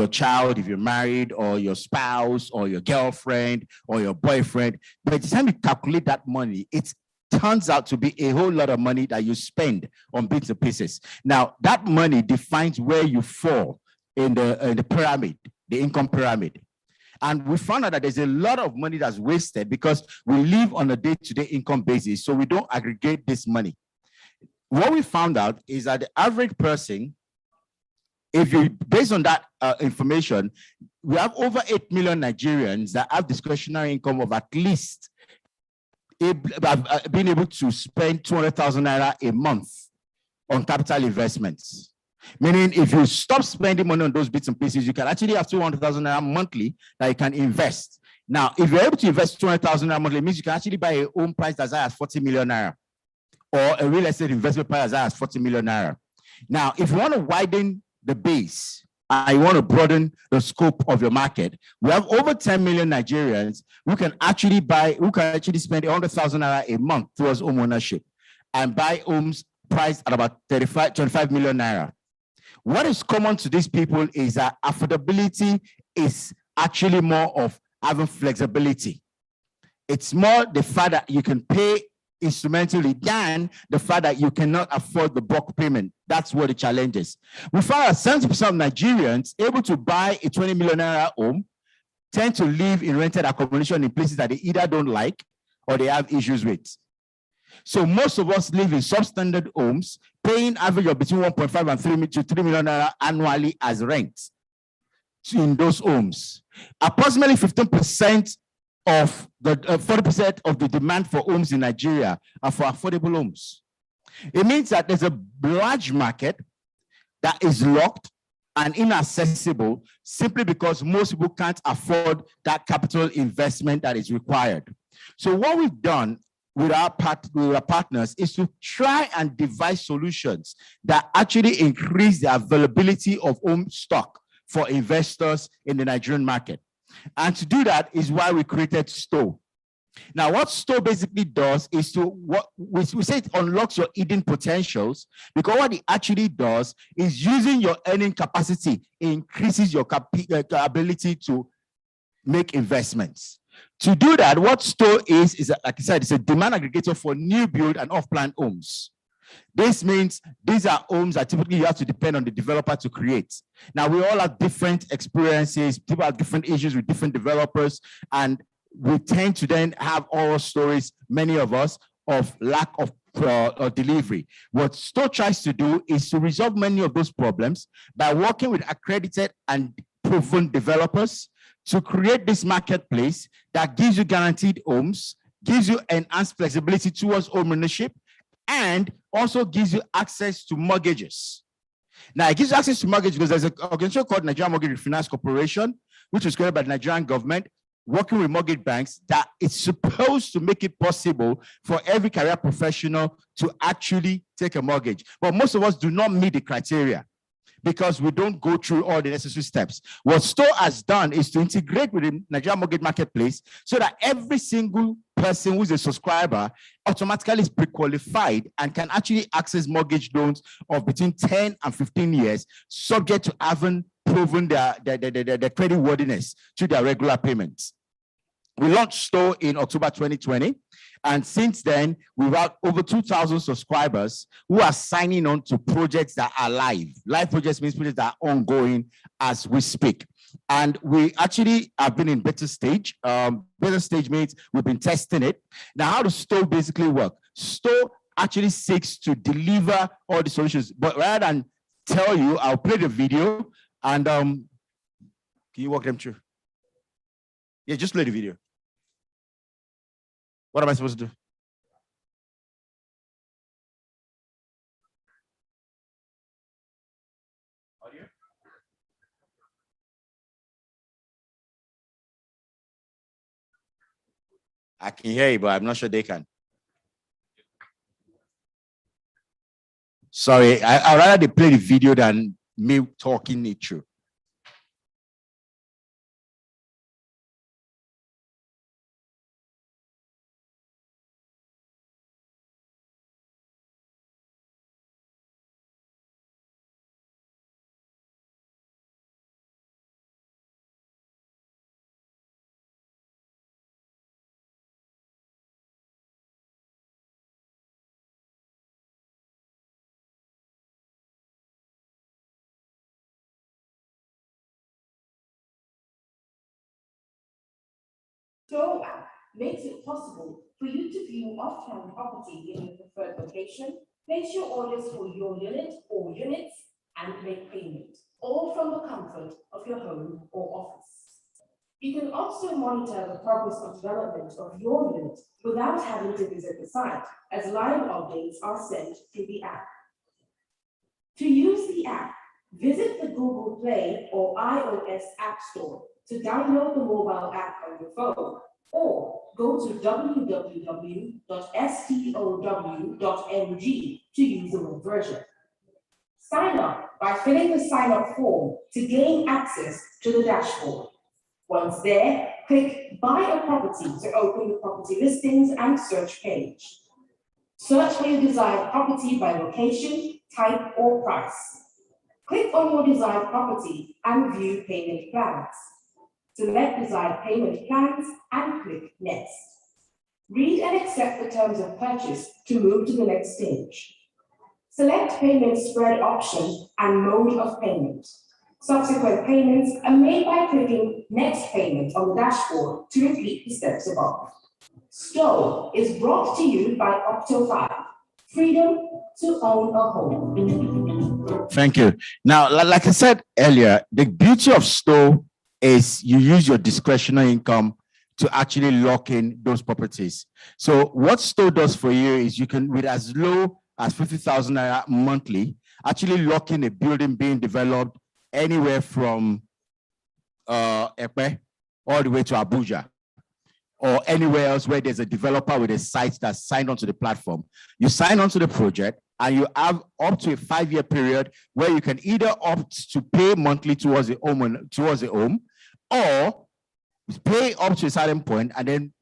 Speaker 15: child if you're married, or your spouse, or your girlfriend, or your boyfriend. By the time you calculate that money, it turns out to be a whole lot of money that you spend on bits and pieces. Now, that money defines where you fall in the pyramid, the income pyramid. And we found out that there's a lot of money that's wasted because we live on a day-to-day income basis, so we don't aggregate this money. What we found out is that the average person, if you, based on that information, we have over 8 million Nigerians that have discretionary income of at least being able to spend 200,000 naira a month on capital investments. Meaning, if you stop spending money on those bits and pieces, you can actually have 200,000 naira monthly that you can invest. Now, if you're able to invest 200,000 naira monthly, it means you can actually buy a home price as high as 40 million naira, or a real estate investment price as high as 40 million naira. Now, if you want to widen the base and you want to broaden the scope of your market, we have over 10 million Nigerians who can actually spend 100,000 naira a month towards home ownership and buy homes priced at about 25 million naira. What is common to these people is that affordability is actually more of having flexibility. It's more the fact that you can pay instrumentally than the fact that you cannot afford the bulk payment. That's what the challenge is. We found that 70% of Nigerians able to buy a 20 million naira home tend to live in rented accommodation in places that they either don't like or they have issues with. So most of us live in substandard homes, paying average of between 1.5 and 3 million naira annually as rent in those homes. Approximately 15% of the 40% of the demand for homes in Nigeria are for affordable homes. It means that there's a large market that is locked and inaccessible simply because most people can't afford that capital investment that is required. So what we've done with our partners is to try and devise solutions that actually increase the availability of home stock for investors in the Nigerian market. And to do that is why we created STO. Now, what STO basically does is we say it unlocks your hidden potentials, because what it actually does is using your earning capacity increases your ability to make investments. To do that, what STO is, like I said, it's a demand aggregator for new build and off-plan homes. This means these are homes that typically you have to depend on the developer to create. Now, we all have different experiences. People have different issues with different developers, and we tend to then have horror stories, many of us, of lack of delivery. What STO tries to do is to resolve many of those problems by working with accredited and proven developers to create this marketplace that gives you guaranteed homes, gives you enhanced flexibility towards home ownership, and also gives you access to mortgages. Now, it gives you access to mortgage because there's an organization called Nigerian Mortgage Refinance Corporation, which was created by the Nigerian government, working with mortgage banks, that it's supposed to make it possible for every career professional to actually take a mortgage. But most of us do not meet the criteria because we don't go through all the necessary steps. What STO has done is to integrate with the Nigerian Mortgage Marketplace so that every single person who's a subscriber automatically is pre-qualified and can actually access mortgage loans of between 10 and 15 years, subject to having proven their credit worthiness to their regular payments. We launched STO in October 2020. And since then, we've had over 2,000 subscribers who are signing on to projects that are live. Live projects means projects that are ongoing as we speak. And we actually have been in beta stage. Beta stage means we've been testing it. Now, how does STO basically work? STO actually seeks to deliver all the solutions. But rather than tell you, I'll play the video and can you walk them through? Yeah, just play the video. What am I supposed to do? Audio? I can hear you, but I'm not sure they can. Sorry, I'd rather they play the video than me talking it through.
Speaker 16: Store app makes it possible for you to view off-plan property in your preferred location, place your orders for your unit or units, and make payment, all from the comfort of your home or office. You can also monitor the progress of development of your unit without having to visit the site, as live updates are sent through the app. To use the app, visit the Google Play or iOS App Store to download the mobile app on your phone, or go to www.stow.ng to use the web version. Sign up by filling the sign-up form to gain access to the dashboard. Once there, click Buy a Property to open the property listings and search page. Search for your desired property by location, type, or price. Click on your desired property and view payment plans. Select desired payment plans and click Next. Read and accept the terms of purchase to move to the next stage. Select payment spread option and mode of payment. Subsequent payments are made by clicking Next Payment on the dashboard to repeat the steps above. STOW is brought to you by Octo5, freedom to own a home.
Speaker 15: Thank you. Now, like I said earlier, the beauty of STOW is you use your discretionary income to actually lock in those properties. So what STOW does for you is you can, with as low as 50,000 naira monthly, actually lock in a building being developed anywhere from Epe all the way to Abuja, or anywhere else where there's a developer with a site that's signed onto the platform. You sign onto the project and you have up to a 5-year period where you can either opt to pay monthly towards the home, or pay up to a certain point and then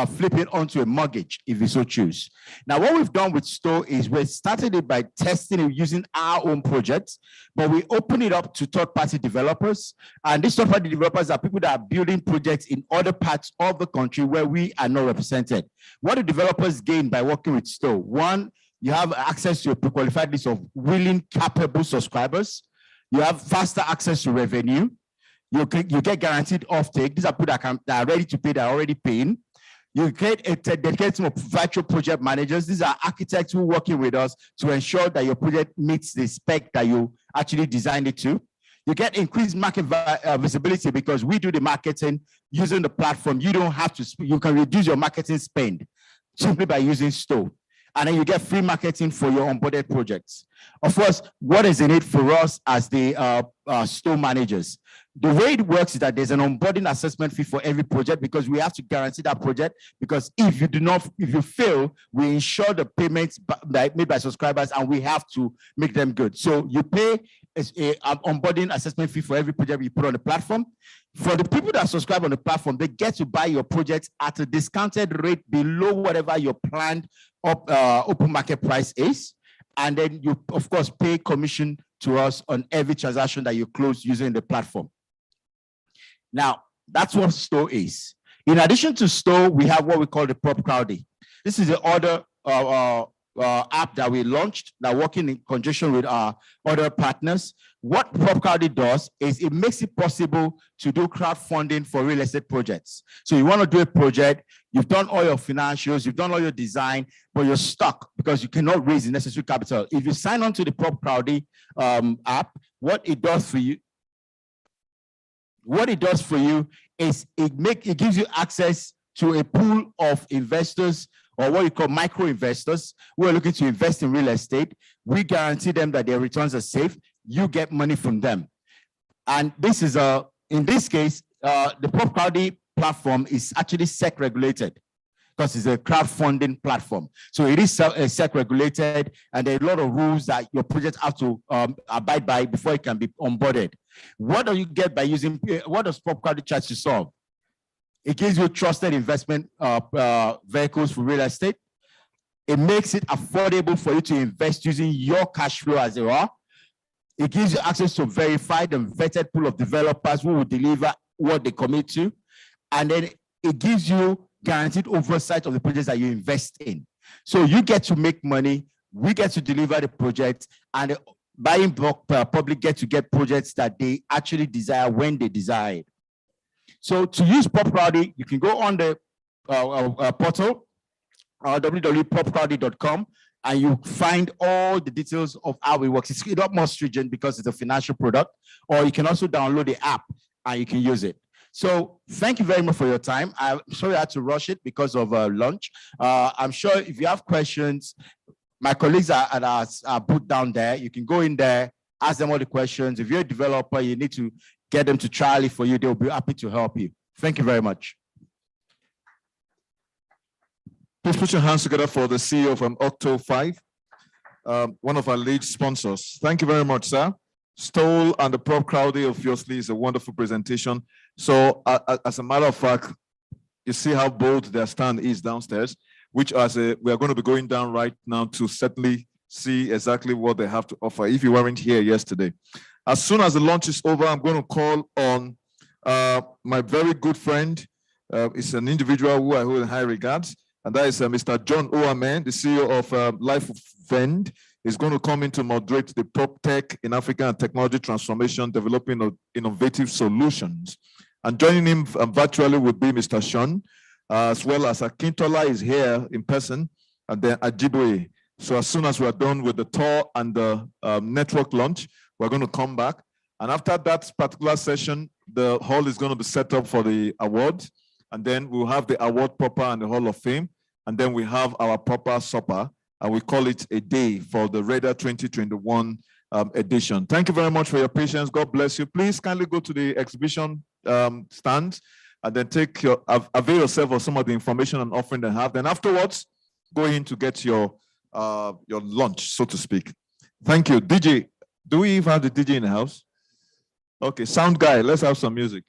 Speaker 15: flip it onto a mortgage if you so choose. Now, what we've done with STOW is we started it by testing it using our own projects, but we open it up to third-party developers. And these third-party developers are people that are building projects in other parts of the country where we are not represented. What do developers gain by working with STOW? One, you have access to a pre-qualified list of willing, capable subscribers. You have faster access to revenue. You get guaranteed offtake. These are people that are ready to pay, that are already paying. You create a dedicated team of virtual project managers. These are architects who are working with us to ensure that your project meets the spec that you actually designed it to. You get increased market visibility because we do the marketing using the platform. You don't have to, you can reduce your marketing spend simply by using STOW. And then you get free marketing for your onboarded projects. Of course, what is in it for us as the STOW managers? The way it works is that there's an onboarding assessment fee for every project because we have to guarantee that project, because if you fail, we ensure the payments made by subscribers and we have to make them good. So you pay an onboarding assessment fee for every project you put on the platform. For the people that subscribe on the platform, they get to buy your projects at a discounted rate below whatever your planned open market price is. And then you, of course, pay commission to us on every transaction that you close using the platform. Now, that's what STOW is. In addition to STOW, we have what we call the Prop Crowdy. This is the other app that we launched that working in conjunction with our other partners. What Prop Crowdy does is it makes it possible to do crowdfunding for real estate projects. So you want to do a project, you've done all your financials, you've done all your design, but you're stuck because you cannot raise the necessary capital. If you sign on to the Prop Crowdy app, what it does for you, What it does for you is it gives you access to a pool of investors, or what you call micro investors, who are looking to invest in real estate. We guarantee them that their returns are safe. You get money from them. And this is in this case, the PropCrowdy platform is actually SEC regulated, because it's a crowdfunding platform. So it is SEC regulated, and there are a lot of rules that your project have to abide by before it can be onboarded. What do you get by using, what does PropCrowdy try to solve? It gives you trusted investment vehicles for real estate. It makes it affordable for you to invest using your cash flow as it are. It gives you access to a verified and vetted pool of developers who will deliver what they commit to. And then it gives you guaranteed oversight of the projects that you invest in. So you get to make money, we get to deliver the project, and the buying public get to get projects that they actually desire when they desire it. So to use PropCrowdy, you can go on the portal, www.propcrowdy.com, and you find all the details of how it works. It's not more stringent because it's a financial product, or you can also download the app and you can use it. So thank you very much for your time. I'm sorry I had to rush it because of lunch. I'm sure if you have questions, my colleagues are put down there. You can go in there, ask them all the questions. If you're a developer, you need to get them to trial it for you. They'll be happy to help you. Thank you very much.
Speaker 4: Please put your hands together for the CEO from Octo 5, one of our lead sponsors. Thank you very much, sir. Stoll and the PropCrowdy, obviously, is a wonderful presentation. So as a matter of fact, you see how bold their stand is downstairs, which we are going to be going down right now to certainly see exactly what they have to offer if you weren't here yesterday. As soon as the launch is over, I'm going to call on my very good friend. It's an individual who I hold in high regards, and that is Mr. John Oamen, the CEO of Life of Vend. Is going to come in to moderate the prop tech in Africa and technology transformation, developing innovative solutions. And joining him virtually would be Mr. Sean, as well as Akintola is here in person, and then Ajiboye. So as soon as we're done with the tour and the network launch, we're going to come back. And after that particular session, the hall is going to be set up for the awards. And then we'll have the award proper and the Hall of Fame. And then we have our proper supper. And we call it a day for the Reda 2021 edition. Thank you very much for your patience. God bless you. Please kindly go to the exhibition stand and then avail yourself of some of the information and offering they have. Then afterwards, go in to get your lunch, so to speak. Thank you. DJ, do we even have the DJ in the house? Okay, sound guy, let's have some music.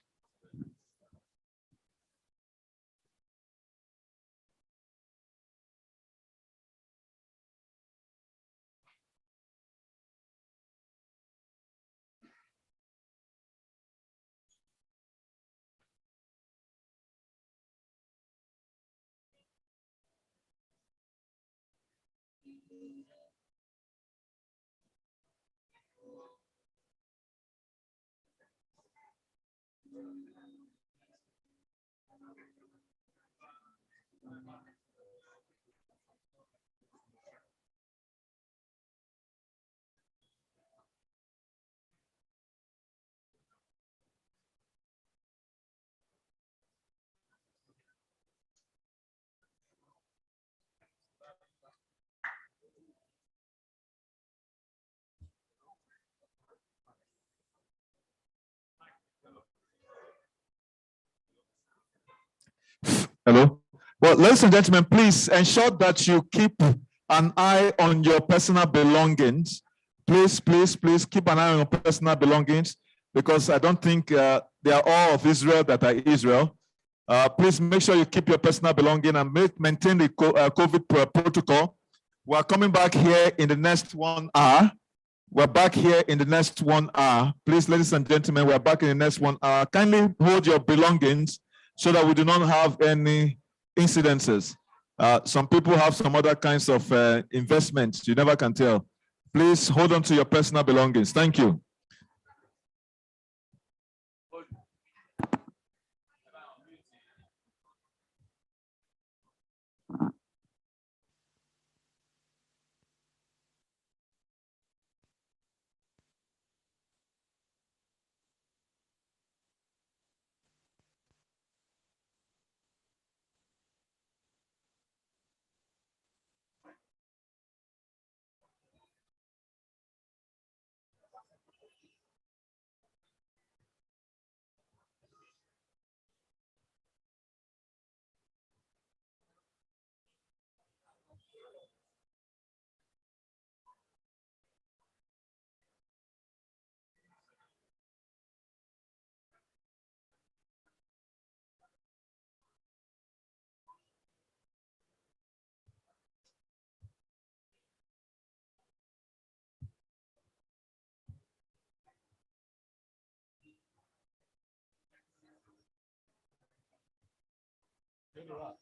Speaker 4: Hello. Well, ladies and gentlemen, please ensure that you keep an eye on your personal belongings. Please, please, please keep an eye on your personal belongings, because I don't think they are all of Israel that are Israel. Please make sure you keep your personal belonging and maintain the COVID protocol. We're coming back here in the next 1 hour. We're back here in the next 1 hour. Please, ladies and gentlemen, we're back in the next 1 hour. Kindly hold your belongings so that we do not have any incidences. Some people have some other kinds of investments. You never can tell. Please hold on to your personal belongings. Thank you.
Speaker 16: Reda.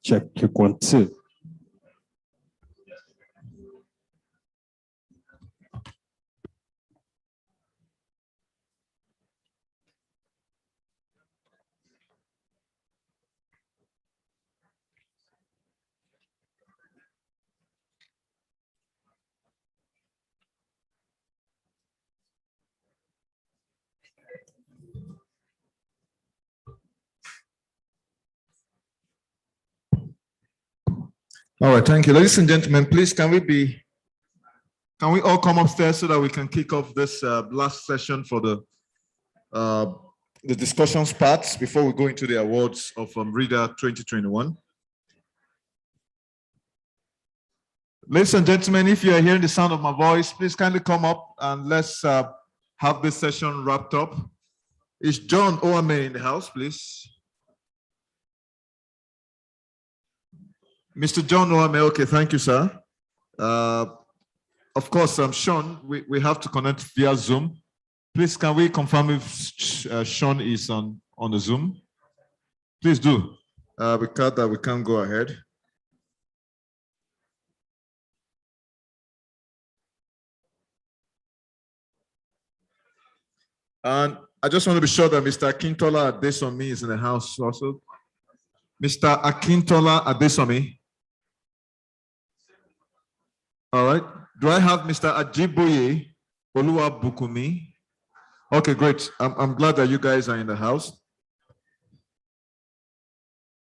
Speaker 17: Check 1, 2.
Speaker 4: All right, thank you. Ladies and gentlemen, please can we all come upstairs so that we can kick off this last session for the discussions parts before we go into the awards of Reda 2021. Ladies and gentlemen, if you are hearing the sound of my voice, please kindly come up and let's have this session wrapped up. Is John Oame in the house, please? Mr. John Oame, okay, thank you, sir. Of course, Sean, we have to connect via Zoom. Please, can we confirm if Sean is on the Zoom? Please do. Because that we can't go ahead. And I just want to be sure that Mr. Akintola Adesomi is in the house also. Mr. Akintola Adesomi. All right. Do I have Mr. Ajiboye Oluwabukumi? Okay, great. I'm glad that you guys are in the house.